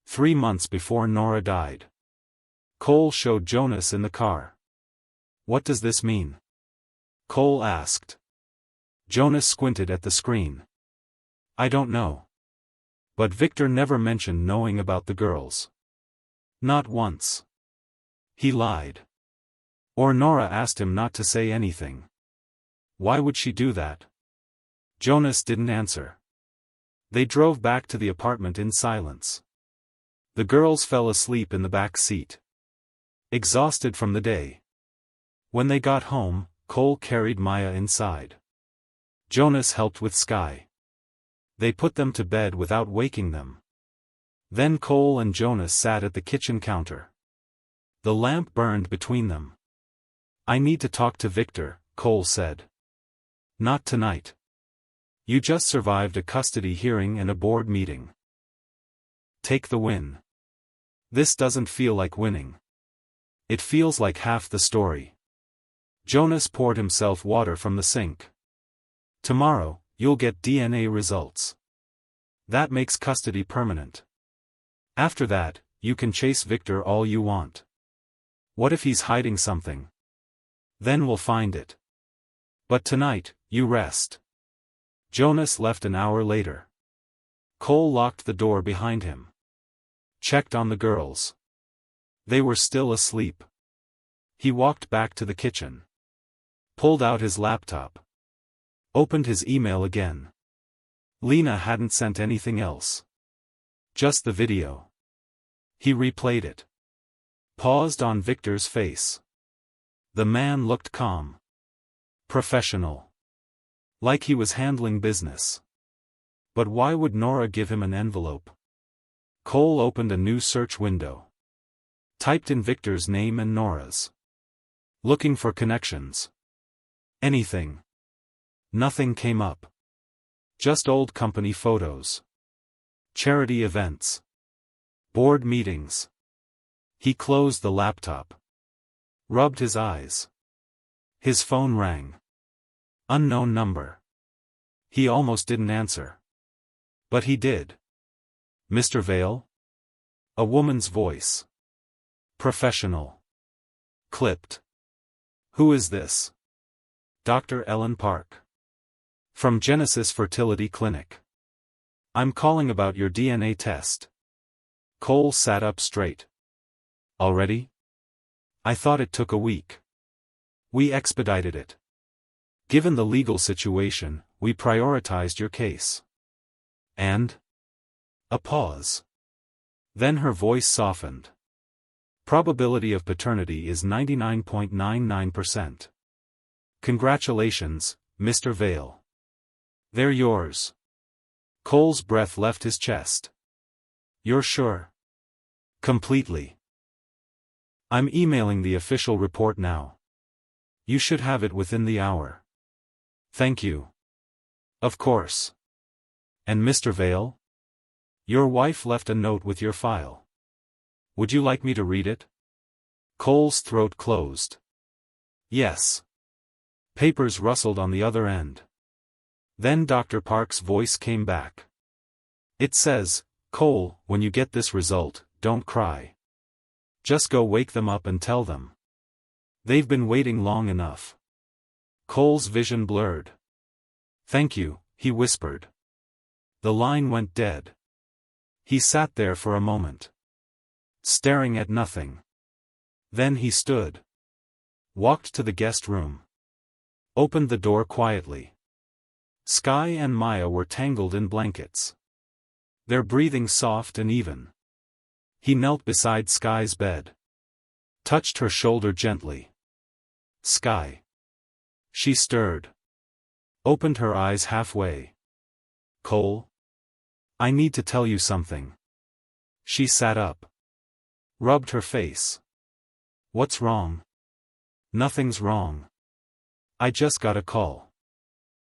3 months before Nora died. Cole showed Jonas in the car. "What does this mean?" Cole asked. Jonas squinted at the screen. "I don't know. But Victor never mentioned knowing about the girls. Not once. He lied. Or Nora asked him not to say anything. Why would she do that?" Jonas didn't answer. They drove back to the apartment in silence. The girls fell asleep in the back seat. Exhausted from the day. When they got home, Cole carried Maya inside. Jonas helped with Sky. They put them to bed without waking them. Then Cole and Jonas sat at the kitchen counter. The lamp burned between them. "I need to talk to Victor," Cole said. "Not tonight. You just survived a custody hearing and a board meeting. Take the win. This doesn't feel like winning. It feels like half the story." Jonas poured himself water from the sink. Tomorrow, you'll get DNA results. That makes custody permanent. After that, you can chase Victor all you want. What if he's hiding something? Then we'll find it. But tonight, you rest. Jonas left an hour later. Cole locked the door behind him. Checked on the girls. They were still asleep. He walked back to the kitchen. Pulled out his laptop. Opened his email again. Lena hadn't sent anything else. Just the video. He replayed it. Paused on Victor's face. The man looked calm. Professional. Like he was handling business. But why would Nora give him an envelope? Cole opened a new search window. Typed in Victor's name and Nora's. Looking for connections. Anything. Nothing came up. Just old company photos. Charity events. Board meetings. He closed the laptop. Rubbed his eyes. His phone rang. Unknown number. He almost didn't answer. But he did. Mr. Vale? A woman's voice. Professional. Clipped. Who is this? Dr. Ellen Park. From Genesis Fertility Clinic. I'm calling about your DNA test. Cole sat up straight. Already? I thought it took a week. We expedited it. Given the legal situation, we prioritized your case. And? A pause. Then her voice softened. Probability of paternity is 99.99%. Congratulations, Mr. Vale. They're yours. Cole's breath left his chest. You're sure? Completely. I'm emailing the official report now. You should have it within the hour. Thank you. Of course. And Mr. Vale? Your wife left a note with your file. Would you like me to read it? Cole's throat closed. Yes. Papers rustled on the other end. Then Dr. Park's voice came back. It says, Cole, when you get this result, don't cry. Just go wake them up and tell them. They've been waiting long enough. Cole's vision blurred. Thank you, he whispered. The line went dead. He sat there for a moment. Staring at nothing. Then he stood. Walked to the guest room. Opened the door quietly. Sky and Maya were tangled in blankets. Their breathing soft and even. He knelt beside Sky's bed. Touched her shoulder gently. Sky. She stirred. Opened her eyes halfway. Cole? I need to tell you something. She sat up. Rubbed her face. What's wrong? Nothing's wrong. I just got a call.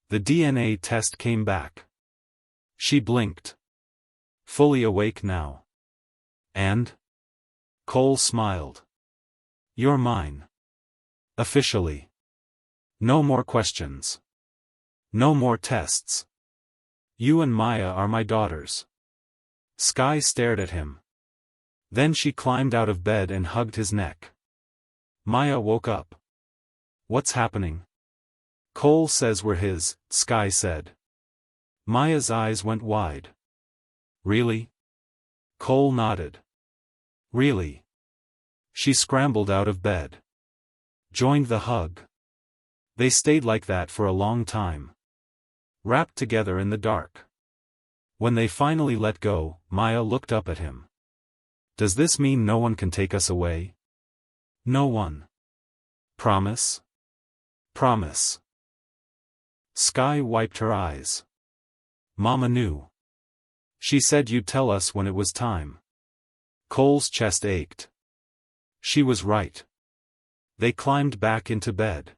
The DNA test came back. She blinked. Fully awake now. And? Cole smiled. You're mine. Officially. No more questions. No more tests. You and Maya are my daughters. Sky stared at him. Then she climbed out of bed and hugged his neck. Maya woke up. What's happening? Cole says we're his, Sky said. Maya's eyes went wide. Really? Cole nodded. Really? She scrambled out of bed. Joined the hug. They stayed like that for a long time. Wrapped together in the dark. When they finally let go, Maya looked up at him. Does this mean no one can take us away? No one. Promise? Promise. Sky wiped her eyes. Mama knew. She said you'd tell us when it was time. Cole's chest ached. She was right. They climbed back into bed.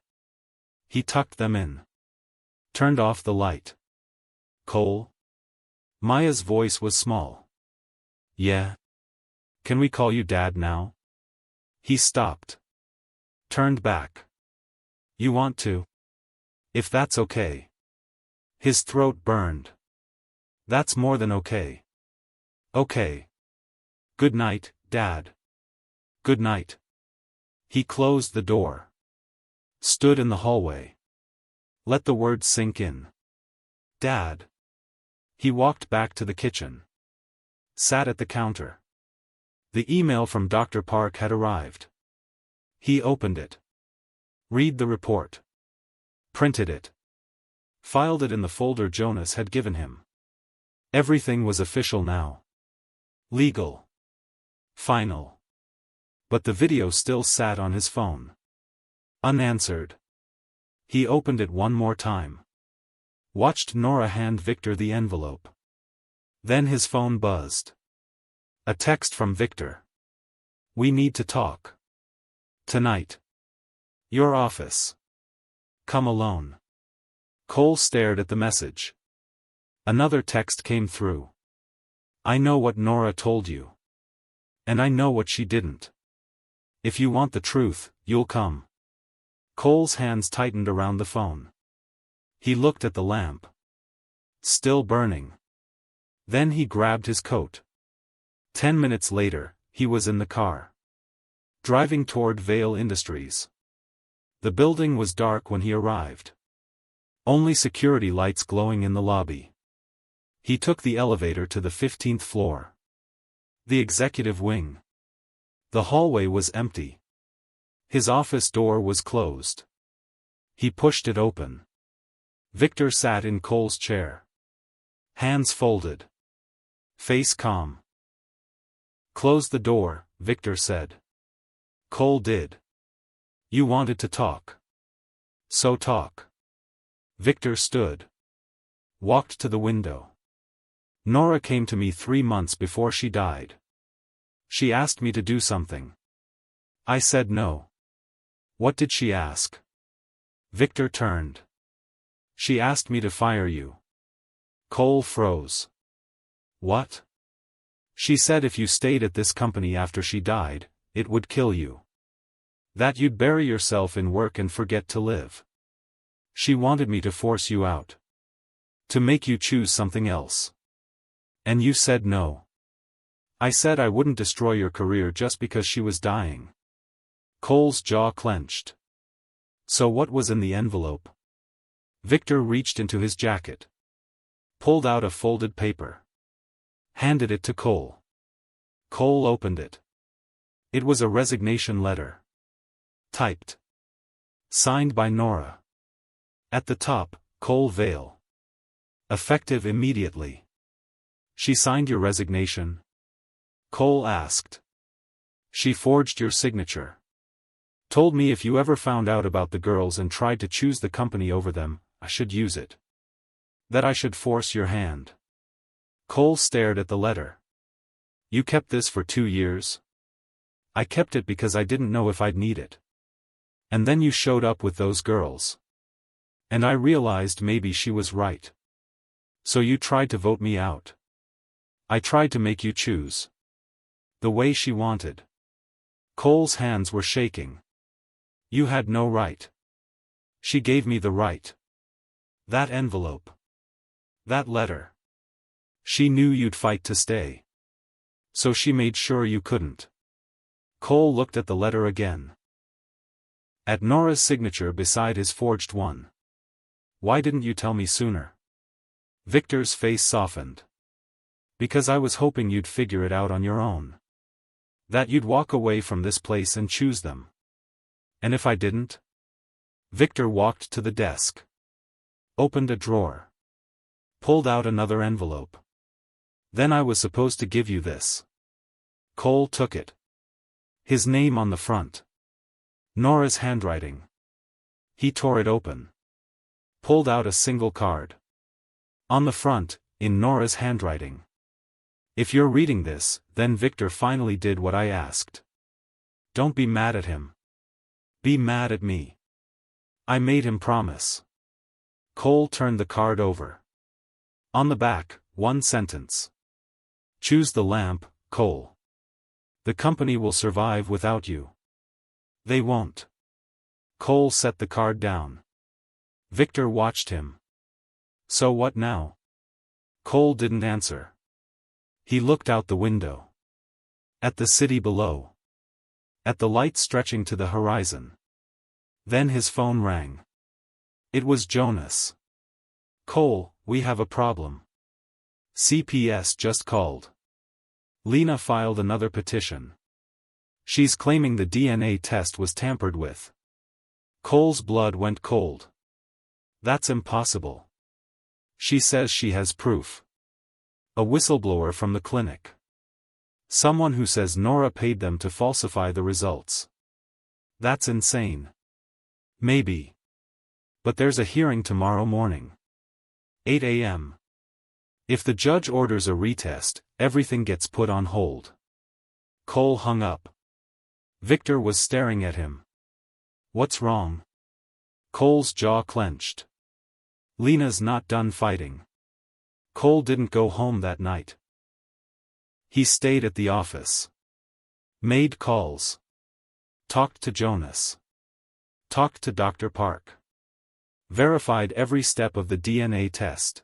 He tucked them in. Turned off the light. Cole? Maya's voice was small. Yeah? Can we call you Dad now? He stopped. Turned back. You want to? If that's okay. His throat burned. That's more than okay. Okay. Good night, Dad. Good night. He closed the door. Stood in the hallway. Let the words sink in. Dad. He walked back to the kitchen. Sat at the counter. The email from Dr. Park had arrived. He opened it. Read the report. Printed it. Filed it in the folder Jonas had given him. Everything was official now. Legal. Final. But the video still sat on his phone. Unanswered. He opened it one more time. Watched Nora hand Victor the envelope. Then his phone buzzed. A text from Victor. We need to talk. Tonight. Your office. Come alone. Cole stared at the message. Another text came through. I know what Nora told you. And I know what she didn't. If you want the truth, you'll come. Cole's hands tightened around the phone. He looked at the lamp. Still burning. Then he grabbed his coat. 10 minutes later, he was in the car. Driving toward Vale Industries. The building was dark when he arrived. Only security lights glowing in the lobby. He took the elevator to the 15th floor. The executive wing. The hallway was empty. His office door was closed. He pushed it open. Victor sat in Cole's chair. Hands folded. Face calm. Close the door, Victor said. Cole did. You wanted to talk. So talk. Victor stood. Walked to the window. Nora came to me 3 months before she died. She asked me to do something. I said no. What did she ask? Victor turned. She asked me to fire you. Cole froze. What? She said if you stayed at this company after she died, it would kill you. That you'd bury yourself in work and forget to live. She wanted me to force you out. To make you choose something else. And you said no. I said I wouldn't destroy your career just because she was dying. Cole's jaw clenched. So what was in the envelope? Victor reached into his jacket. Pulled out a folded paper. Handed it to Cole. Cole opened it. It was a resignation letter. Typed. Signed by Nora. At the top, Cole Vale. Effective immediately. She signed your resignation? Cole asked. She forged your signature. Told me if you ever found out about the girls and tried to choose the company over them, I should use it. That I should force your hand. Cole stared at the letter. You kept this for 2 years? I kept it because I didn't know if I'd need it. And then you showed up with those girls. And I realized maybe she was right. So you tried to vote me out. I tried to make you choose. The way she wanted. Cole's hands were shaking. You had no right. She gave me the right. That envelope. That letter. She knew you'd fight to stay. So she made sure you couldn't. Cole looked at the letter again. At Nora's signature beside his forged one. Why didn't you tell me sooner? Victor's face softened. Because I was hoping you'd figure it out on your own. That you'd walk away from this place and choose them. And if I didn't? Victor walked to the desk. Opened a drawer. Pulled out another envelope. Then I was supposed to give you this. Cole took it. His name on the front. Nora's handwriting. He tore it open. Pulled out a single card. On the front, in Nora's handwriting. If you're reading this, then Victor finally did what I asked. Don't be mad at him. Be mad at me. I made him promise. Cole turned the card over. On the back, one sentence. Choose the lamp, Cole. The company will survive without you. They won't. Cole set the card down. Victor watched him. So what now? Cole didn't answer. He looked out the window. At the city below. At the light stretching to the horizon. Then his phone rang. It was Jonas. Cole, we have a problem. CPS just called. Lena filed another petition. She's claiming the DNA test was tampered with. Cole's blood went cold. That's impossible. She says she has proof. A whistleblower from the clinic. Someone who says Nora paid them to falsify the results. That's insane. Maybe. But there's a hearing tomorrow morning. 8 a.m. If the judge orders a retest, everything gets put on hold. Cole hung up. Victor was staring at him. What's wrong? Cole's jaw clenched. Lena's not done fighting. Cole didn't go home that night. He stayed at the office. Made calls. Talked to Jonas. Talked to Dr. Park. Verified every step of the DNA test.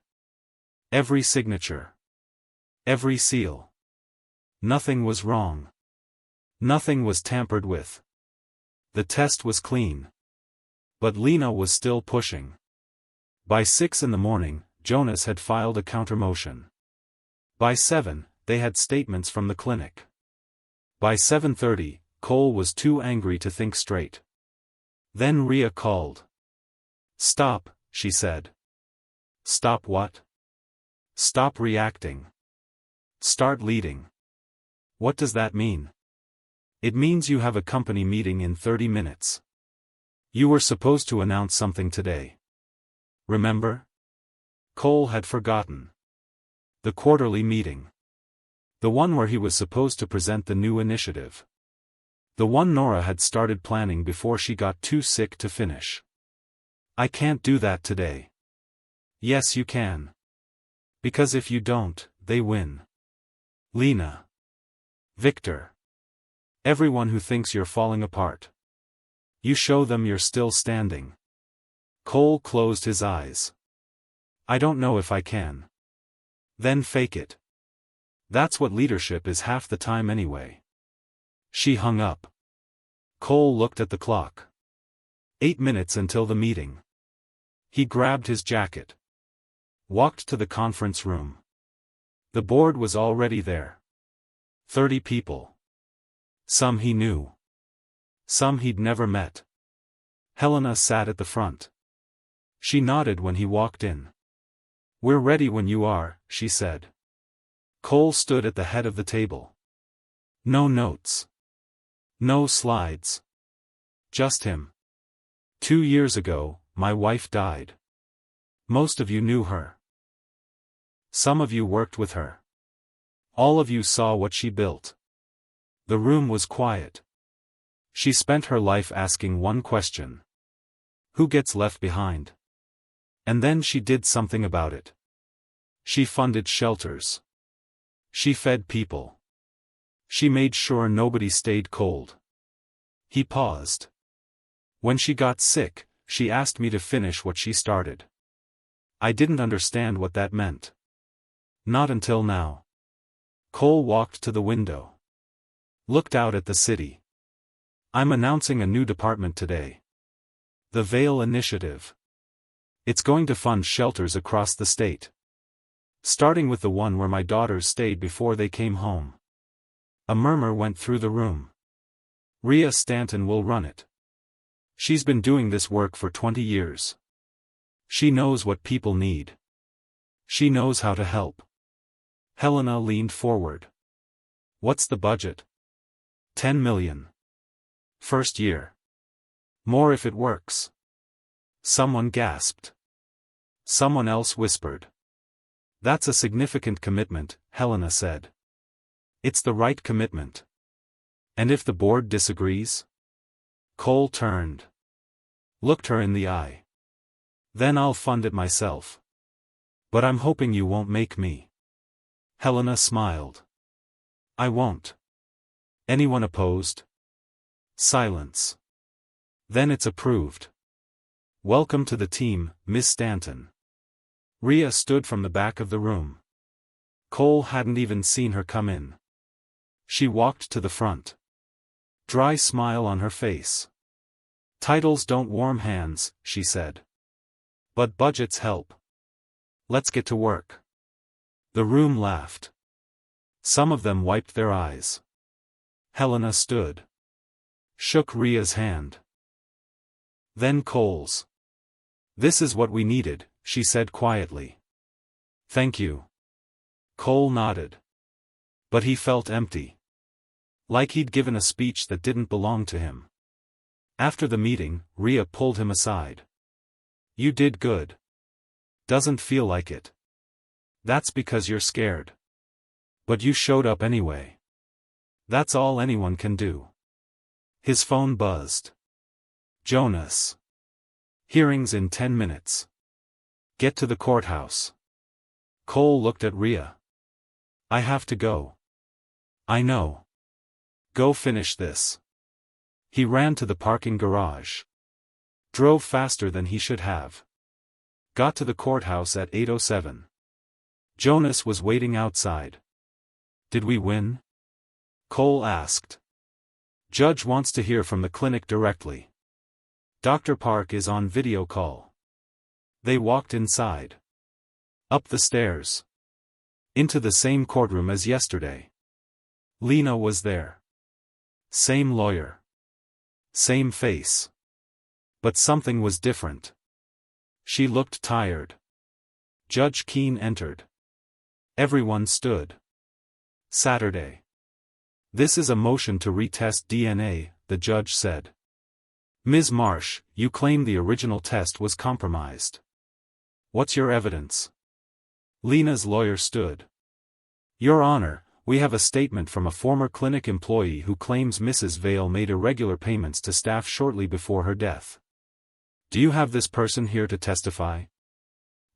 Every signature. Every seal. Nothing was wrong. Nothing was tampered with. The test was clean. But Lena was still pushing. By 6 in the morning, Jonas had filed a countermotion. By 7, they had statements from the clinic. By 7:30, Cole was too angry to think straight. Then Rhea called. Stop, she said. Stop what? Stop reacting. Start leading. What does that mean? It means you have a company meeting in 30 minutes. You were supposed to announce something today. Remember? Cole had forgotten. The quarterly meeting. The one where he was supposed to present the new initiative. The one Nora had started planning before she got too sick to finish. I can't do that today. Yes, you can. Because if you don't, they win. Lena. Victor. Everyone who thinks you're falling apart. You show them you're still standing. Cole closed his eyes. I don't know if I can. Then fake it. That's what leadership is half the time anyway. She hung up. Cole looked at the clock. 8 minutes until the meeting. He grabbed his jacket. Walked to the conference room. The board was already there. 30 people. Some he knew. Some he'd never met. Helena sat at the front. She nodded when he walked in. We're ready when you are, she said. Cole stood at the head of the table. No notes. No slides. Just him. 2 years ago, my wife died. Most of you knew her. Some of you worked with her. All of you saw what she built. The room was quiet. She spent her life asking one question. Who gets left behind? And then she did something about it. She funded shelters. She fed people. She made sure nobody stayed cold. He paused. When she got sick, she asked me to finish what she started. I didn't understand what that meant. Not until now. Cole walked to the window. Looked out at the city. I'm announcing a new department today. The Vale Initiative. It's going to fund shelters across the state. Starting with the one where my daughters stayed before they came home. A murmur went through the room. Rhea Stanton will run it. She's been doing this work for 20 years. She knows what people need. She knows how to help. Helena leaned forward. What's the budget? 10 million. First year. More if it works. Someone gasped. Someone else whispered. That's a significant commitment, Helena said. It's the right commitment. And if the board disagrees? Cole turned. Looked her in the eye. Then I'll fund it myself. But I'm hoping you won't make me. Helena smiled. I won't. Anyone opposed? Silence. Then it's approved. Welcome to the team, Miss Stanton. Rhea stood from the back of the room. Cole hadn't even seen her come in. She walked to the front. Dry smile on her face. "Titles don't warm hands," she said. "But budgets help. Let's get to work." The room laughed. Some of them wiped their eyes. Helena stood. Shook Rhea's hand. Then Cole's. "This is what we needed," she said quietly. "Thank you." Cole nodded. But he felt empty. Like he'd given a speech that didn't belong to him. After the meeting, Rhea pulled him aside. "You did good. Doesn't feel like it. That's because you're scared. But you showed up anyway. That's all anyone can do." His phone buzzed. "Jonas. Hearings in 10 minutes. Get to the courthouse." Cole looked at Rhea. "I have to go." "I know. Go finish this." He ran to the parking garage. Drove faster than he should have. Got to the courthouse at 8:07. Jonas was waiting outside. "Did we win?" Cole asked. "Judge wants to hear from the clinic directly. Dr. Park is on video call." They walked inside. Up the stairs. Into the same courtroom as yesterday. Lena was there. Same lawyer. Same face. But something was different. She looked tired. Judge Keene entered. Everyone stood. "Saturday. This is a motion to retest DNA," the judge said. "Ms. Marsh, you claim the original test was compromised. What's your evidence?" Lena's lawyer stood. "Your Honor, we have a statement from a former clinic employee who claims Mrs. Vale made irregular payments to staff shortly before her death. Do you have this person here to testify?"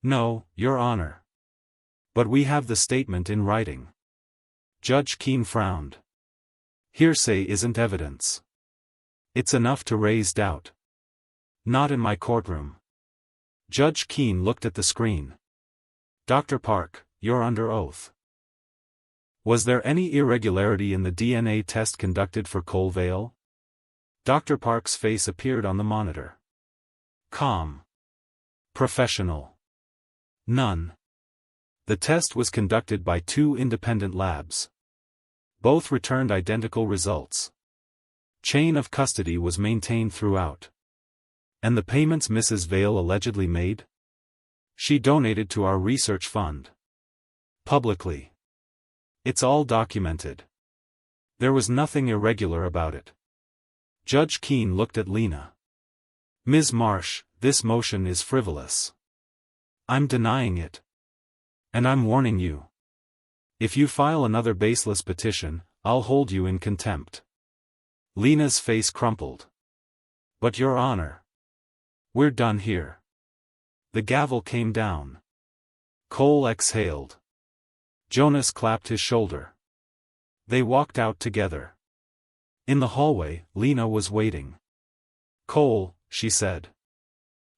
"No, Your Honor. But we have the statement in writing." Judge Keene frowned. "Hearsay isn't evidence. It's enough to raise doubt." "Not in my courtroom." Judge Keene looked at the screen. "Dr. Park, you're under oath. Was there any irregularity in the DNA test conducted for Cole Vale?" Dr. Park's face appeared on the monitor. Calm. Professional. "None. The test was conducted by 2 independent labs. Both returned identical results. Chain of custody was maintained throughout. And the payments Mrs. Vale allegedly made? She donated to our research fund. Publicly. It's all documented. There was nothing irregular about it." Judge Keene looked at Lena. "Ms. Marsh, this motion is frivolous. I'm denying it. And I'm warning you. If you file another baseless petition, I'll hold you in contempt." Lena's face crumpled. "But Your Honor. We're done here." The gavel came down. Cole exhaled. Jonas clapped his shoulder. They walked out together. In the hallway, Lena was waiting. "Cole," she said.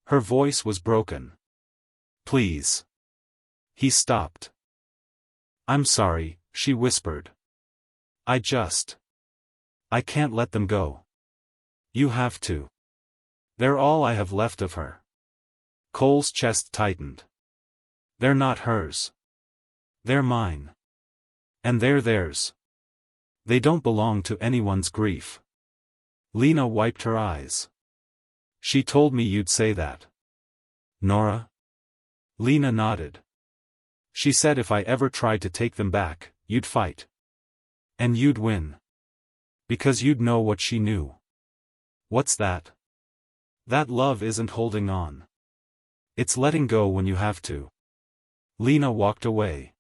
Her voice was broken. "Please." He stopped. "I'm sorry," she whispered. I can't let them go." "You have to. They're all I have left of her." Cole's chest tightened. "They're not hers. They're mine. And they're theirs. They don't belong to anyone's grief." Lena wiped her eyes. "She told me you'd say that." "Nora?" Lena nodded. "She said if I ever tried to take them back, you'd fight. And you'd win. Because you'd know what she knew." "What's that?" "That love isn't holding on. It's letting go when you have to." Lena walked away.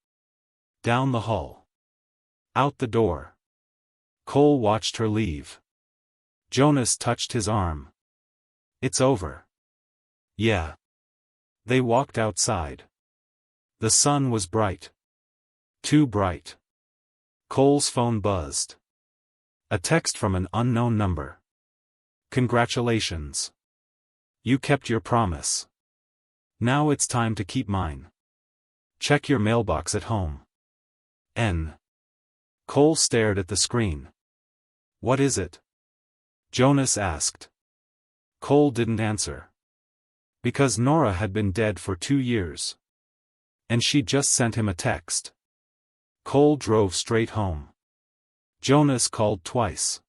Down the hall. Out the door. Cole watched her leave. Jonas touched his arm. "It's over." "Yeah." They walked outside. The sun was bright. Too bright. Cole's phone buzzed. A text from an unknown number. "Congratulations. You kept your promise. Now it's time to keep mine." Check your mailbox at home. N. Cole stared at the screen. What is it? Jonas asked. Cole didn't answer. Because Nora had been dead for 2 years. And she'd just sent him a text. Cole drove straight home. Jonas called twice.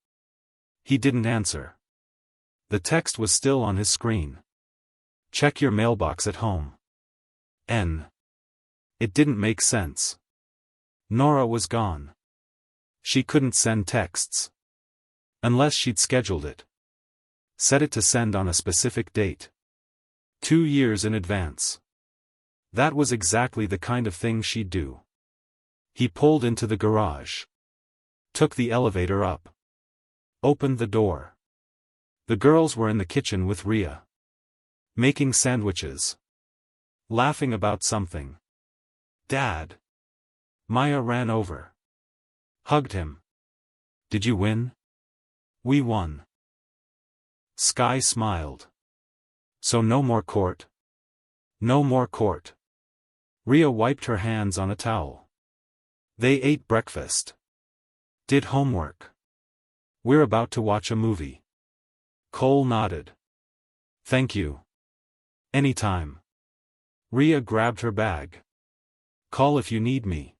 He didn't answer. The text was still on his screen. Check your mailbox at home. N. It didn't make sense. Nora was gone. She couldn't send texts. Unless she'd scheduled it. Set it to send on a specific date. 2 years in advance. That was exactly the kind of thing she'd do. He pulled into the garage. Took the elevator up. Opened the door. The girls were in the kitchen with Rhea. Making sandwiches. Laughing about something. Dad. Maya ran over. Hugged him. Did you win? We won. Sky smiled. So no more court? No more court. Rhea wiped her hands on a towel. They ate breakfast. Did homework. We're about to watch a movie. Cole nodded. Thank you. Anytime. Rhea grabbed her bag. Call if you need me.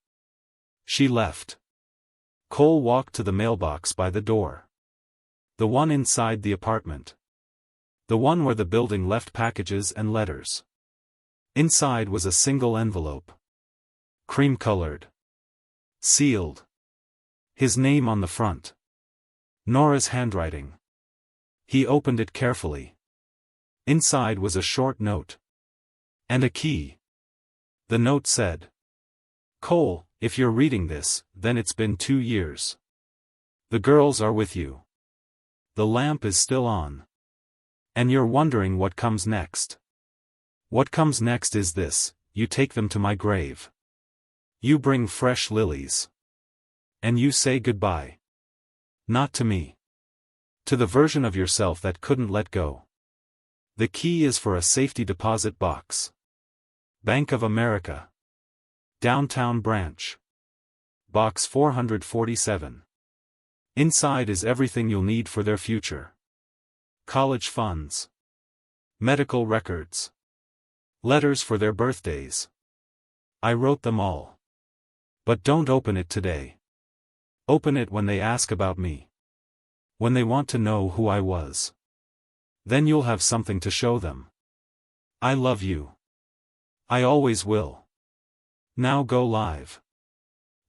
She left. Cole walked to the mailbox by the door. The one inside the apartment. The one where the building left packages and letters. Inside was a single envelope. Cream-colored. Sealed. His name on the front. Nora's handwriting. He opened it carefully. Inside was a short note. And a key. The note said, Cole, if you're reading this, then it's been 2 years. The girls are with you. The lamp is still on. And you're wondering what comes next. What comes next is this: you take them to my grave. You bring fresh lilies. And you say goodbye. Not to me. To the version of yourself that couldn't let go. The key is for a safety deposit box. Bank of America. Downtown branch. Box 447. Inside is everything you'll need for their future. College funds. Medical records. Letters for their birthdays. I wrote them all. But don't open it today. Open it when they ask about me. When they want to know who I was. Then you'll have something to show them. I love you. I always will. Now go live.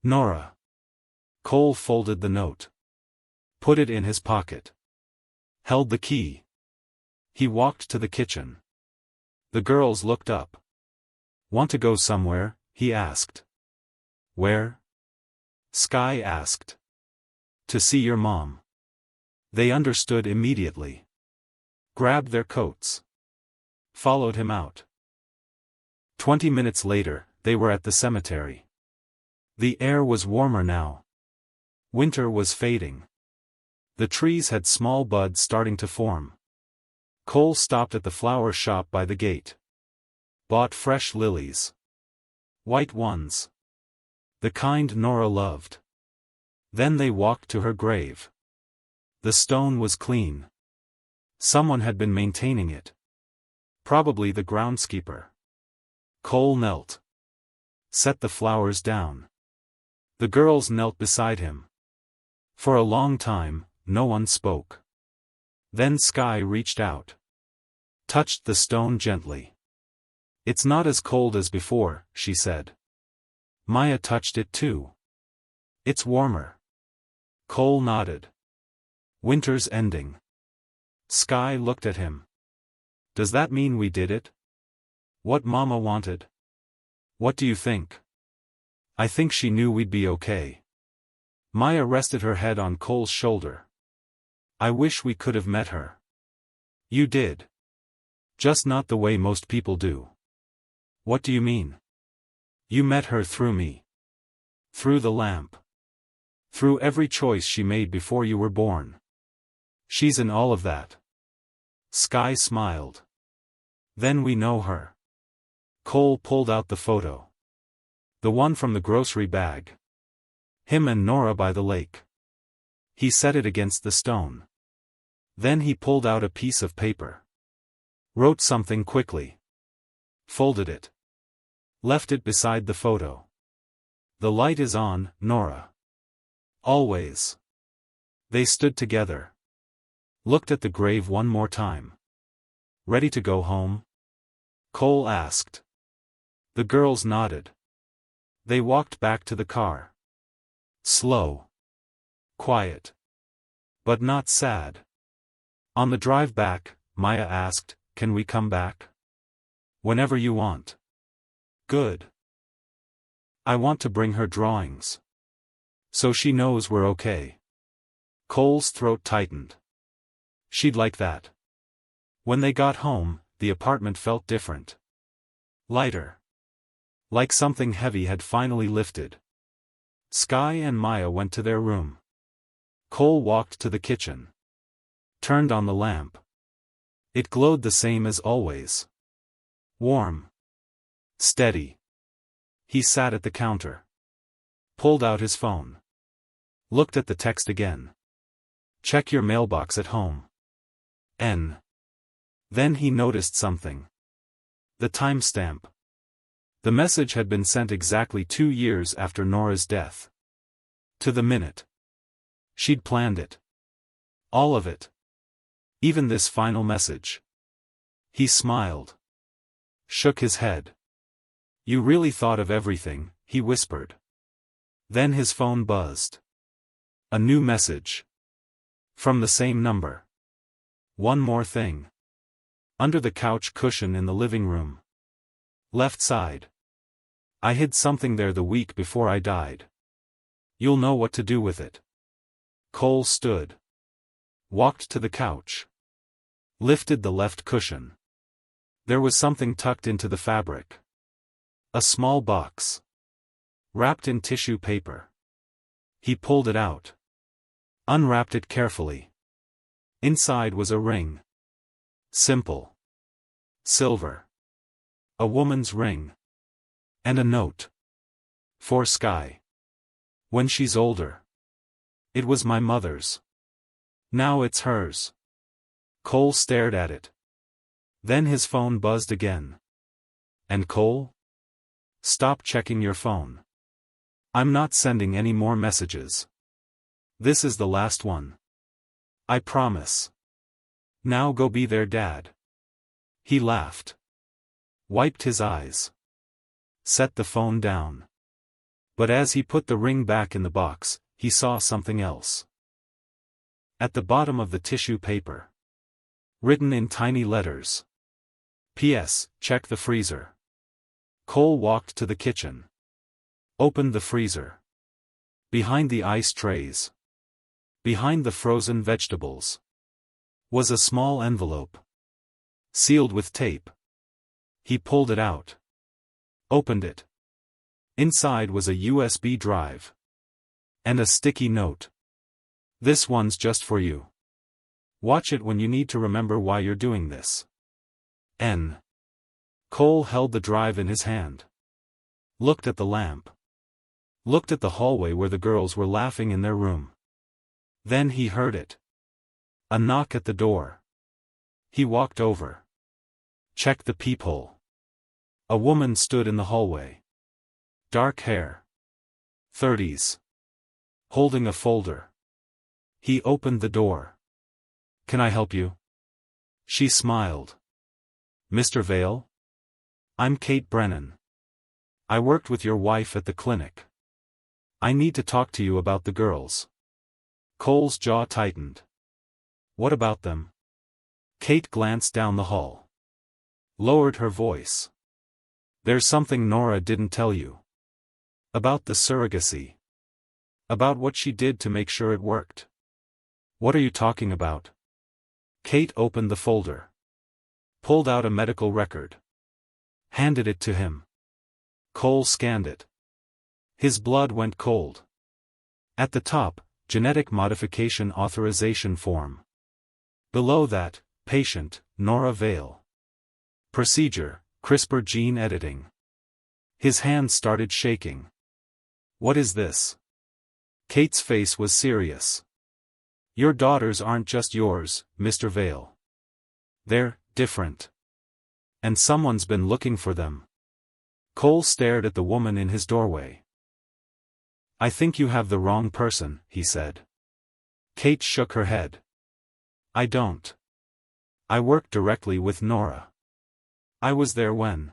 Nora. Cole folded the note. Put it in his pocket. Held the key. He walked to the kitchen. The girls looked up. Want to go somewhere? He asked. Where? Sky asked. To see your mom. They understood immediately. Grabbed their coats. Followed him out. 20 minutes later, they were at the cemetery. The air was warmer now. Winter was fading. The trees had small buds starting to form. Cole stopped at the flower shop by the gate. Bought fresh lilies. White ones. The kind Nora loved. Then they walked to her grave. The stone was clean. Someone had been maintaining it. Probably the groundskeeper. Cole knelt. Set the flowers down. The girls knelt beside him. For a long time, no one spoke. Then Sky reached out. Touched the stone gently. It's not as cold as before, she said. Maya touched it too. It's warmer. Cole nodded. Winter's ending. Sky looked at him. Does that mean we did it? What Mama wanted? What do you think? I think she knew we'd be okay. Maya rested her head on Cole's shoulder. I wish we could have met her. You did. Just not the way most people do. What do you mean? You met her through me. Through the lamp. Through every choice she made before you were born. She's in all of that. Sky smiled. Then we know her. Cole pulled out the photo. The one from the grocery bag. Him and Nora by the lake. He set it against the stone. Then he pulled out a piece of paper. Wrote something quickly. Folded it. Left it beside the photo. The light is on, Nora. Always. They stood together. Looked at the grave one more time. Ready to go home? Cole asked. The girls nodded. They walked back to the car. Slow. Quiet. But not sad. On the drive back, Maya asked, "Can we come back?" "Whenever you want." "Good. I want to bring her drawings. So she knows we're okay." Cole's throat tightened. She'd like that. When they got home, the apartment felt different. Lighter. Like something heavy had finally lifted. Sky and Maya went to their room. Cole walked to the kitchen. Turned on the lamp. It glowed the same as always. Warm. Steady. He sat at the counter. Pulled out his phone. Looked at the text again. "Check your mailbox at home. N." Then he noticed something. The timestamp. The message had been sent exactly 2 years after Nora's death. To the minute. She'd planned it. All of it. Even this final message. He smiled. Shook his head. "You really thought of everything," he whispered. Then his phone buzzed. A new message. From the same number. "One more thing. Under the couch cushion in the living room. Left side. I hid something there the week before I died. You'll know what to do with it." Cole stood. Walked to the couch. Lifted the left cushion. There was something tucked into the fabric. A small box. Wrapped in tissue paper. He pulled it out. Unwrapped it carefully. Inside was a ring. Simple. Silver. A woman's ring. And a note. "For Sky. When she's older. It was my mother's. Now it's hers." Cole stared at it. Then his phone buzzed again. "And Cole? Stop checking your phone. I'm not sending any more messages. This is the last one. I promise. Now go be their dad." He laughed. Wiped his eyes. Set the phone down. But as he put the ring back in the box, he saw something else. At the bottom of the tissue paper. Written in tiny letters. "P.S. Check the freezer." Cole walked to the kitchen. Opened the freezer. Behind the ice trays. Behind the frozen vegetables. Was a small envelope. Sealed with tape. He pulled it out. Opened it. Inside was a USB drive. And a sticky note. "This one's just for you. Watch it when you need to remember why you're doing this. N." Cole held the drive in his hand. Looked at the lamp. Looked at the hallway where the girls were laughing in their room. Then he heard it. A knock at the door. He walked over. Checked the peephole. A woman stood in the hallway. Dark hair. 30s. Holding a folder. He opened the door. "Can I help you?" She smiled. "Mr. Vale? I'm Kate Brennan. I worked with your wife at the clinic. I need to talk to you about the girls." Cole's jaw tightened. "What about them?" Kate glanced down the hall. Lowered her voice. "There's something Nora didn't tell you. About the surrogacy. About what she did to make sure it worked." "What are you talking about?" Kate opened the folder. Pulled out a medical record. Handed it to him. Cole scanned it. His blood went cold. At the top, genetic modification authorization form. Below that, patient, Nora Vale. Procedure, CRISPR gene editing. His hand started shaking. What is this? Kate's face was serious. Your daughters aren't just yours, Mr. Vale. They're different. And someone's been looking for them. Cole stared at the woman in his doorway. I think you have the wrong person, he said. Kate shook her head. I don't. I work directly with Nora. I was there when.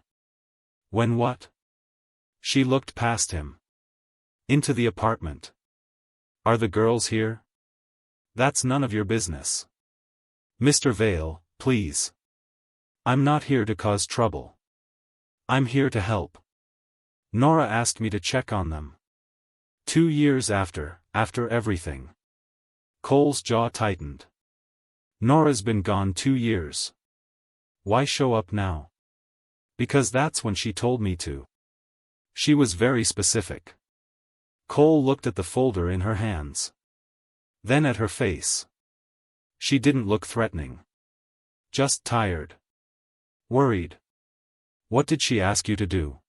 When what? She looked past him. Into the apartment. Are the girls here? That's none of your business. Mr. Vale, please. I'm not here to cause trouble. I'm here to help. Nora asked me to check on them. 2 years after everything. Cole's jaw tightened. Nora's been gone 2 years. Why show up now? Because that's when she told me to. She was very specific. Cole looked at the folder in her hands. Then at her face. She didn't look threatening. Just tired. Worried. What did she ask you to do?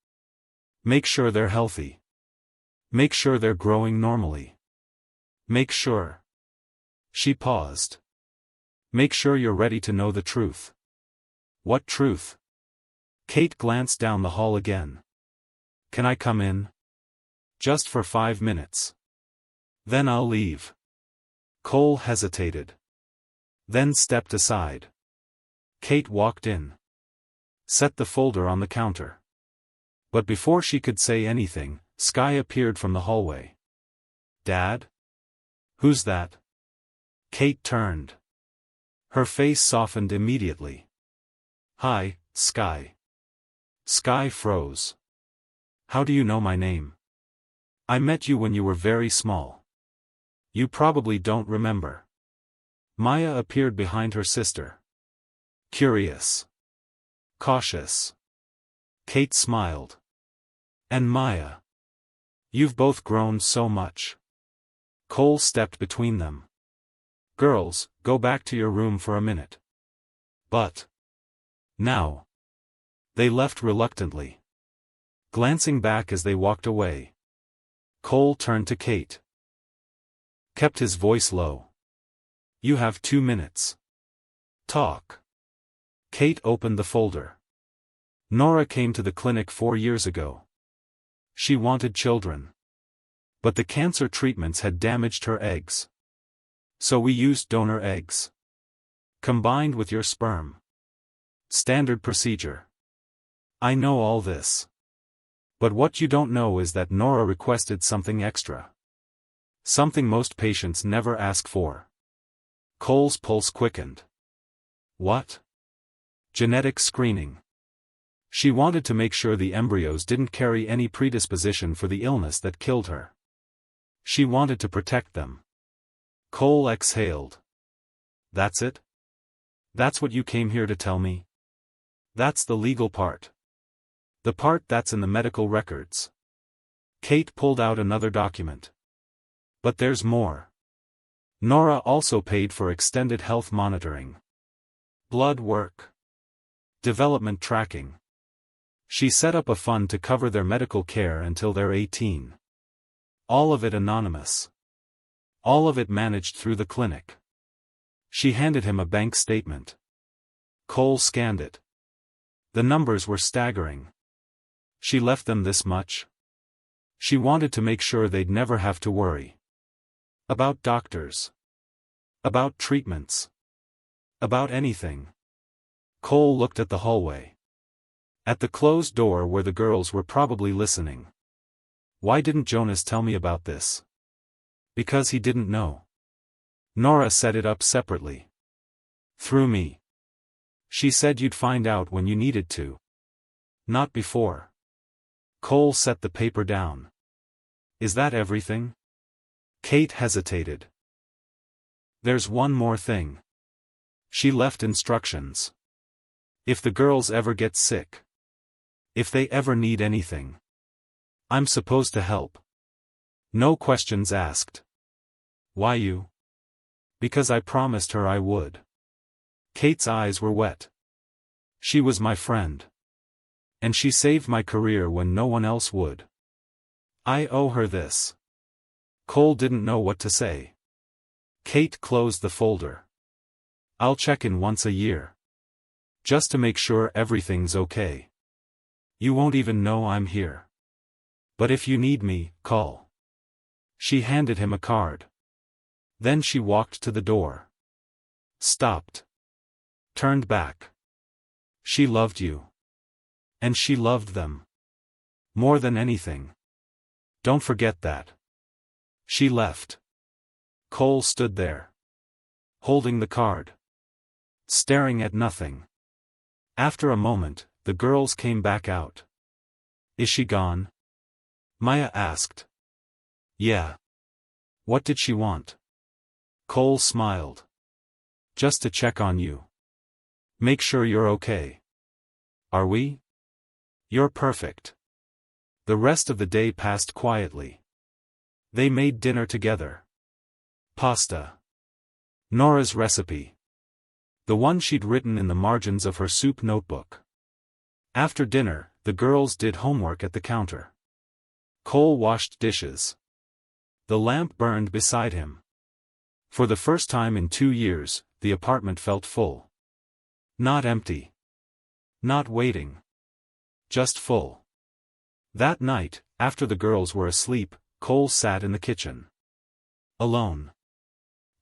Make sure they're healthy. Make sure they're growing normally. Make sure. She paused. Make sure you're ready to know the truth. What truth? Kate glanced down the hall again. Can I come in? Just for 5 minutes. Then I'll leave. Cole hesitated. Then stepped aside. Kate walked in. Set the folder on the counter. But before she could say anything, Skye appeared from the hallway. Dad? Who's that? Kate turned. Her face softened immediately. Hi, Skye. Skye froze. How do you know my name? I met you when you were very small. You probably don't remember. Maya appeared behind her sister. Curious. Cautious. Kate smiled. And Maya. You've both grown so much. Cole stepped between them. Girls, go back to your room for a minute. But. Now. They left reluctantly. Glancing back as they walked away. Cole turned to Kate. Kept his voice low. You have 2 minutes. Talk. Kate opened the folder. Nora came to the clinic 4 years ago. She wanted children. But the cancer treatments had damaged her eggs. So we used donor eggs. Combined with your sperm. Standard procedure. I know all this. But what you don't know is that Nora requested something extra. Something most patients never ask for. Cole's pulse quickened. What? Genetic screening. She wanted to make sure the embryos didn't carry any predisposition for the illness that killed her. She wanted to protect them. Cole exhaled. That's it? That's what you came here to tell me? That's the legal part. The part that's in the medical records. Kate pulled out another document. But there's more. Nora also paid for extended health monitoring. Blood work. Development tracking. She set up a fund to cover their medical care until they're 18. All of it anonymous. All of it managed through the clinic. She handed him a bank statement. Cole scanned it. The numbers were staggering. She left them this much. She wanted to make sure they'd never have to worry. About doctors. About treatments. About anything. Cole looked at the hallway. At the closed door where the girls were probably listening. Why didn't Jonas tell me about this? Because he didn't know. Nora set it up separately. Through me. She said you'd find out when you needed to. Not before. Cole set the paper down. Is that everything? Kate hesitated. There's one more thing. She left instructions. If the girls ever get sick. If they ever need anything. I'm supposed to help. No questions asked. Why you? Because I promised her I would. Kate's eyes were wet. She was my friend. And she saved my career when no one else would. I owe her this. Cole didn't know what to say. Kate closed the folder. I'll check in once a year. Just to make sure everything's okay. You won't even know I'm here. But if you need me, call. She handed him a card. Then she walked to the door. Stopped. Turned back. She loved you. And she loved them. More than anything. Don't forget that. She left. Cole stood there. Holding the card. Staring at nothing. After a moment, the girls came back out. Is she gone? Maya asked. Yeah. What did she want? Cole smiled. Just to check on you. Make sure you're okay. Are we? You're perfect. The rest of the day passed quietly. They made dinner together. Pasta. Nora's recipe. The one she'd written in the margins of her soup notebook. After dinner, the girls did homework at the counter. Cole washed dishes. The lamp burned beside him. For the first time in 2 years, the apartment felt full. Not empty. Not waiting. Just full. That night, after the girls were asleep, Cole sat in the kitchen. Alone.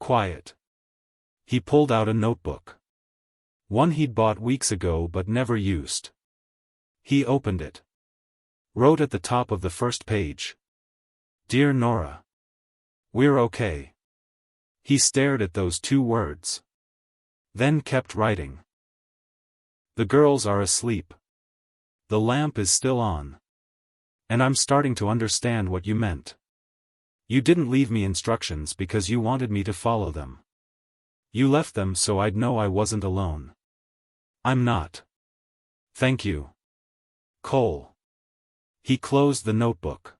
Quiet. He pulled out a notebook. One he'd bought weeks ago but never used. He opened it. Wrote at the top of the first page. Dear Nora. We're okay. He stared at those 2 words. Then kept writing. The girls are asleep. The lamp is still on. And I'm starting to understand what you meant. You didn't leave me instructions because you wanted me to follow them. You left them so I'd know I wasn't alone. I'm not. Thank you. Cole. He closed the notebook.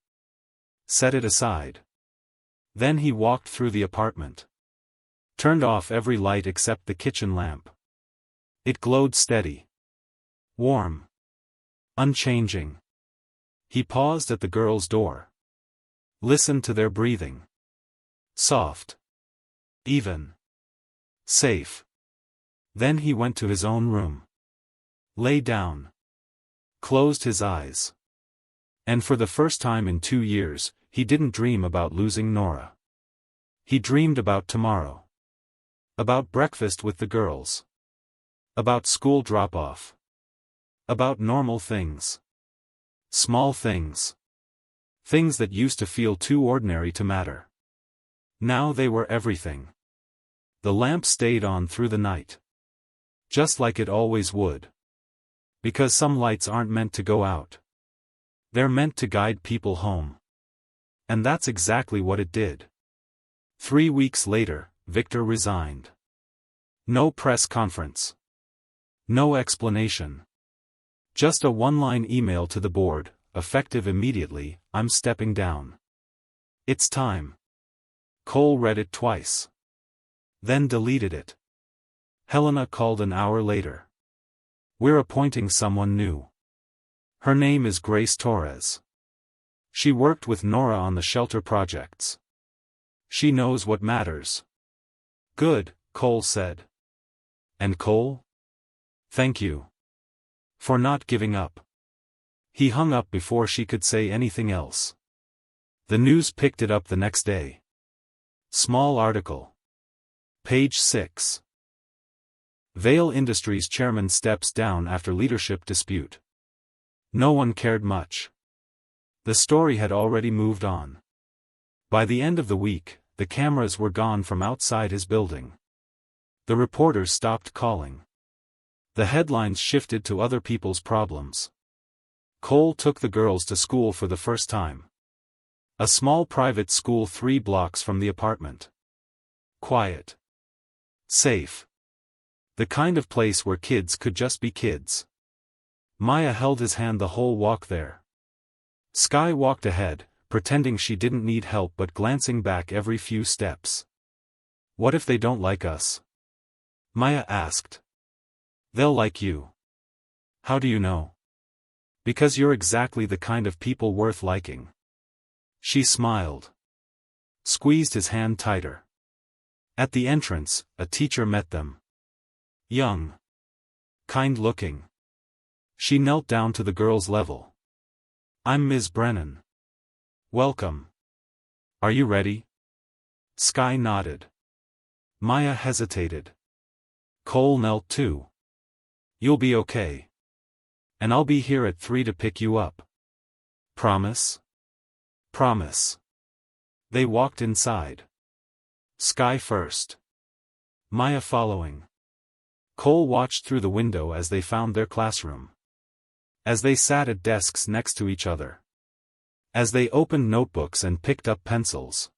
Set it aside. Then he walked through the apartment. Turned off every light except the kitchen lamp. It glowed steady. Warm. Unchanging. He paused at the girls' door. Listened to their breathing. Soft. Even. Safe. Then he went to his own room. Lay down. Closed his eyes. And for the first time in 2 years, he didn't dream about losing Nora. He dreamed about tomorrow. About breakfast with the girls. About school drop-off. About normal things. Small things. Things that used to feel too ordinary to matter. Now they were everything. The lamp stayed on through the night. Just like it always would. Because some lights aren't meant to go out. They're meant to guide people home. And that's exactly what it did. 3 weeks later, Victor resigned. No press conference. No explanation. Just a one-line email to the board, effective immediately, I'm stepping down. It's time. Cole read it twice. Then deleted it. Helena called an hour later. We're appointing someone new. Her name is Grace Torres. She worked with Nora on the shelter projects. She knows what matters. Good, Cole said. And Cole? Thank you. For not giving up. He hung up before she could say anything else. The news picked it up the next day. Small article. Page 6. Vale Industries chairman steps down after leadership dispute. No one cared much. The story had already moved on. By the end of the week, the cameras were gone from outside his building. The reporters stopped calling. The headlines shifted to other people's problems. Cole took the girls to school for the first time. A small private school 3 blocks from the apartment. Quiet. Safe. The kind of place where kids could just be kids. Maya held his hand the whole walk there. Sky walked ahead, pretending she didn't need help but glancing back every few steps. What if they don't like us? Maya asked. They'll like you. How do you know? Because you're exactly the kind of people worth liking. She smiled. Squeezed his hand tighter. At the entrance, a teacher met them. Young. Kind-looking. She knelt down to the girl's level. I'm Ms. Brennan. Welcome. Are you ready? Sky nodded. Maya hesitated. Cole knelt too. You'll be okay. And I'll be here at 3 to pick you up. Promise? Promise. They walked inside. Sky first. Maya following. Cole watched through the window as they found their classroom. As they sat at desks next to each other. As they opened notebooks and picked up pencils.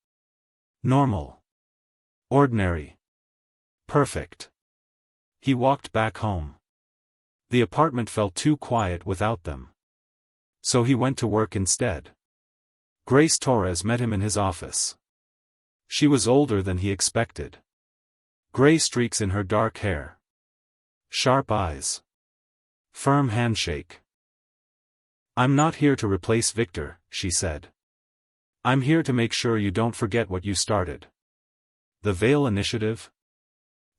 Normal. Ordinary. Perfect. He walked back home. The apartment felt too quiet without them. So he went to work instead. Grace Torres met him in his office. She was older than he expected. Gray streaks in her dark hair. Sharp eyes. Firm handshake. I'm not here to replace Victor, she said. I'm here to make sure you don't forget what you started. The Vale Initiative?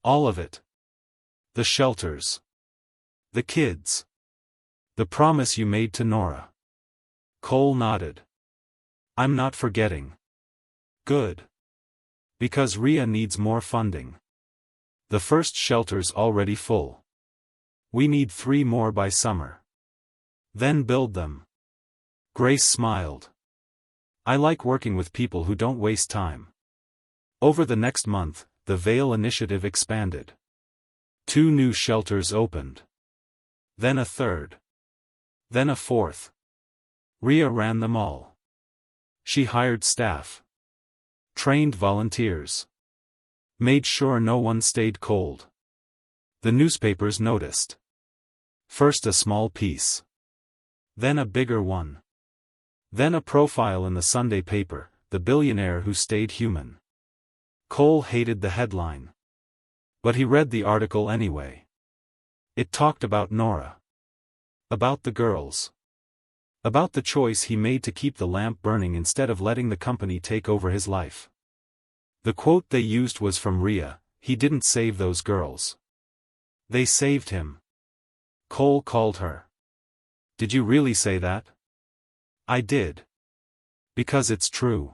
All of it. The shelters. The kids. The promise you made to Nora. Cole nodded. I'm not forgetting. Good. Because Rhea needs more funding. The first shelter's already full. We need 3 more by summer. Then build them. Grace smiled. I like working with people who don't waste time. Over the next month, the Vale Initiative expanded. 2 new shelters opened. Then a 3rd. Then a 4th. Rhea ran them all. She hired staff. Trained volunteers. Made sure no one stayed cold. The newspapers noticed. First a small piece. Then a bigger one. Then a profile in the Sunday paper, the billionaire who stayed human. Cole hated the headline. But he read the article anyway. It talked about Nora. About the girls. About the choice he made to keep the lamp burning instead of letting the company take over his life. The quote they used was from Rhea, he didn't save those girls. They saved him. Cole called her. Did you really say that? I did. Because it's true.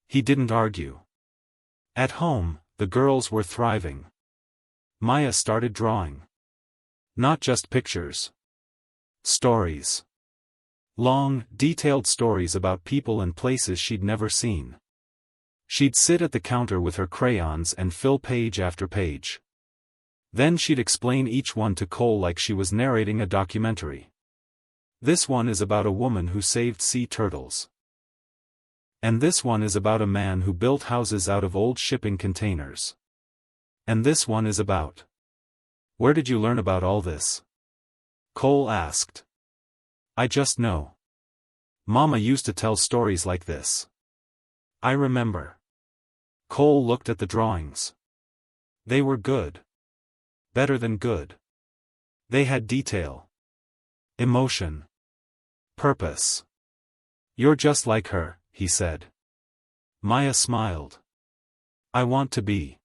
He didn't argue. At home, the girls were thriving. Maya started drawing. Not just pictures. Stories. Long, detailed stories about people and places she'd never seen. She'd sit at the counter with her crayons and fill page after page. Then she'd explain each one to Cole like she was narrating a documentary. This one is about a woman who saved sea turtles. And this one is about a man who built houses out of old shipping containers. And this one is about... Where did you learn about all this? Cole asked. I just know. Mama used to tell stories like this. I remember. Cole looked at the drawings. They were good. Better than good. They had detail. Emotion. Purpose. You're just like her, he said. Maya smiled. I want to be.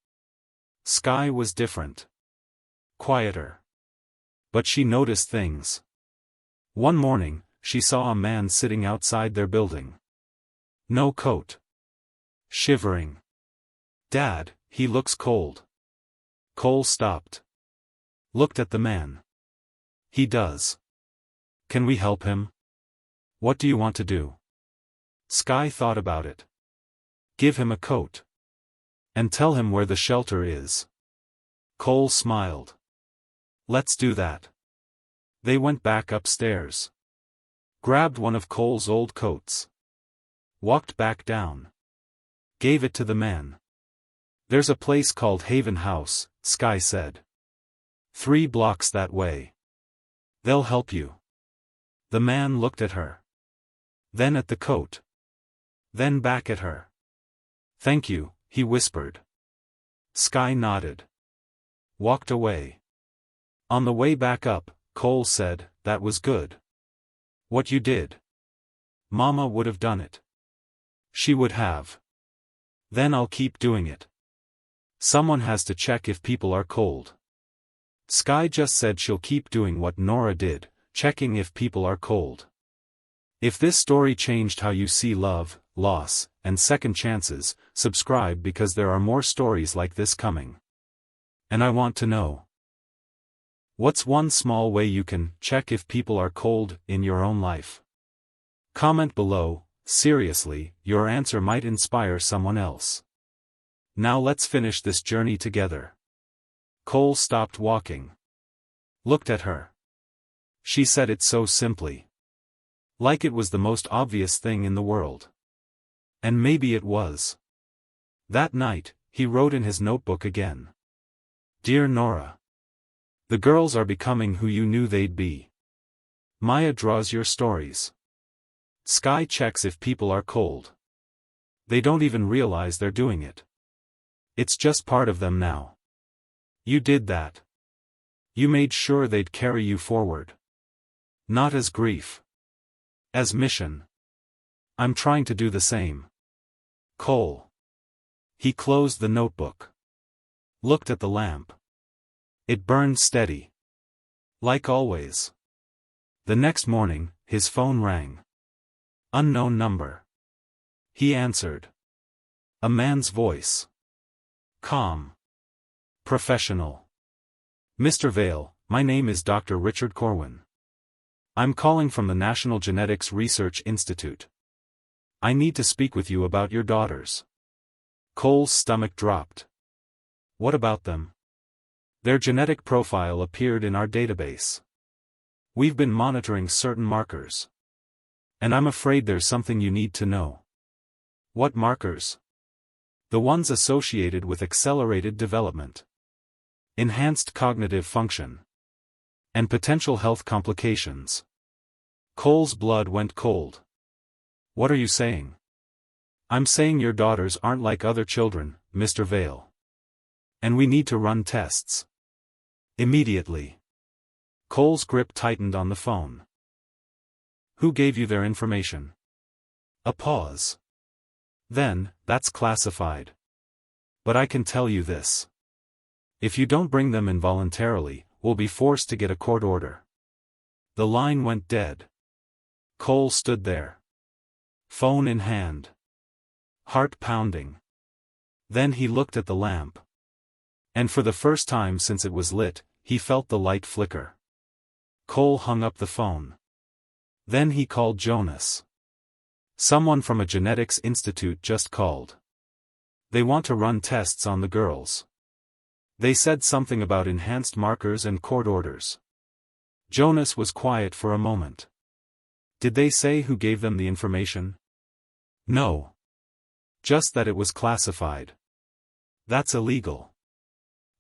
Sky was different. Quieter. But she noticed things. One morning, she saw a man sitting outside their building. No coat. Shivering. Dad, he looks cold. Cole stopped. Looked at the man. He does. Can we help him? What do you want to do? Sky thought about it. Give him a coat. And tell him where the shelter is. Cole smiled. Let's do that. They went back upstairs. Grabbed one of Cole's old coats. Walked back down. Gave it to the man. There's a place called Haven House, Sky said. 3 blocks that way. They'll help you. The man looked at her. Then at the coat. Then back at her. Thank you, he whispered. Sky nodded. Walked away. On the way back up, Cole said, that was good. What you did. Mama would have done it. She would have. Then I'll keep doing it. Someone has to check if people are cold. Sky just said she'll keep doing what Nora did, checking if people are cold. If this story changed how you see love, loss, and second chances, subscribe because there are more stories like this coming. And I want to know. What's one small way you can check if people are cold in your own life? Comment below. Seriously, your answer might inspire someone else. Now let's finish this journey together. Cole stopped walking. Looked at her. She said it so simply. Like it was the most obvious thing in the world. And maybe it was. That night, he wrote in his notebook again. Dear Nora. The girls are becoming who you knew they'd be. Maya draws your stories. Sky checks if people are cold. They don't even realize they're doing it. It's just part of them now. You did that. You made sure they'd carry you forward. Not as grief. As mission. I'm trying to do the same. Cole. He closed the notebook. Looked at the lamp. It burned steady. Like always. The next morning, his phone rang. Unknown number. He answered. A man's voice. Calm. Professional. Mr. Vale, my name is Dr. Richard Corwin. I'm calling from the National Genetics Research Institute. I need to speak with you about your daughters. Cole's stomach dropped. What about them? Their genetic profile appeared in our database. We've been monitoring certain markers. And I'm afraid there's something you need to know. What markers? The ones associated with accelerated development, enhanced cognitive function, and potential health complications. Cole's blood went cold. What are you saying? I'm saying your daughters aren't like other children, Mr. Vale. And we need to run tests. Immediately. Cole's grip tightened on the phone. Who gave you their information? A pause. Then, that's classified. But I can tell you this. If you don't bring them in voluntarily, we'll be forced to get a court order. The line went dead. Cole stood there. Phone in hand. Heart pounding. Then he looked at the lamp. And for the first time since it was lit, he felt the light flicker. Cole hung up the phone. Then he called Jonas. Someone from a genetics institute just called. They want to run tests on the girls. They said something about enhanced markers and court orders. Jonas was quiet for a moment. Did they say who gave them the information? No. Just that it was classified. That's illegal.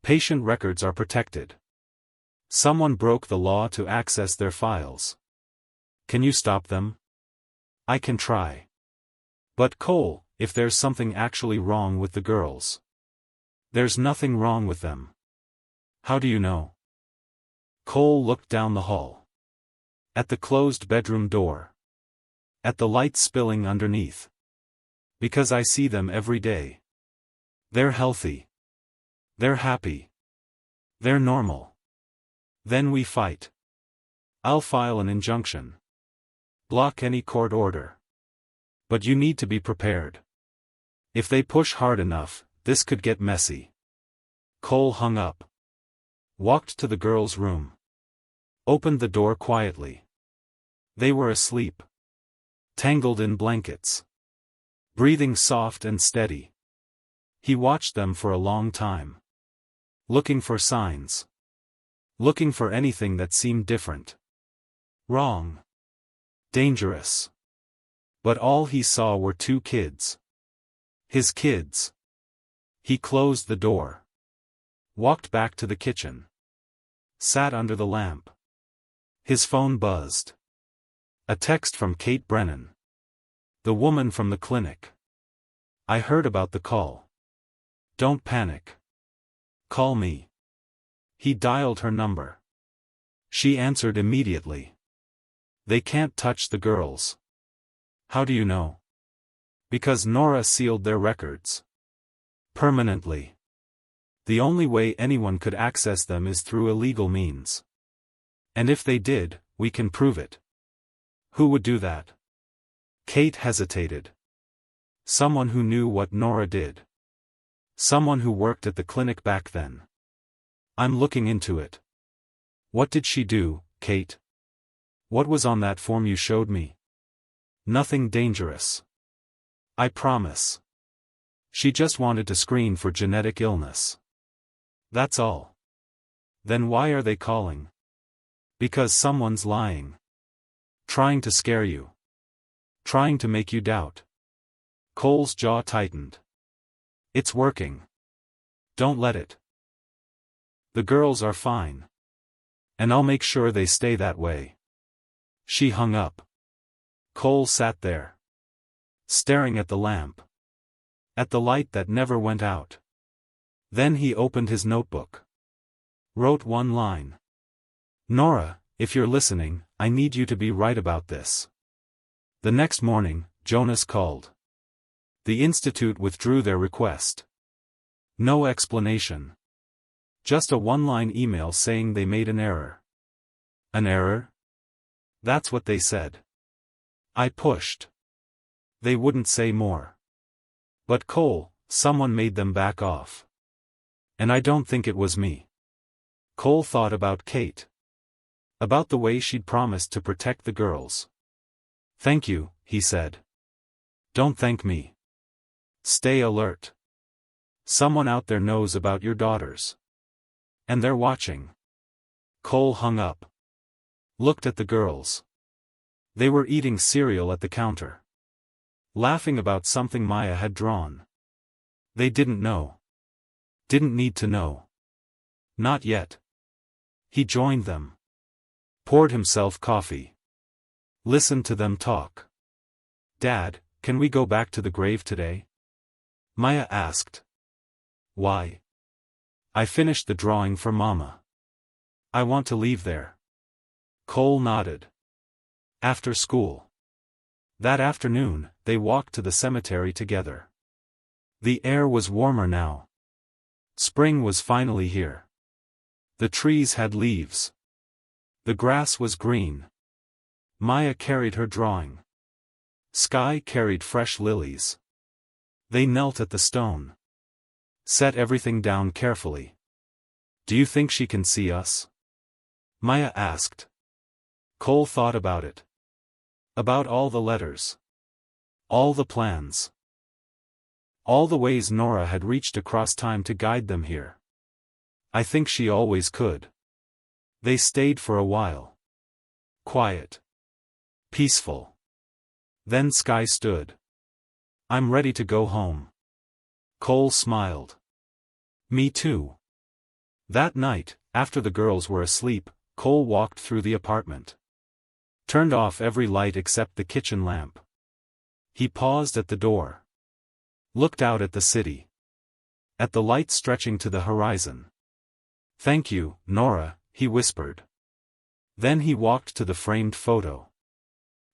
Patient records are protected. Someone broke the law to access their files. Can you stop them? I can try. But Cole, if there's something actually wrong with the girls. There's nothing wrong with them. How do you know? Cole looked down the hall. At the closed bedroom door. At the light spilling underneath. Because I see them every day. They're healthy. They're happy. They're normal. Then we fight. I'll file an injunction. Block any court order. But you need to be prepared. If they push hard enough, this could get messy. Cole hung up. Walked to the girls' room. Opened the door quietly. They were asleep. Tangled in blankets. Breathing soft and steady. He watched them for a long time. Looking for signs. Looking for anything that seemed different. Wrong. Dangerous. But all he saw were two kids. His kids. He closed the door. Walked back to the kitchen. Sat under the lamp. His phone buzzed. A text from Kate Brennan. The woman from the clinic. I heard about the call. Don't panic. Call me. He dialed her number. She answered immediately. They can't touch the girls. How do you know? Because Nora sealed their records. Permanently. The only way anyone could access them is through illegal means. And if they did, we can prove it. Who would do that? Kate hesitated. Someone who knew what Nora did. Someone who worked at the clinic back then. I'm looking into it. What did she do, Kate? What was on that form you showed me? Nothing dangerous. I promise. She just wanted to screen for genetic illness. That's all. Then why are they calling? Because someone's lying. Trying to scare you. Trying to make you doubt. Cole's jaw tightened. It's working. Don't let it. The girls are fine. And I'll make sure they stay that way. She hung up. Cole sat there. Staring at the lamp. At the light that never went out. Then he opened his notebook. Wrote one line. Nora, if you're listening, I need you to be right about this. The next morning, Jonas called. The institute withdrew their request. No explanation. Just a one-line email saying they made an error. An error? That's what they said. I pushed. They wouldn't say more. But Cole, someone made them back off. And I don't think it was me. Cole thought about Kate. About the way she'd promised to protect the girls. Thank you, he said. Don't thank me. Stay alert. Someone out there knows about your daughters. And they're watching. Cole hung up. Looked at the girls. They were eating cereal at the counter. Laughing about something Maya had drawn. They didn't know. Didn't need to know. Not yet. He joined them. Poured himself coffee. Listened to them talk. Dad, can we go back to the grave today? Maya asked. Why? I finished the drawing for Mama. I want to leave there. Cole nodded. After school. That afternoon, they walked to the cemetery together. The air was warmer now. Spring was finally here. The trees had leaves. The grass was green. Maya carried her drawing. Sky carried fresh lilies. They knelt at the stone. Set everything down carefully. Do you think she can see us? Maya asked. Cole thought about it. About all the letters. All the plans. All the ways Nora had reached across time to guide them here. I think she always could. They stayed for a while. Quiet. Peaceful. Then Sky stood. I'm ready to go home. Cole smiled. Me too. That night, after the girls were asleep, Cole walked through the apartment. Turned off every light except the kitchen lamp. He paused at the door. Looked out at the city. At the light stretching to the horizon. Thank you, Nora, he whispered. Then he walked to the framed photo.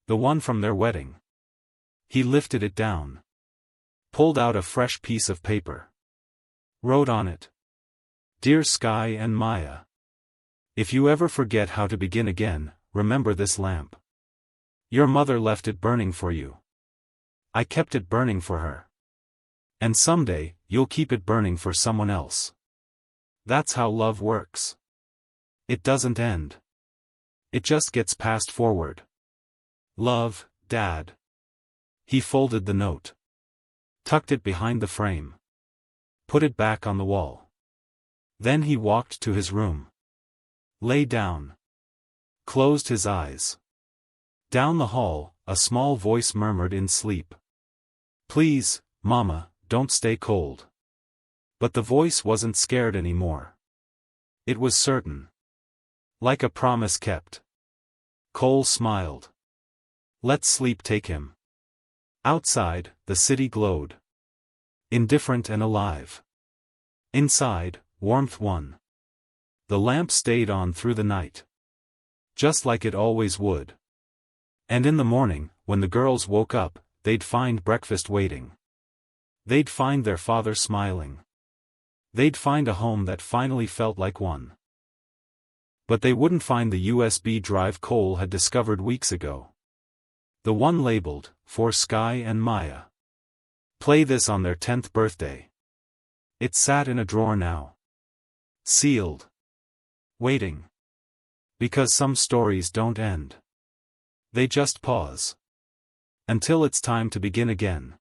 The one from their wedding. He lifted it down. Pulled out a fresh piece of paper. Wrote on it. Dear Sky and Maya. If you ever forget how to begin again, remember this lamp. Your mother left it burning for you. I kept it burning for her. And someday, you'll keep it burning for someone else. That's how love works. It doesn't end. It just gets passed forward. Love, Dad. He folded the note. Tucked it behind the frame. Put it back on the wall. Then he walked to his room. Lay down. Closed his eyes. Down the hall, a small voice murmured in sleep. Please, Mama, don't stay cold. But the voice wasn't scared anymore. It was certain. Like a promise kept. Cole smiled. Let sleep take him. Outside, the city glowed. Indifferent and alive. Inside, warmth won. The lamp stayed on through the night. Just like it always would. And in the morning, when the girls woke up, they'd find breakfast waiting. They'd find their father smiling. They'd find a home that finally felt like one. But they wouldn't find the USB drive Cole had discovered weeks ago. The one labeled, "For Sky and Maya. Play this on their 10th birthday." It sat in a drawer now. Sealed. Waiting. Because some stories don't end. They just pause. Until it's time to begin again.